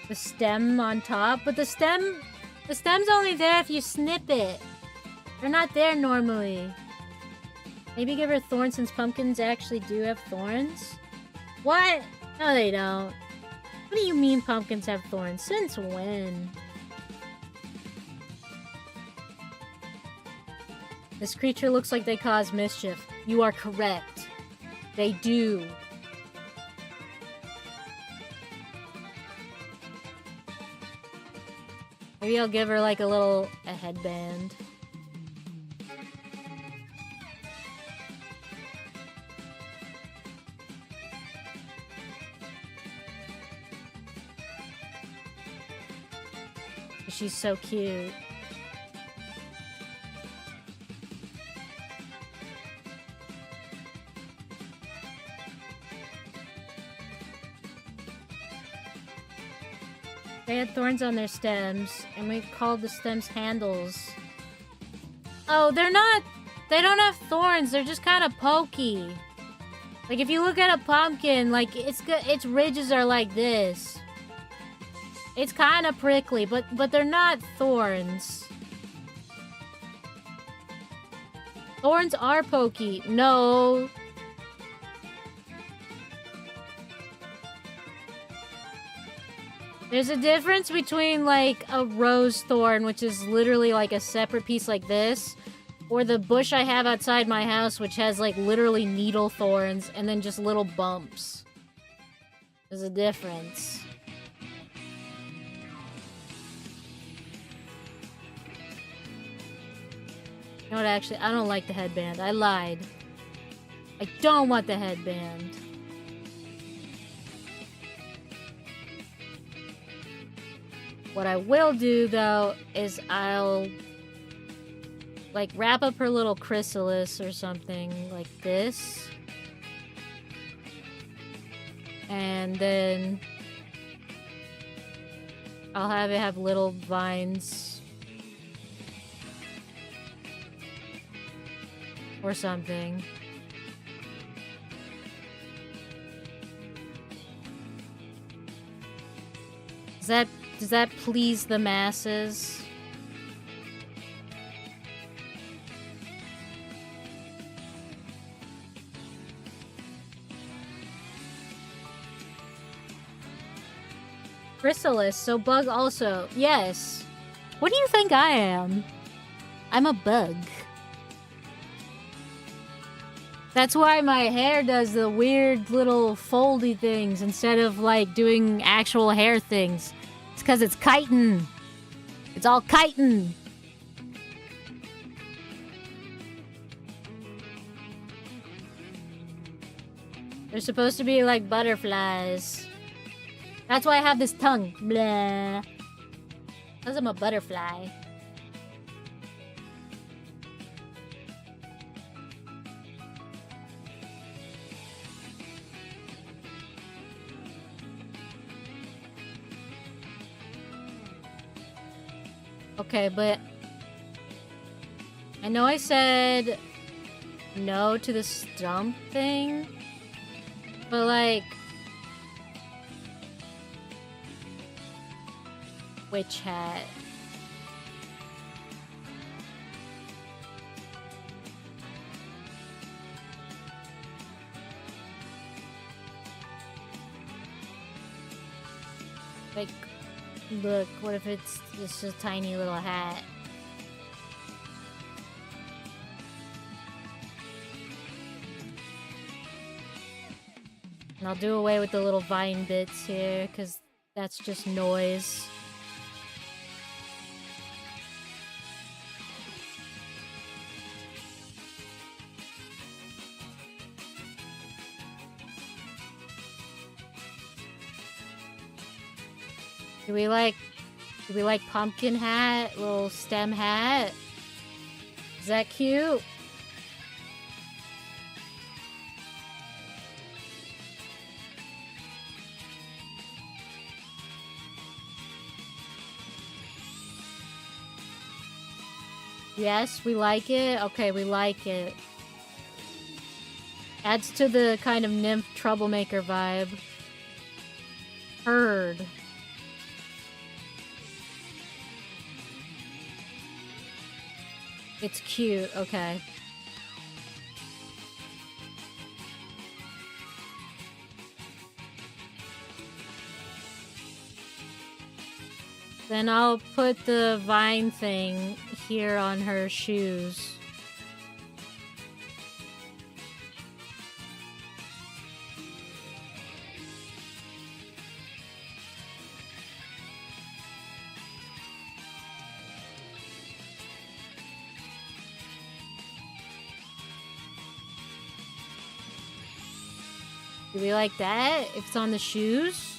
The stem on top, but the stem's only there if you snip it. They're not there normally. Maybe give her thorns since pumpkins actually do have thorns? What? No, they don't. What do you mean pumpkins have thorns? Since when? This creature looks like they cause mischief. You are correct. They do. Maybe I'll give her like a headband. She's so cute. They had thorns on their stems, and we called the stems handles. Oh, they don't have thorns, they're just kind of pokey. Like, if you look at a pumpkin, like, its ridges are like this. It's kind of prickly, but they're not thorns. Thorns are pokey. No. There's a difference between, like, a rose thorn, which is literally, like, a separate piece like this, or the bush I have outside my house, which has, like, literally needle thorns, and then just little bumps. There's a difference. You know what, actually, I don't like the headband. I lied. I don't want the headband. What I will do, though, is I'll, like, wrap up her little chrysalis or something like this. And then I'll have it have little vines. Or something. Does that please the masses? Chrysalis, so bug also. Yes. What do you think I am? I'm a bug. That's why my hair does the weird little foldy things instead of, like, doing actual hair things. It's because it's chitin. It's all chitin. They're supposed to be like butterflies. That's why I have this tongue. Blah. Because I'm a butterfly. Okay, but I know I said no to the stump thing, but like, witch hat. Like, look, what if it's just a tiny little hat? And I'll do away with the little vine bits here, because that's just noise. Do we like pumpkin hat? Little stem hat? Is that cute? Yes, we like it? Okay, we like it. Adds to the kind of nymph troublemaker vibe. Heard. It's cute, okay. Then I'll put the vine thing here on her shoes. Do we like that? If it's on the shoes?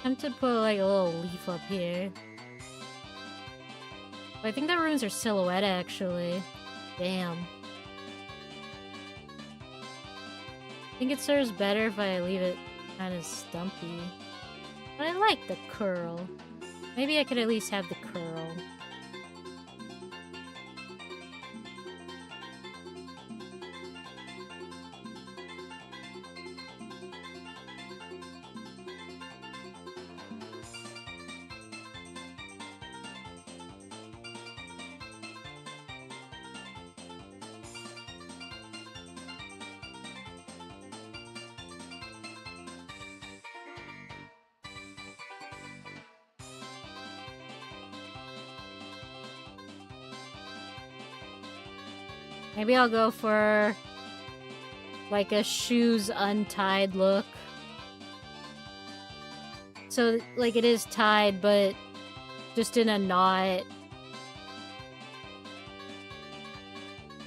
I'm tempted to put like a little leaf up here. But I think that ruins her silhouette actually. Damn. I think it serves better if I leave it kind of stumpy. But I like the curl. Maybe I could at least have the curl. Maybe I'll go for like a shoes untied look. So like it is tied, but just in a knot.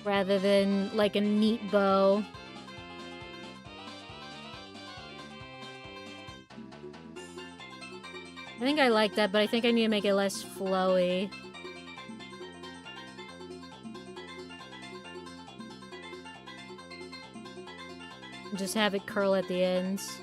Rather than like a neat bow. I think I like that, but I think I need to make it less flowy. Just have it curl at the ends.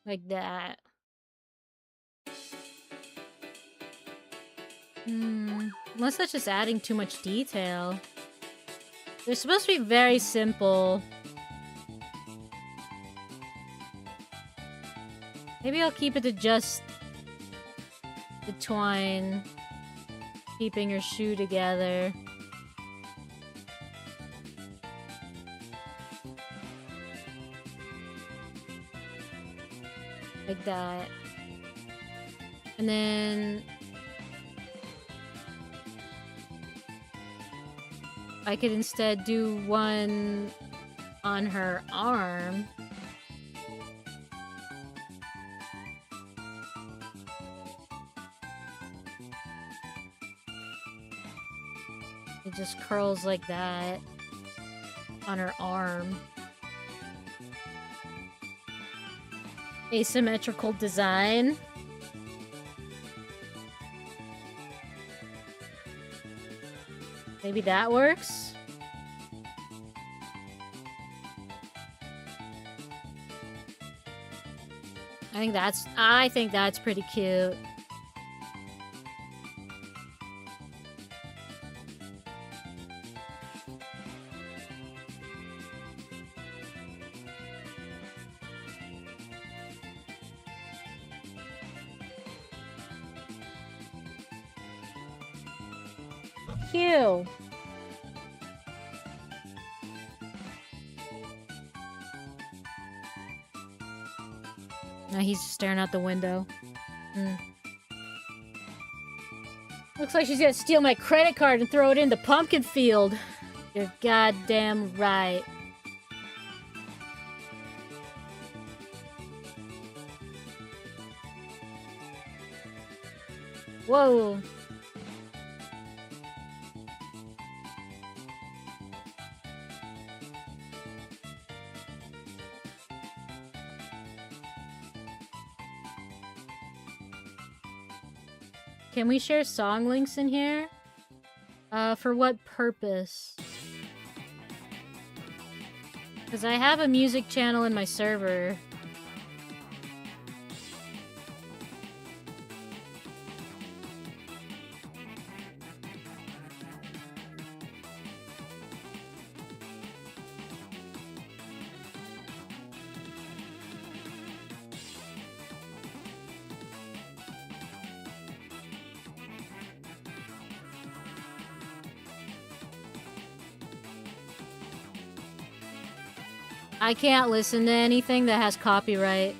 Like that. Unless that's just adding too much detail. They're supposed to be very simple. Maybe I'll keep it to just the twine keeping your shoe together. Like that. And then I could instead do one on her arm. It just curls like that on her arm. Asymmetrical design. Maybe that works? I think that's pretty cute. Cute. Now he's staring out the window. Looks like she's gonna steal my credit card and throw it in the pumpkin field. You're goddamn right. Whoa. Can we share song links in here? For what purpose? Because I have a music channel in my server. I can't listen to anything that has copyright.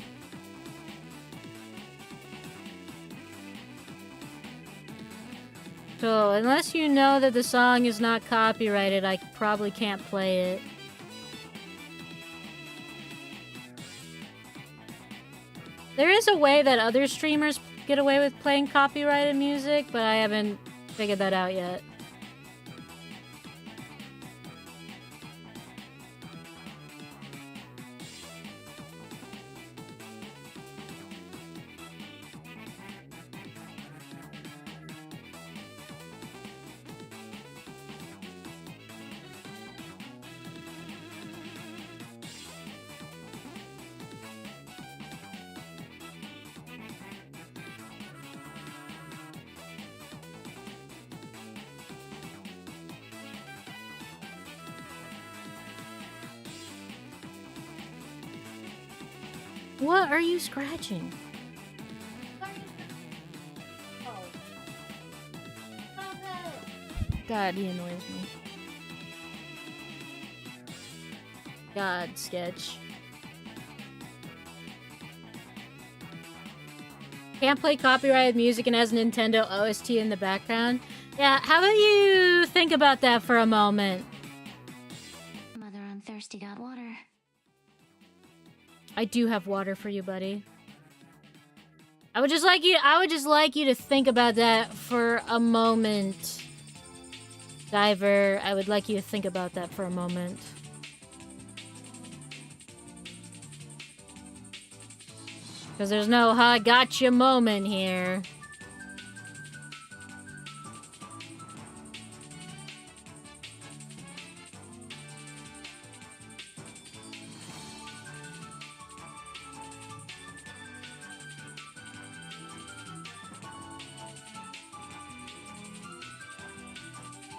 So, unless you know that the song is not copyrighted, I probably can't play it. There is a way that other streamers get away with playing copyrighted music, but I haven't figured that out yet. What are you scratching? God, he annoys me. God, Sketch. Can't play copyrighted music and has Nintendo OST in the background. Yeah, how about you think about that for a moment? Mother, I'm thirsty. Got water? I do have water for you, buddy. I would just like you to think about that for a moment. Diver, I would like you to think about that for a moment. Because there's no "I gotcha" moment here.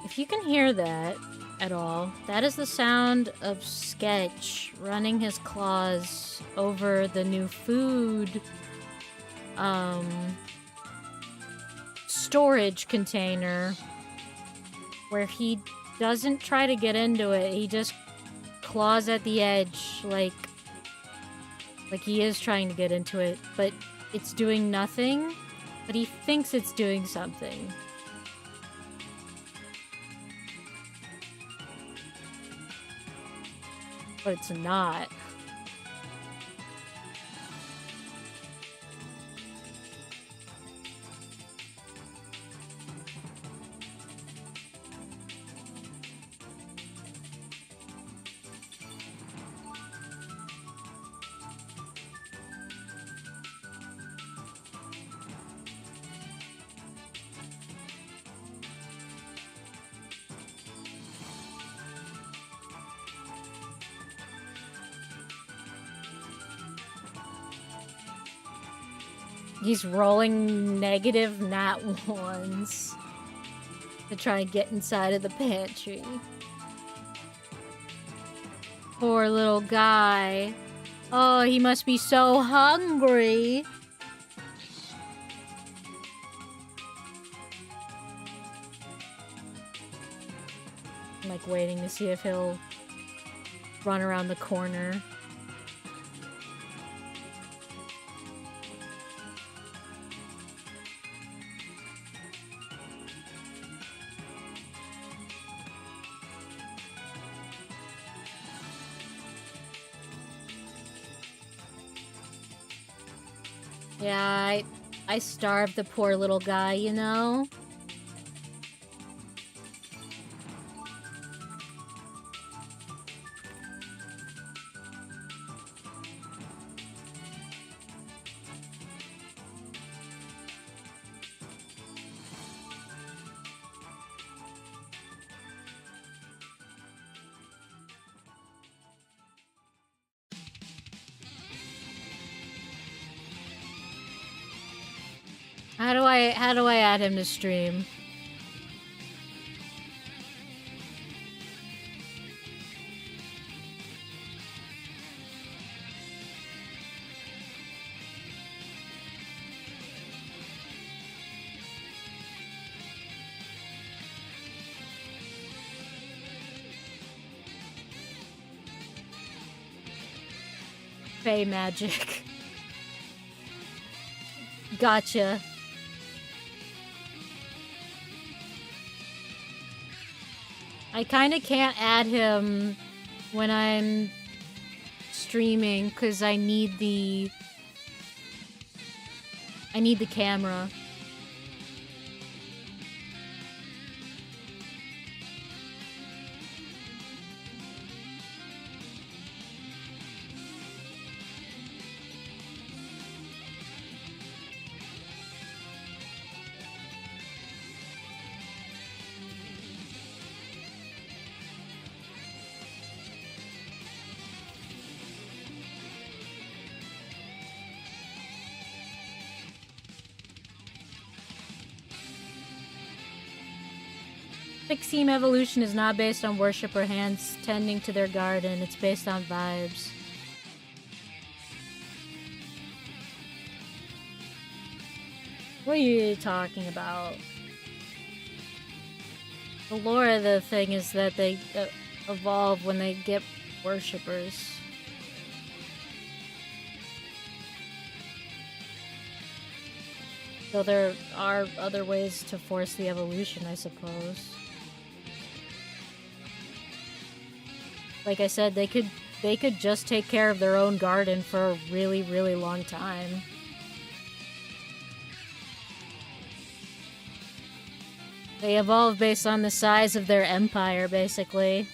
If you can hear that at all, that is the sound of Sketch running his claws over the new food storage container, where he doesn't try to get into it, he just claws at the edge like he is trying to get into it, but it's doing nothing, but he thinks it's doing something. But it's not. He's rolling negative nat ones to try and get inside of the pantry. Poor little guy. Oh, he must be so hungry. I'm like waiting to see if he'll run around the corner. Yeah, I starved the poor little guy, you know? How do I add him to stream? Fey magic. Gotcha. I kinda can't add him when I'm streaming because I need the camera. Team evolution is not based on worship or hands tending to their garden. It's based on vibes. What are you talking about? The lore of the thing is that they evolve when they get worshippers. So there are other ways to force the evolution, I suppose. Like I said, they could just take care of their own garden for a really, really long time. They evolve based on the size of their empire, basically.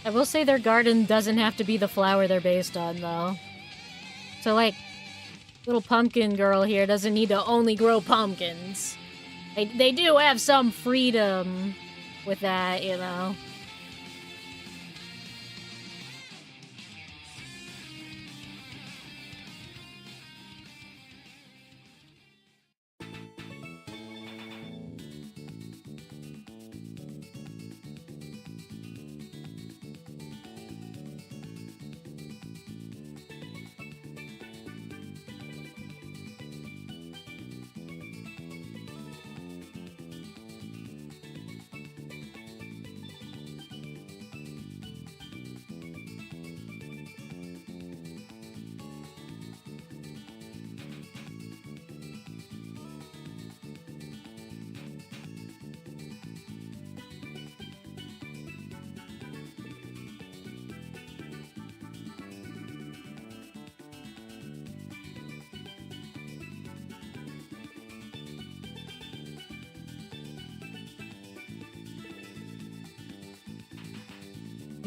I will say their garden doesn't have to be the flower they're based on, though. So, like, little pumpkin girl here doesn't need to only grow pumpkins. They do have some freedom with that, you know.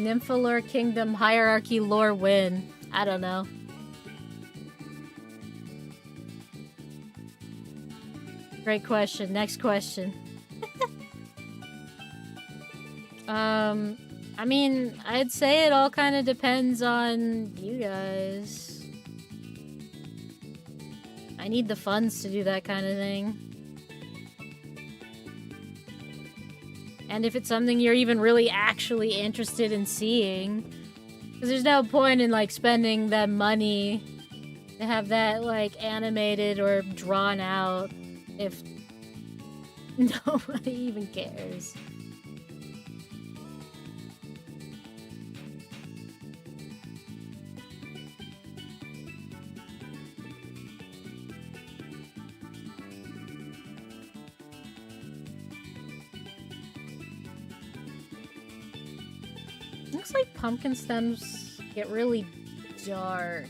Nymphalore Kingdom Hierarchy Lore win? I don't know. Great question. Next question. I mean, I'd say it all kind of depends on you guys. I need the funds to do that kind of thing. And if it's something you're even really actually interested in seeing. Because there's no point in, like, spending that money to have that, like, animated or drawn out if nobody even cares. Looks like pumpkin stems get really dark.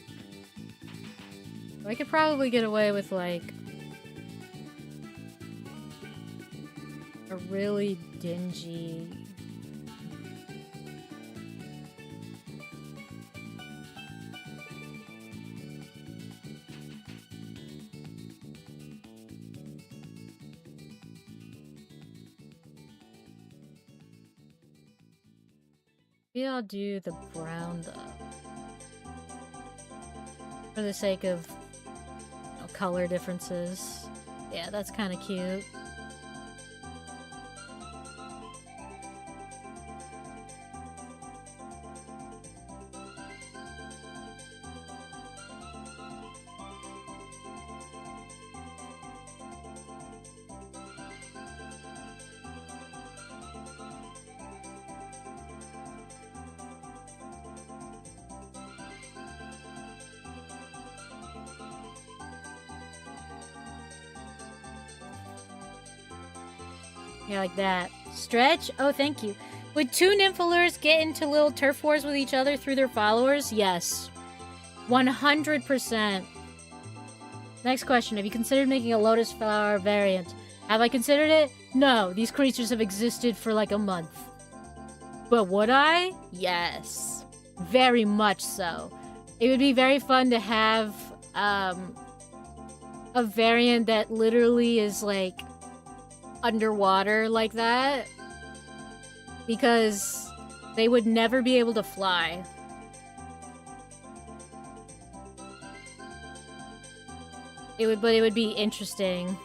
I could probably get away with, like, a really dingy... Maybe I'll do the brown, though. For the sake of, you know, color differences. Yeah, that's kind of cute. Yeah, like that. Stretch? Oh, thank you. Would two Nymphalures get into little turf wars with each other through their followers? Yes. 100%. Next question. Have you considered making a lotus flower variant? Have I considered it? No. These creatures have existed for like a month. But would I? Yes. Very much so. It would be very fun to have a variant that literally is like underwater like that, because they would never be able to fly. But it would be interesting.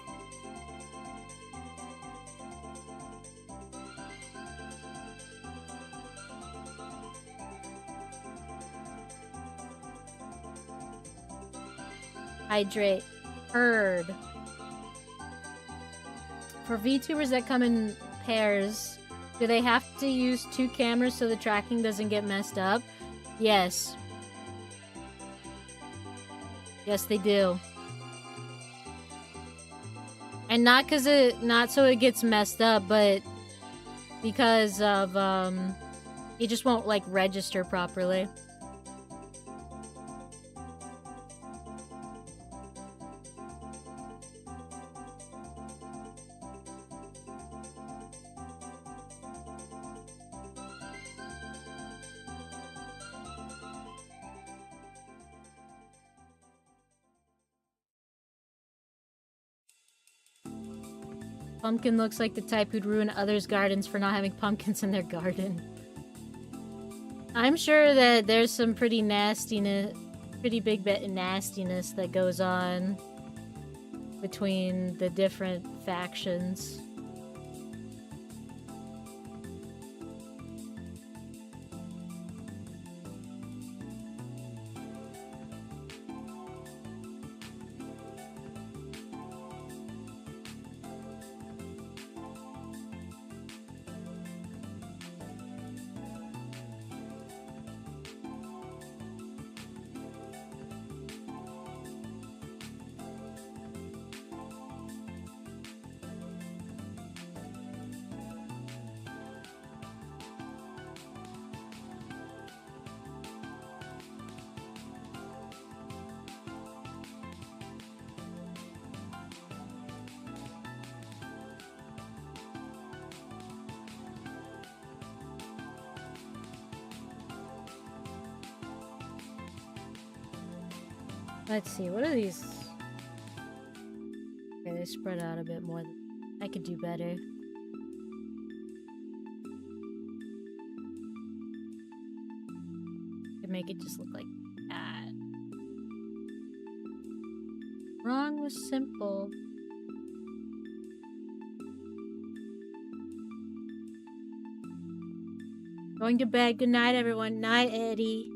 Hydrate. Heard. For VTubers that come in pairs, do they have to use two cameras so the tracking doesn't get messed up? Yes. Yes, they do. And not so it gets messed up, but because of, it just won't, like, register properly. Pumpkin looks like the type who'd ruin others' gardens for not having pumpkins in their garden. I'm sure that there's some pretty big bit of nastiness that goes on between the different factions. Let's see, what are these? Okay, they spread out a bit more. I could do better. Could make it just look like that. Wrong was simple. Going to bed. Good night, everyone. Night, Eddie.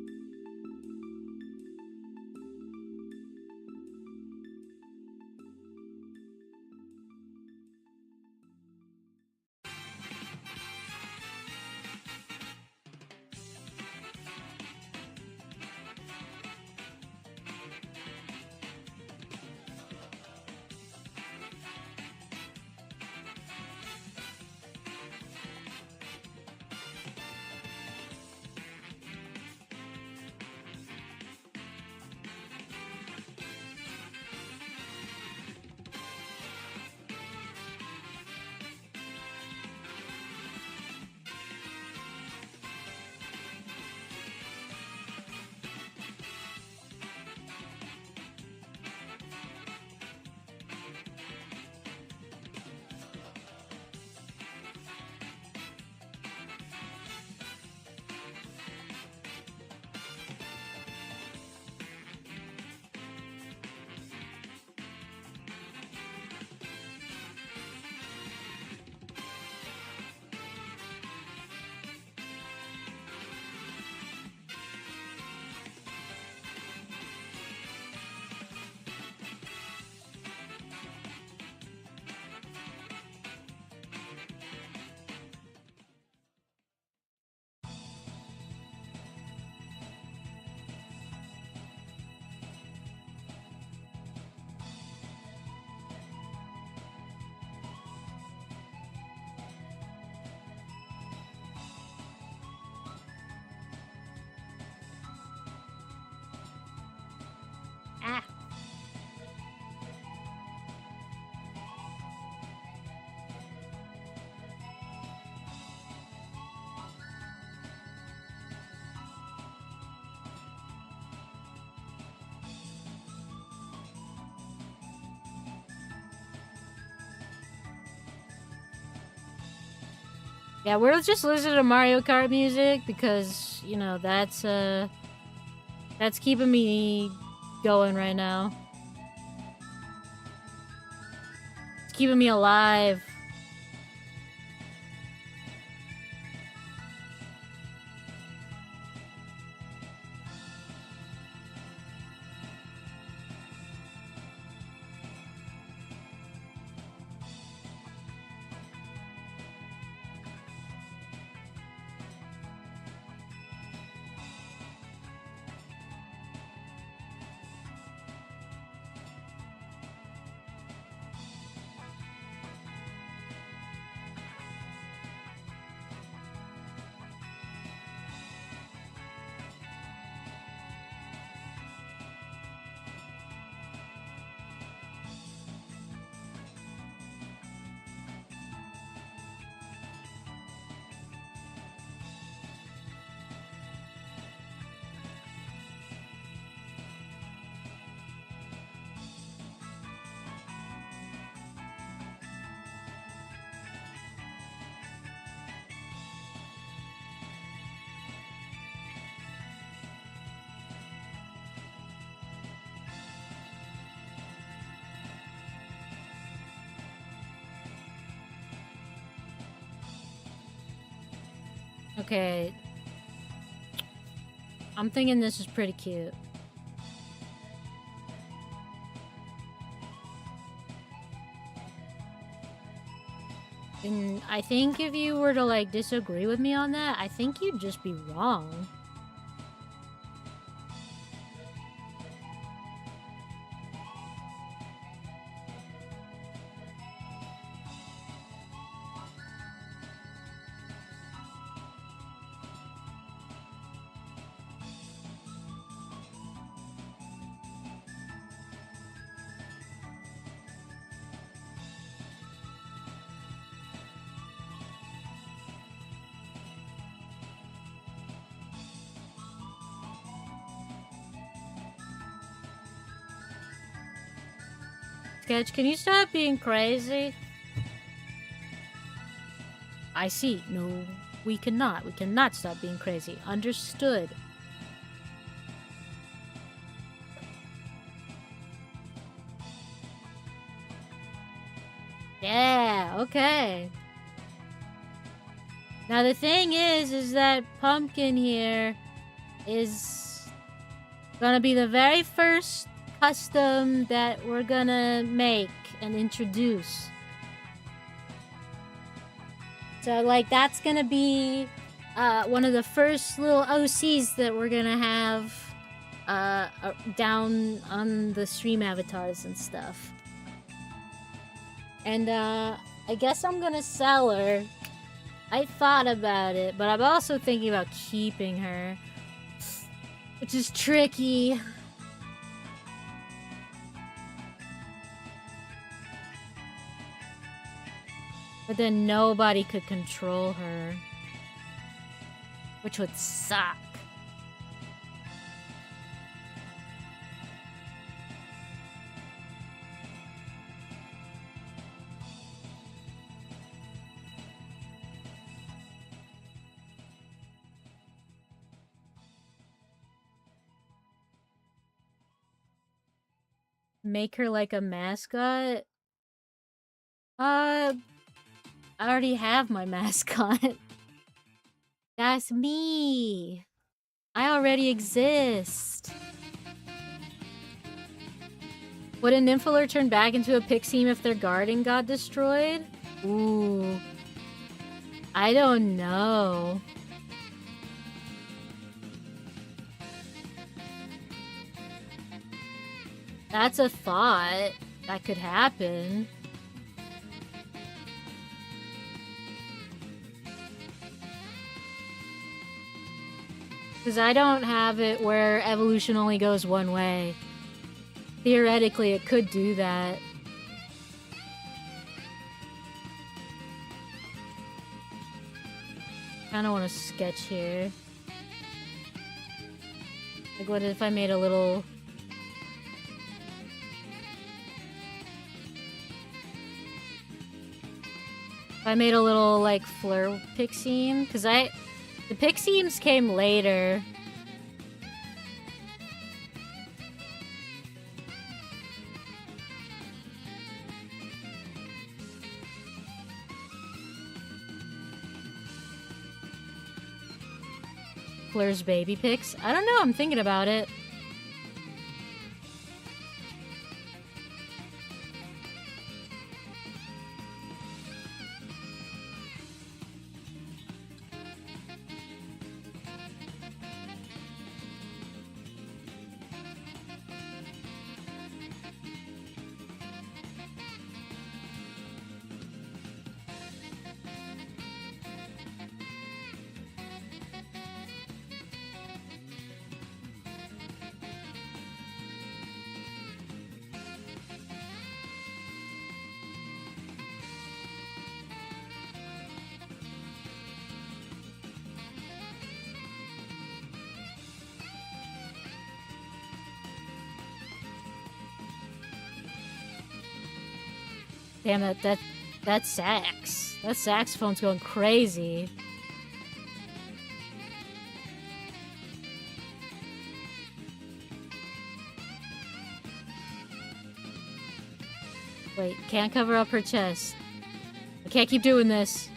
Ah. Yeah, we're just listening to Mario Kart music because, you know, that's keeping me going right now. It's keeping me alive. Okay. I'm thinking this is pretty cute. And I think if you were to, like, disagree with me on that, I think you'd just be wrong. Sketch, can you stop being crazy? I see. No, we cannot. We cannot stop being crazy. Understood. Yeah, okay. Now the thing is that Pumpkin here is gonna be the very first custom that we're gonna make and introduce. So, like, that's gonna be one of the first little OCs that we're gonna have down on the stream avatars and stuff. And I guess I'm gonna sell her. I thought about it, but I'm also thinking about keeping her, which is tricky. But then nobody could control her, which would suck. Make her like a mascot? I already have my mascot. That's me. I already exist. Would a Nymphalure turn back into a Pixie if their garden got destroyed? Ooh. I don't know. That's a thought. That could happen. Because I don't have it where evolution only goes one way. Theoretically, it could do that. I kind of want to sketch here. Like, what if I made a little... If I made a little, like, Fleur Pixiem? Because the Pixiems came later. Fleur's baby pics? I don't know, I'm thinking about it. Damn, that sax. That saxophone's going crazy. Wait, can't cover up her chest. I can't keep doing this.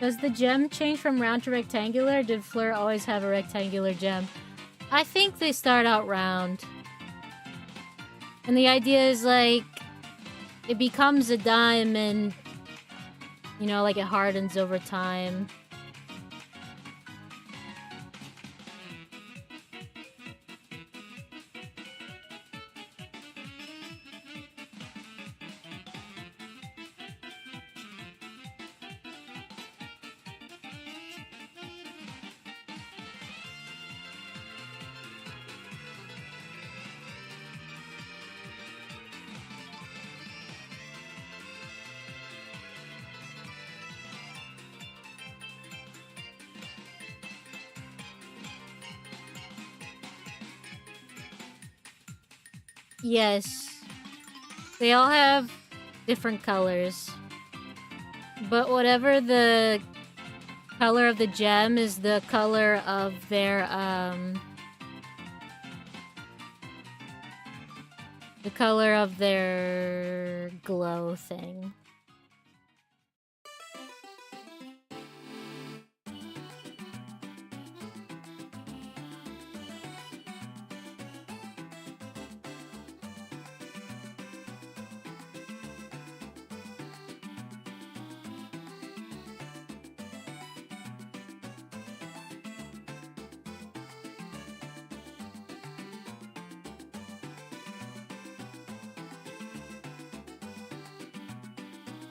Does the gem change from round to rectangular? Or did Fleur always have a rectangular gem? I think they start out round. And the idea is like, it becomes a diamond, you know, like it hardens over time. Yes. They all have different colors. But whatever the color of the gem is the color of their, the color of their glow thing.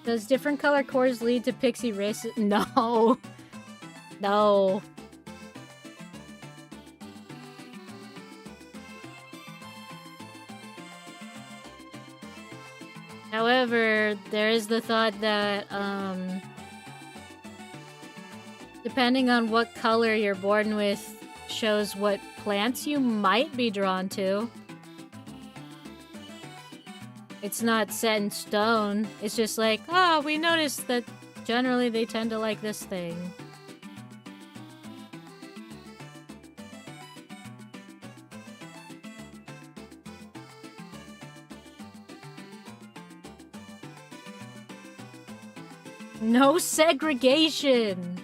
Does different color cores lead to pixie races? No. No. However, there is the thought that, depending on what color you're born with shows what plants you might be drawn to. It's not set in stone. It's just like, oh, we noticed that generally they tend to like this thing. No segregation!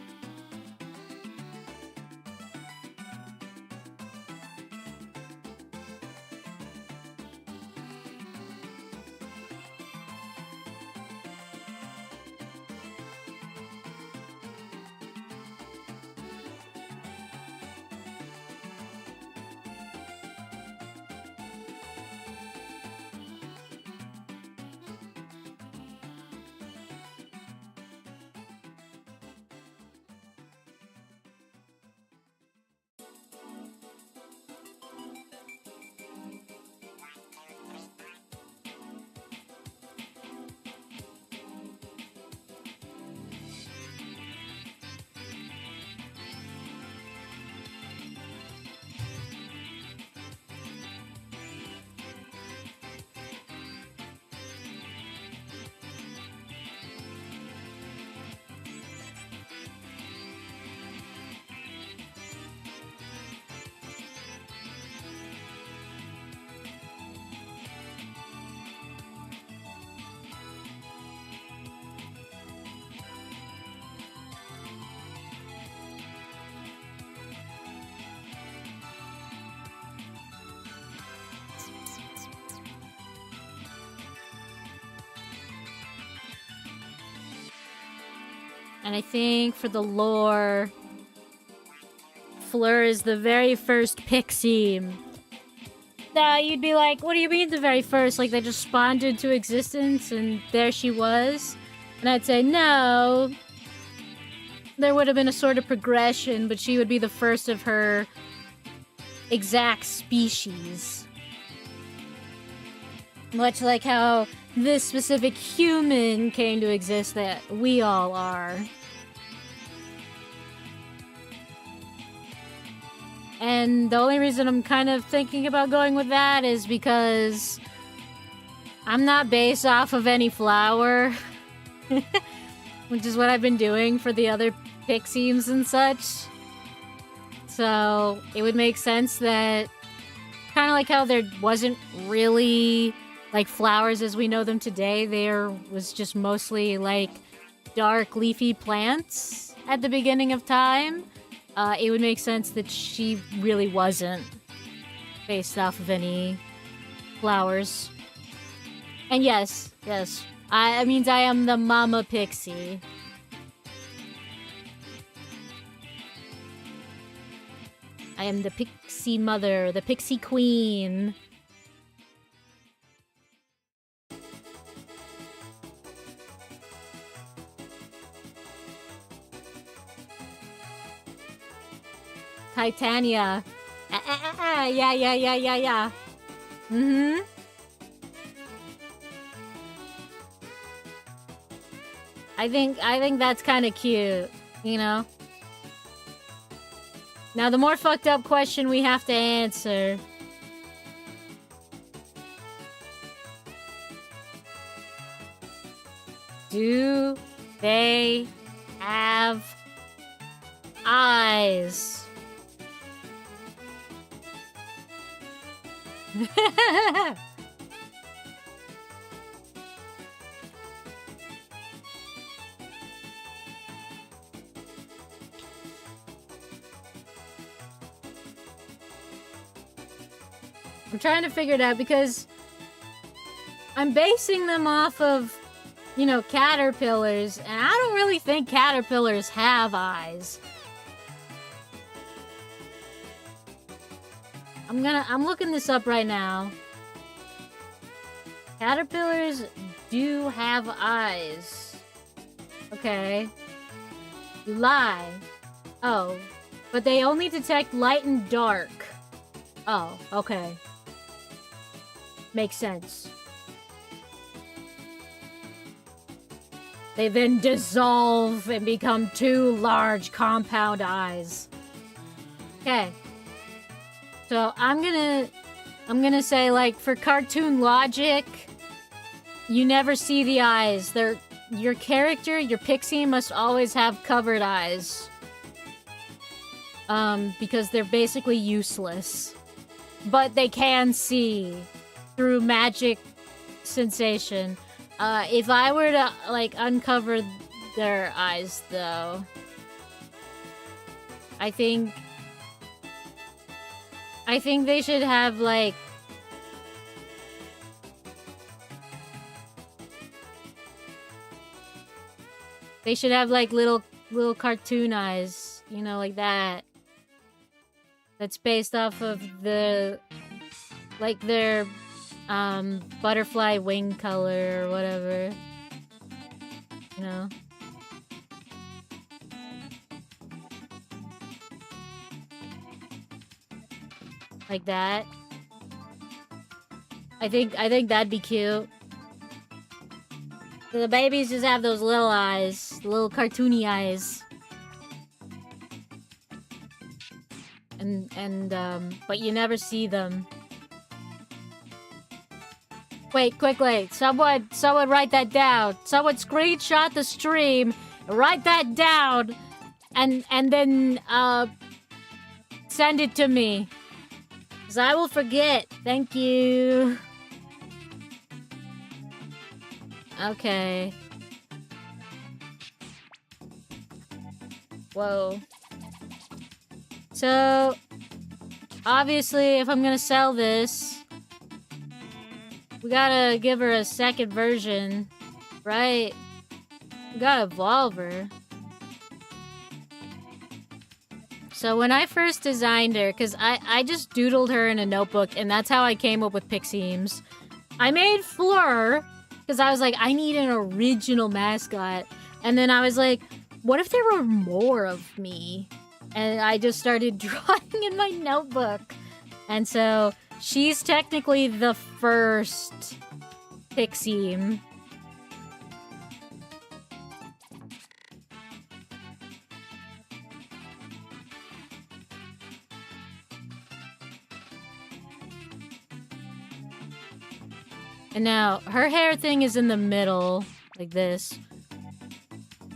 And I think for the lore, Fleur is the very first pixie. Now you'd be like, what do you mean the very first? Like they just spawned into existence and there she was? And I'd say, no. There would have been a sort of progression, but she would be the first of her exact species. Much like how this specific human came to exist that we all are. And the only reason I'm kind of thinking about going with that is because I'm not based off of any flower, which is what I've been doing for the other pixies and such. So it would make sense that kind of like how there wasn't really like flowers as we know them today, there was just mostly like dark leafy plants. at the beginning of time, it would make sense that she really wasn't based off of any flowers. And yes, it means I am the mama pixie. I am the pixie mother, the pixie queen. Titania. Yeah. Mm-hmm. I think that's kind of cute, you know? Now, the more fucked up question we have to answer. Do they have eyes? I'm trying to figure it out because I'm basing them off of, you know, caterpillars, and I don't really think caterpillars have eyes. I'm looking this up right now. Caterpillars do have eyes. Okay. You lie. Oh. But they only detect light and dark. Oh, okay. Makes sense. They then dissolve and become two large compound eyes. Okay. So I'm gonna say, like, for cartoon logic, you never see the eyes. Your character, your pixie, must always have covered eyes. Because they're basically useless. But they can see through magic sensation. If I were to, like, uncover their eyes, though, I think they should have, like, little cartoon eyes, you know, like that. That's based off of the, like, their butterfly wing color or whatever, you know. Like that. I think that'd be cute. The babies just have those little eyes, little cartoony eyes. But you never see them. Wait, quickly. Someone write that down. Someone screenshot the stream, write that down, and then, send it to me. 'Cause I will forget. Thank you. Okay. Whoa. So, obviously, if I'm gonna sell this, we gotta give her a second version, right? We gotta evolve her. So when I first designed her, because I just doodled her in a notebook, and that's how I came up with Pixiems. I made Fleur, because I was like, I need an original mascot. And then I was like, what if there were more of me? And I just started drawing in my notebook. And so she's technically the first Pixie. And now her hair thing is in the middle, like this.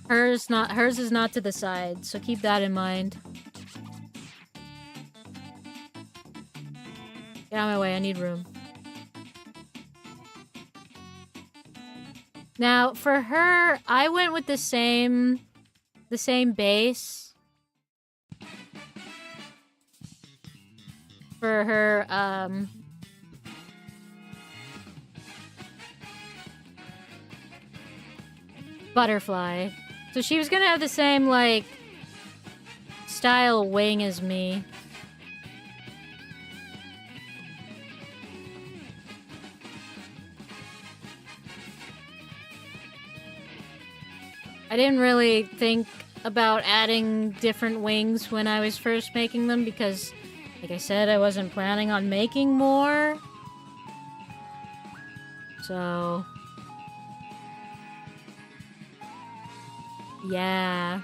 Hers is not to the side, so keep that in mind. Get out of my way, I need room. Now, for her, I went with the same the same base for her, butterfly. So she was gonna have the same, like, style wing as me. I didn't really think about adding different wings when I was first making them because, like I said, I wasn't planning on making more. So... yeah.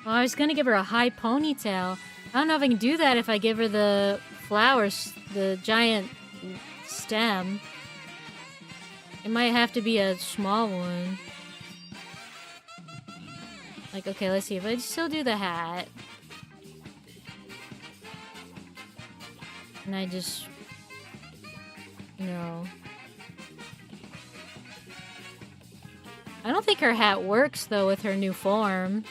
Well, I was gonna give her a high ponytail. I don't know if I can do that if I give her the flowers, the giant stem. It might have to be a small one. Like, okay, let's see if I still do the hat. And I just... no. I don't think her hat works, though, with her new form.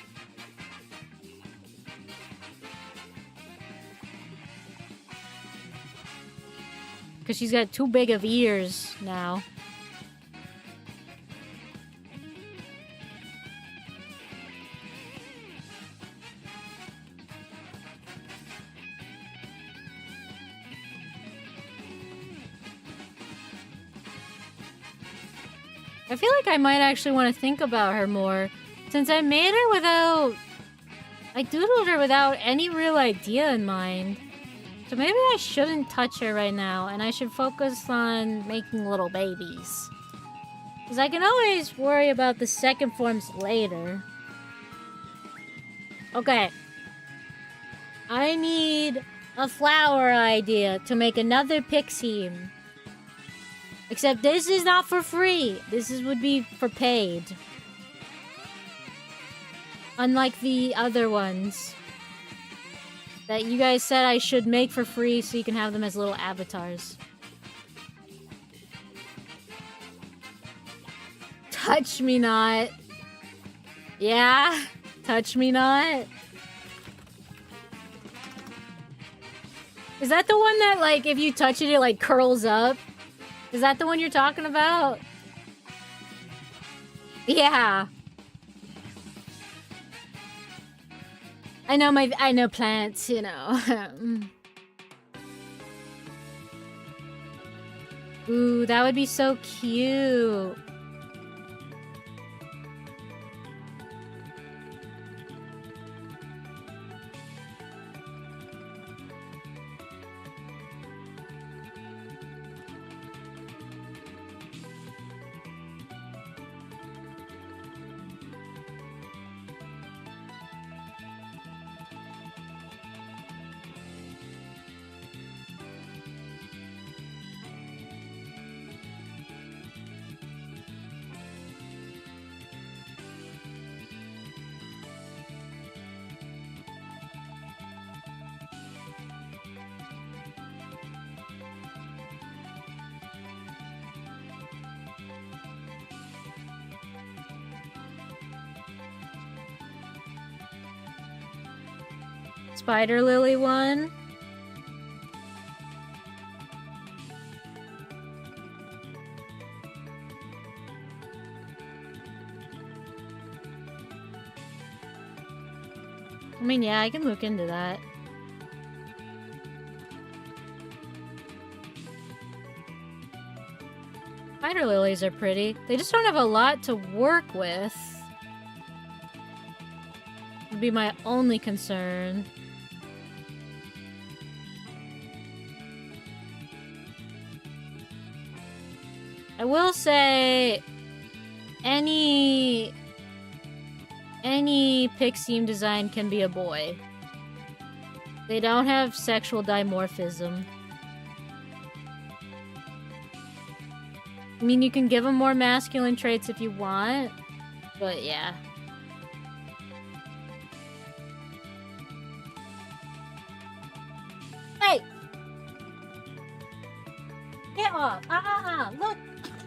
Because she's got too big of ears now. I feel like I might actually want to think about her more. Since I made her without... I doodled her without any real idea in mind. So maybe I shouldn't touch her right now, and I should focus on making little babies. Because I can always worry about the second forms later. Okay. I need a flower idea to make another pixie. Except this is not for free. Would be for paid. Unlike the other ones that you guys said I should make for free so you can have them as little avatars. Touch me not. Yeah? Touch me not? Is that the one that, like, if you touch it, it, like, curls up? Is that the one you're talking about? Yeah. I know plants, you know. Ooh, that would be so cute. Spider lily one. I mean, yeah, I can look into that. Spider lilies are pretty. They just don't have a lot to work with. Would be my only concern. I will say any Pixiem design can be a boy. They don't have sexual dimorphism. I mean, you can give them more masculine traits if you want, but yeah. Hey! Get off. Look,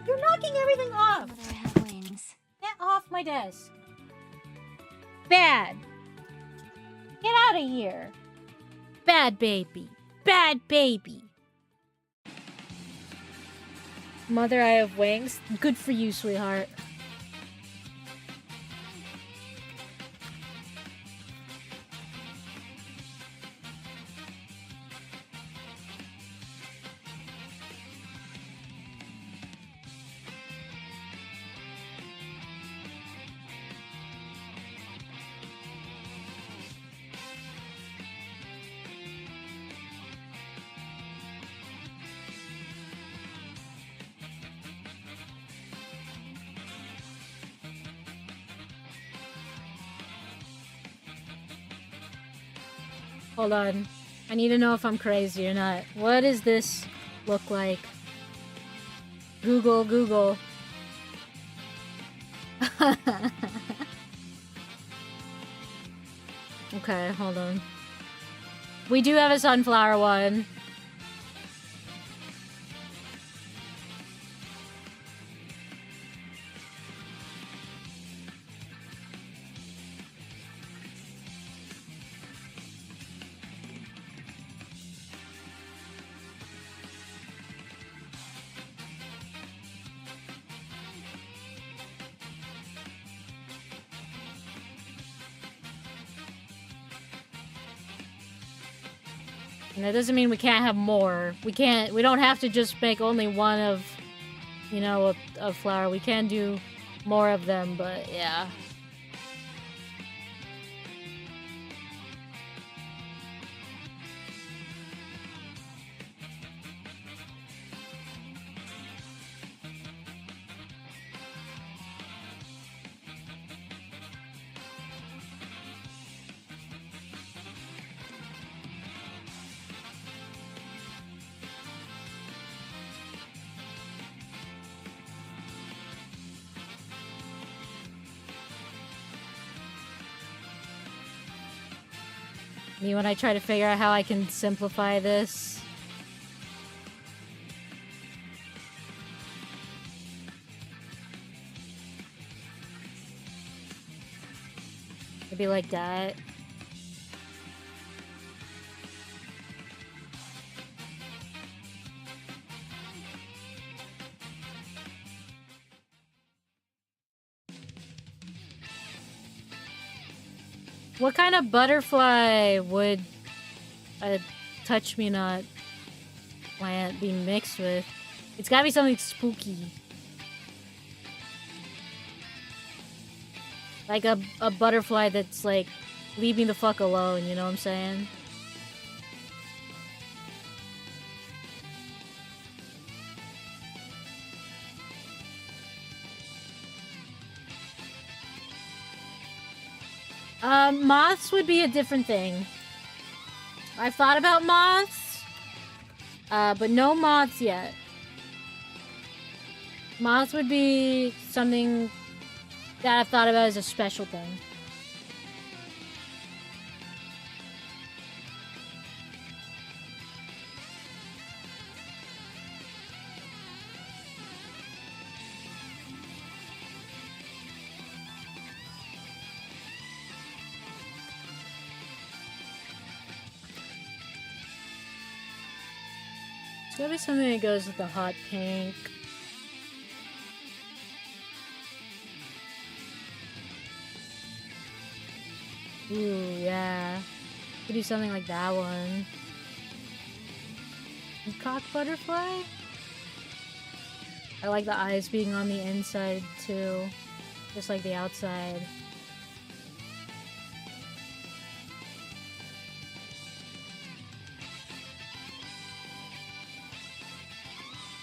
you're knocking everything off. Mother have wings. Get off my desk. Bad. Get out of here. Bad baby. Bad baby. Mother, I have wings. Good for you, sweetheart. Hold on. I need to know if I'm crazy or not. What does this look like? Google. Okay, hold on. We do have a sunflower one. And that doesn't mean we can't have more. We don't have to just make only one of, you know, a flower. We can do more of them, but yeah. Me when I try to figure out how I can simplify this. Maybe like that. What kind of butterfly would a touch-me-not plant be mixed with? It's gotta be something spooky. Like a butterfly that's like, leave me the fuck alone, you know what I'm saying? Moths would be a different thing. I've thought about moths, but no moths yet. Moths would be something that I've thought about as a special thing. It's gotta be something that goes with the hot pink. Ooh, yeah. Could do something like that one. Peacock butterfly? I like the eyes being on the inside too. Just like the outside.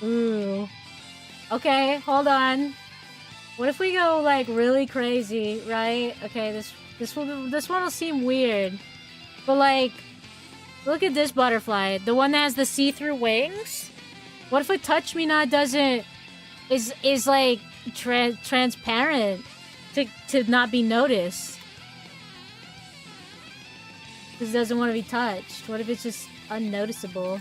Ooh. Okay, hold on. What if we go like really this right? Okay, this one will seem weird. But like, look at this butterfly. The one that has the see-through wings? What if a touch-me-not is like transparent to not be noticed? Because it doesn't want to be touched. What if it's just unnoticeable?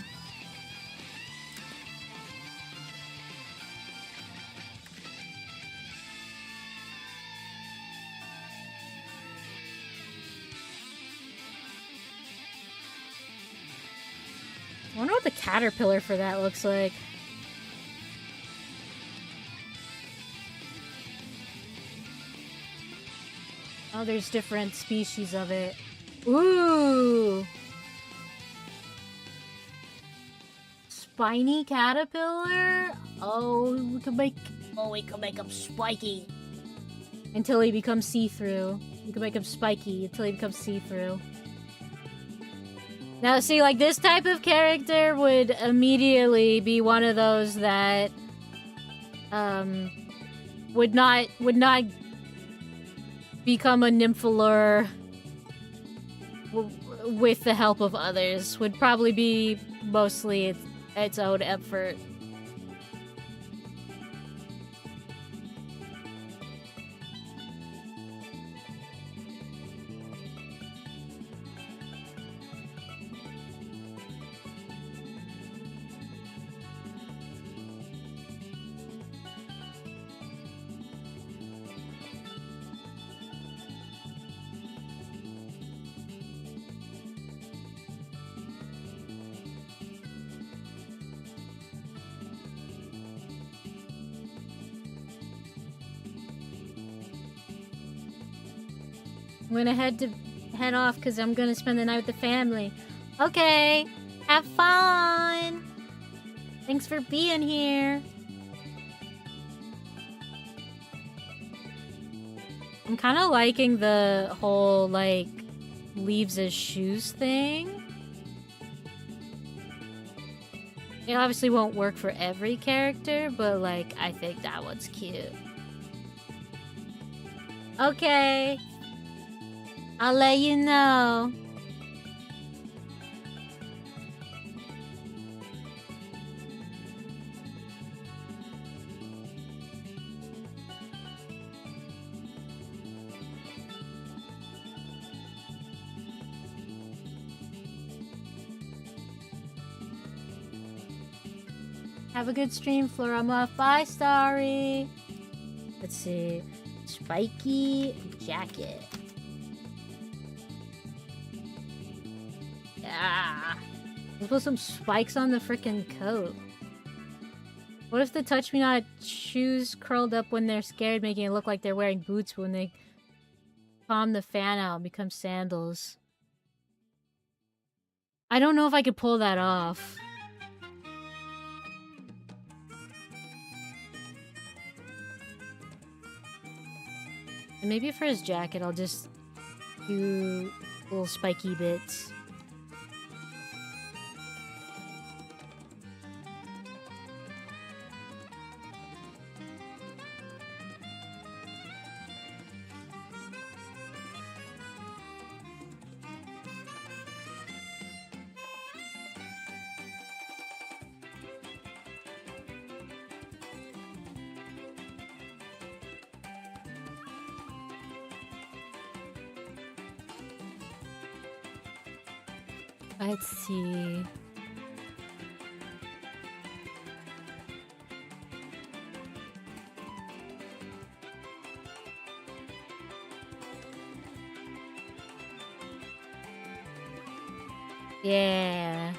I wonder what the caterpillar for that looks like. Oh, there's different species of it. Ooh! Spiny caterpillar? Oh, we could make him spiky. Until he becomes see-through. We can make him spiky until he becomes see-through. Now, see, like, this type of character would immediately be one of those that, would not become a Nymphalure with the help of others. Would probably be mostly its own effort. I'm gonna head off because I'm gonna spend the night with the family. Okay, have fun. Thanks for being here. I'm kind of liking the whole, like, leaves as shoes thing. It obviously won't work for every character, but, like, I think that one's cute. Okay. I'll let you know. Have a good stream, Flora. I'm off. Bye, Starry. Let's see. Spiky jacket. Yeah. Let's put some spikes on the frickin' coat. What if the touch me not shoes curled up when they're scared, making it look like they're wearing boots, but when they calm the fan out and become sandals? I don't know if I could pull that off. And maybe for his jacket, I'll just do little spiky bits. Let's see. Yeah.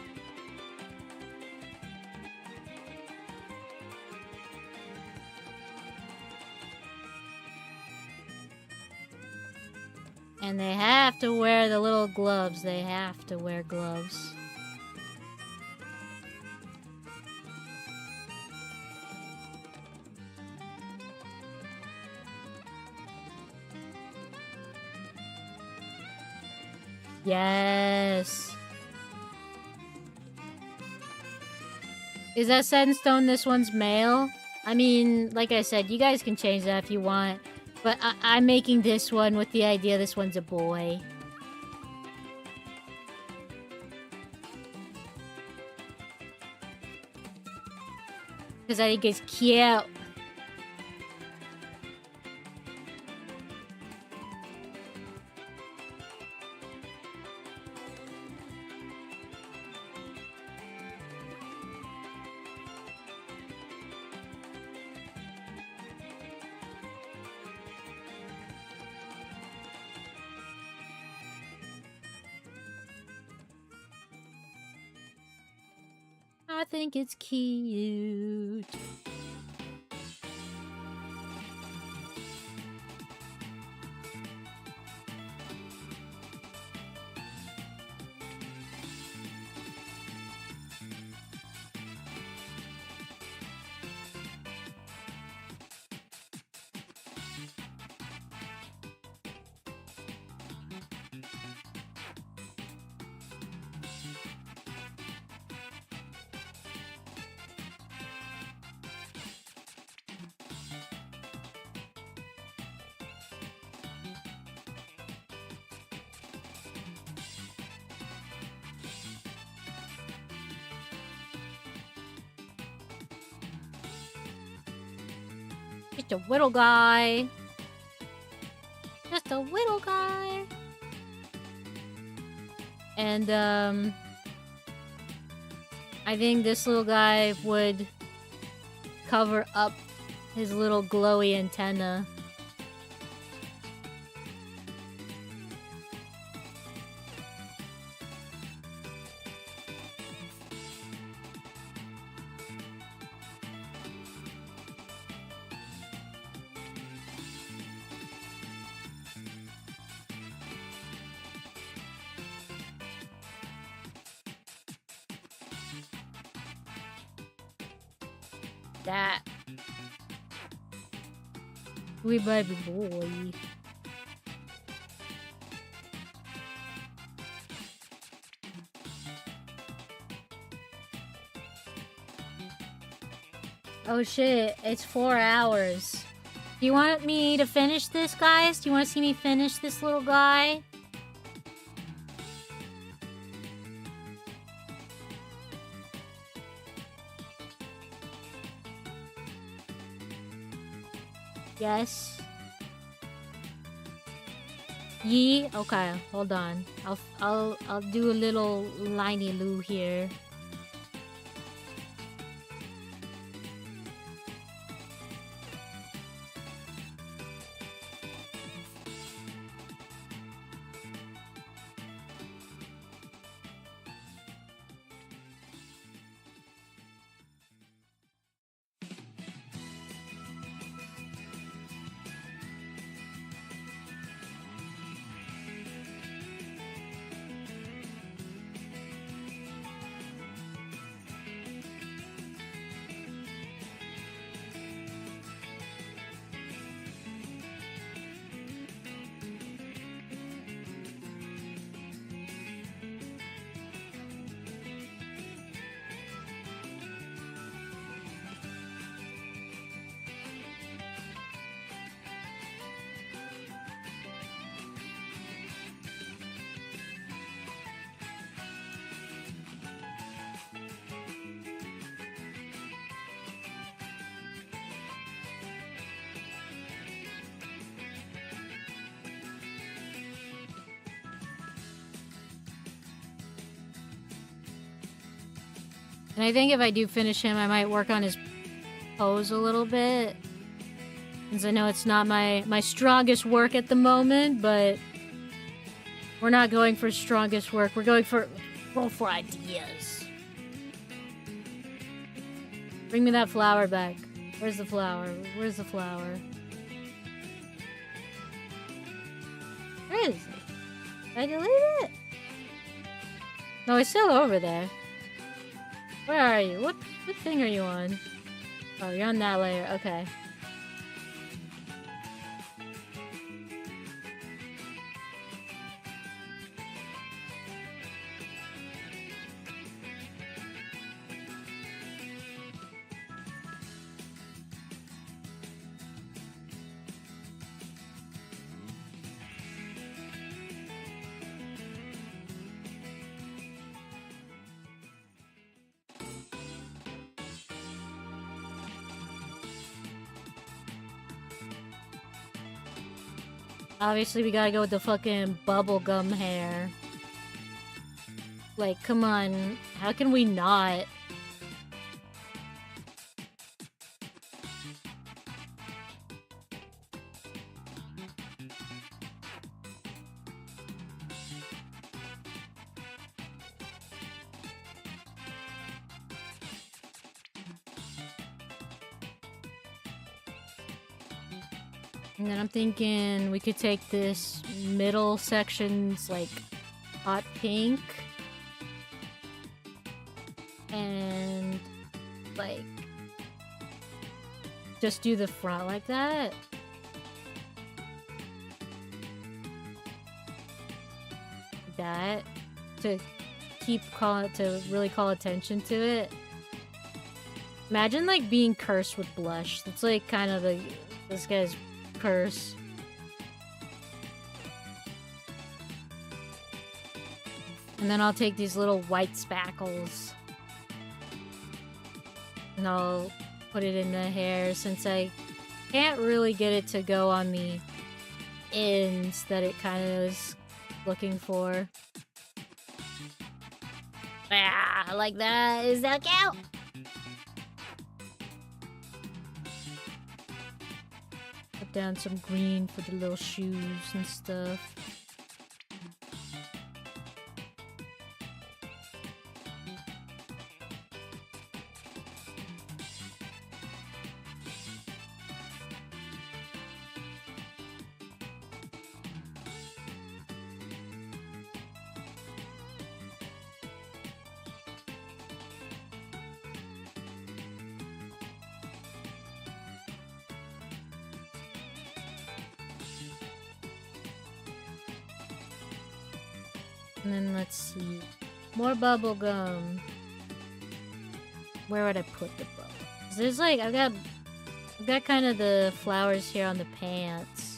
And they have to wear the little gloves. They have to wear gloves. Yes. Is that set in stone? This one's male? I mean, like I said, you guys can change that if you want. But I'm making this one with the idea this one's a boy. Because I think it's cute. I think it's cute. Just a little guy. Just a little guy. And, I think this little guy would cover up his little glowy antenna. That. Wee baby boy. Oh shit, it's 4 hours. Do you want me to finish this, guys? Do you want to see me finish this little guy? Yes. Yee? Okay, hold on. I'll do a little liney loo here. And I think if I do finish him, I might work on his pose a little bit. Since I know it's not my strongest work at the moment, but we're not going for strongest work. We're going for ideas. Bring me that flower back. Where's the flower? Where's the flower? Where is it? Did I delete it? No, it's still over there. Where are you? What thing are you on? Oh, you're on that layer. Okay. Obviously, we gotta go with the fucking bubblegum hair. Like, come on. How can we not? And then I'm thinking we could take this middle section's like hot pink and like just do the front like that. That to really call attention to it. Imagine like being cursed with blush. That's like kind of this guy's curse. And then I'll take these little white spackles and I'll put it in the hair since I can't really get it to go on the ends that it kind of is looking for. Ah, I like that. Is that cute? Put down some green for the little shoes and stuff. And then let's see. More bubble gum. Where would I put the bubble? There's like I've got kind of the flowers here on the pants.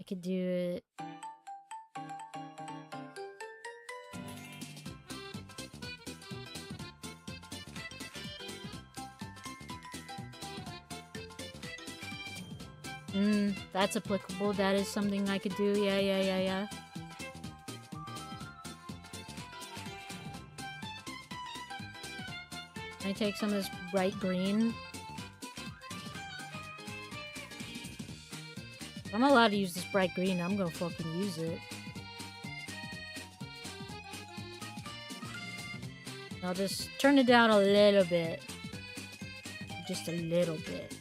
I could do it. That's applicable. That is something I could do. Yeah. Can I take some of this bright green? If I'm allowed to use this bright green, I'm gonna fucking use it. I'll just turn it down a little bit. Just a little bit.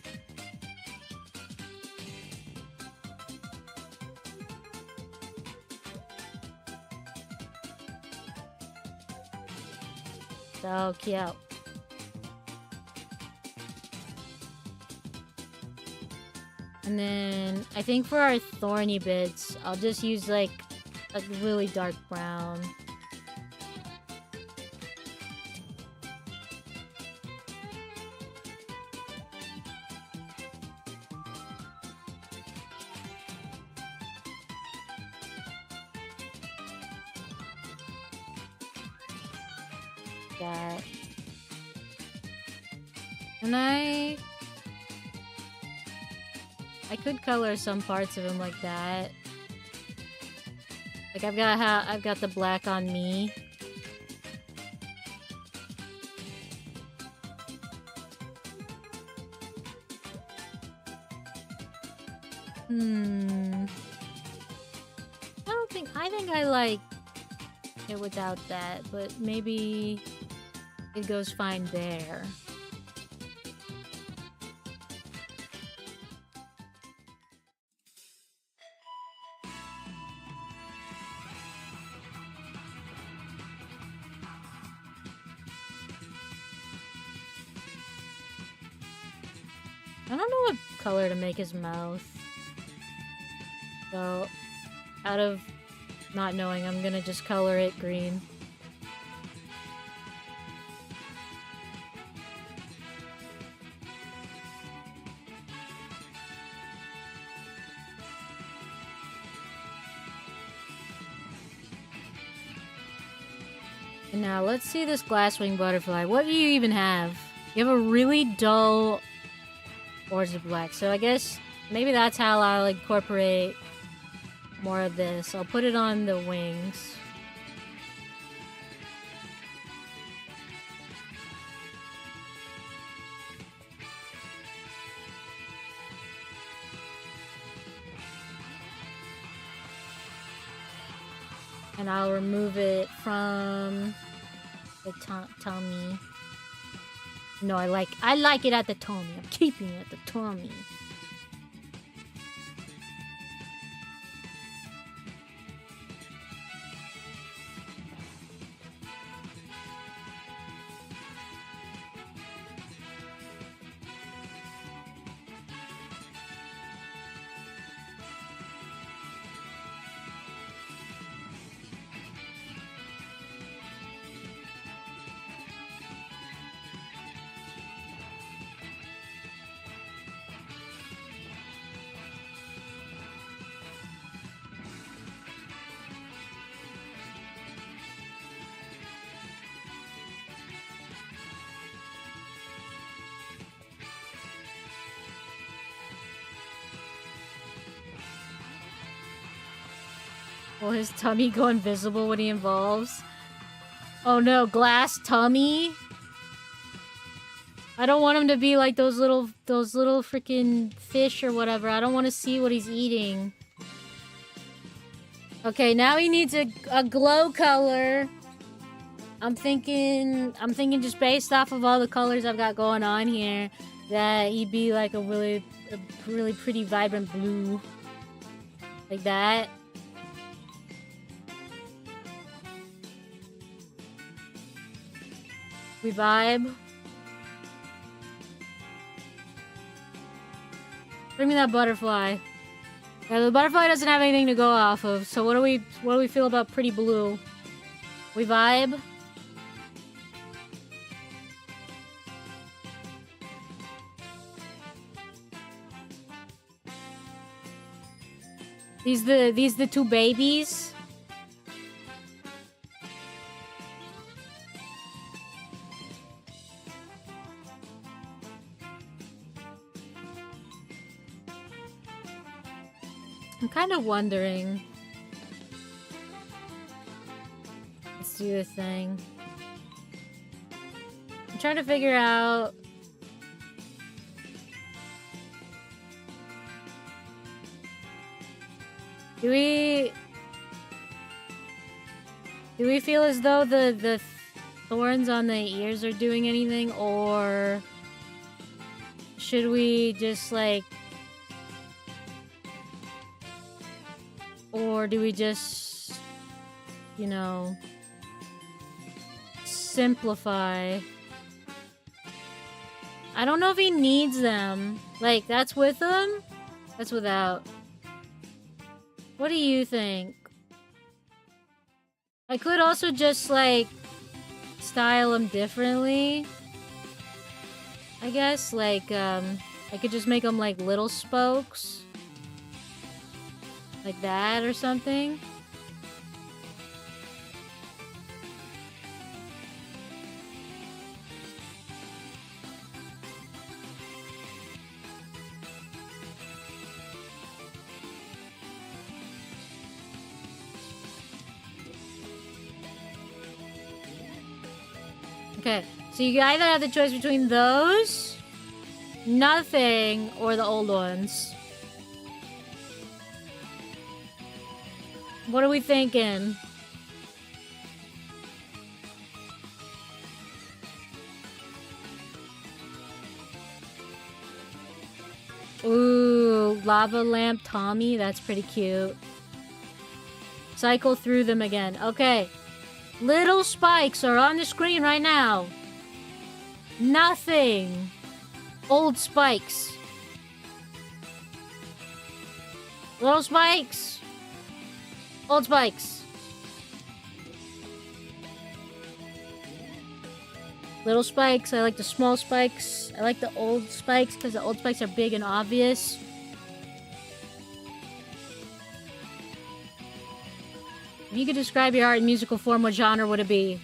So cute. And then I think for our thorny bits, I'll just use like a really dark brown. That. And I could color some parts of him like that. Like I've got the black on me. I think I like it without that, but maybe it goes fine there. I don't know what color to make his mouth. So, out of not knowing, I'm gonna just color it green. And now, let's see this glasswing butterfly. What do you even have? You have a really dull orchid black. So I guess maybe that's how I'll incorporate more of this. I'll put it on the wings. And I'll remove it from The tummy. No, I like it at the tummy. I'm keeping it at the tummy. Will his tummy go invisible when he evolves? Oh no, glass tummy? I don't want him to be like those little freaking fish or whatever. I don't want to see what he's eating. Okay, now he needs a glow color. I'm thinking just based off of all the colors I've got going on here, that he'd be like a really pretty vibrant blue. Like that. We vibe. Bring me that butterfly. Yeah, the butterfly doesn't have anything to go off of. So what do we feel about pretty blue? We vibe. These the two babies. I'm kind of wondering. Let's do this thing. I'm trying to figure out. Do we feel as though the thorns on the ears are doing anything, or should we just like, or do we just, you know, simplify? I don't know if he needs them. Like, that's with them? That's without. What do you think? I could also just, like, style them differently. I guess, like, I could just make them, like, little spokes. Like that or something. Okay, so you either have the choice between those, nothing, or the old ones. What are we thinking? Ooh, lava lamp Tommy, that's pretty cute. Cycle through them again. Okay. Little spikes are on the screen right now. Nothing. Old spikes. Little spikes. Old spikes. Little spikes. I like the small spikes. I like the old spikes because the old spikes are big and obvious. If you could describe your art in musical form, what genre would it be?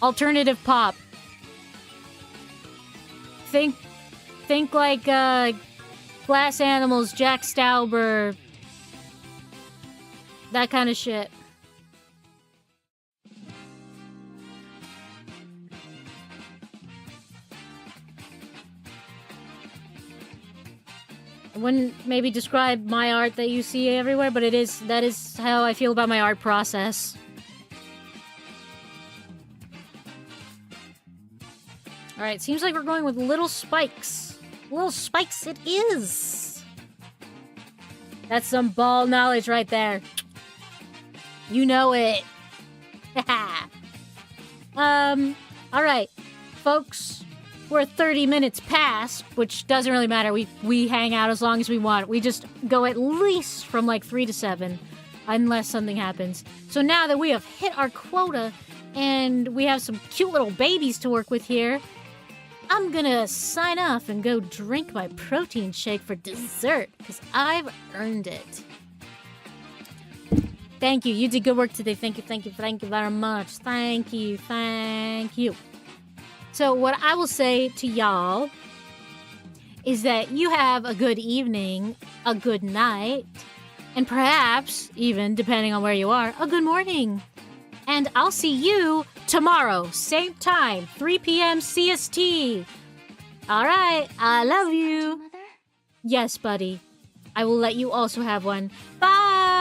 Alternative pop. Think like Glass Animals, Jack Stauber, that kind of shit. I wouldn't maybe describe my art that you see everywhere, but that is how I feel about my art process. Alright, seems like we're going with little spikes. Little spikes it is. That's some ball knowledge right there. You know it. Alright, folks. We're 30 minutes past, which doesn't really matter. We hang out as long as we want. We just go at least from like 3 to 7, unless something happens. So now that we have hit our quota, and we have some cute little babies to work with here, I'm gonna sign off and go drink my protein shake for dessert, because I've earned it. Thank you. You did good work today. Thank you very much. Thank you. So what I will say to y'all is that you have a good evening, a good night, and perhaps, even depending on where you are, a good morning. And I'll see you tomorrow, same time, 3 p.m. CST. All right, I love you. Mother? Yes, buddy. I will let you also have one. Bye!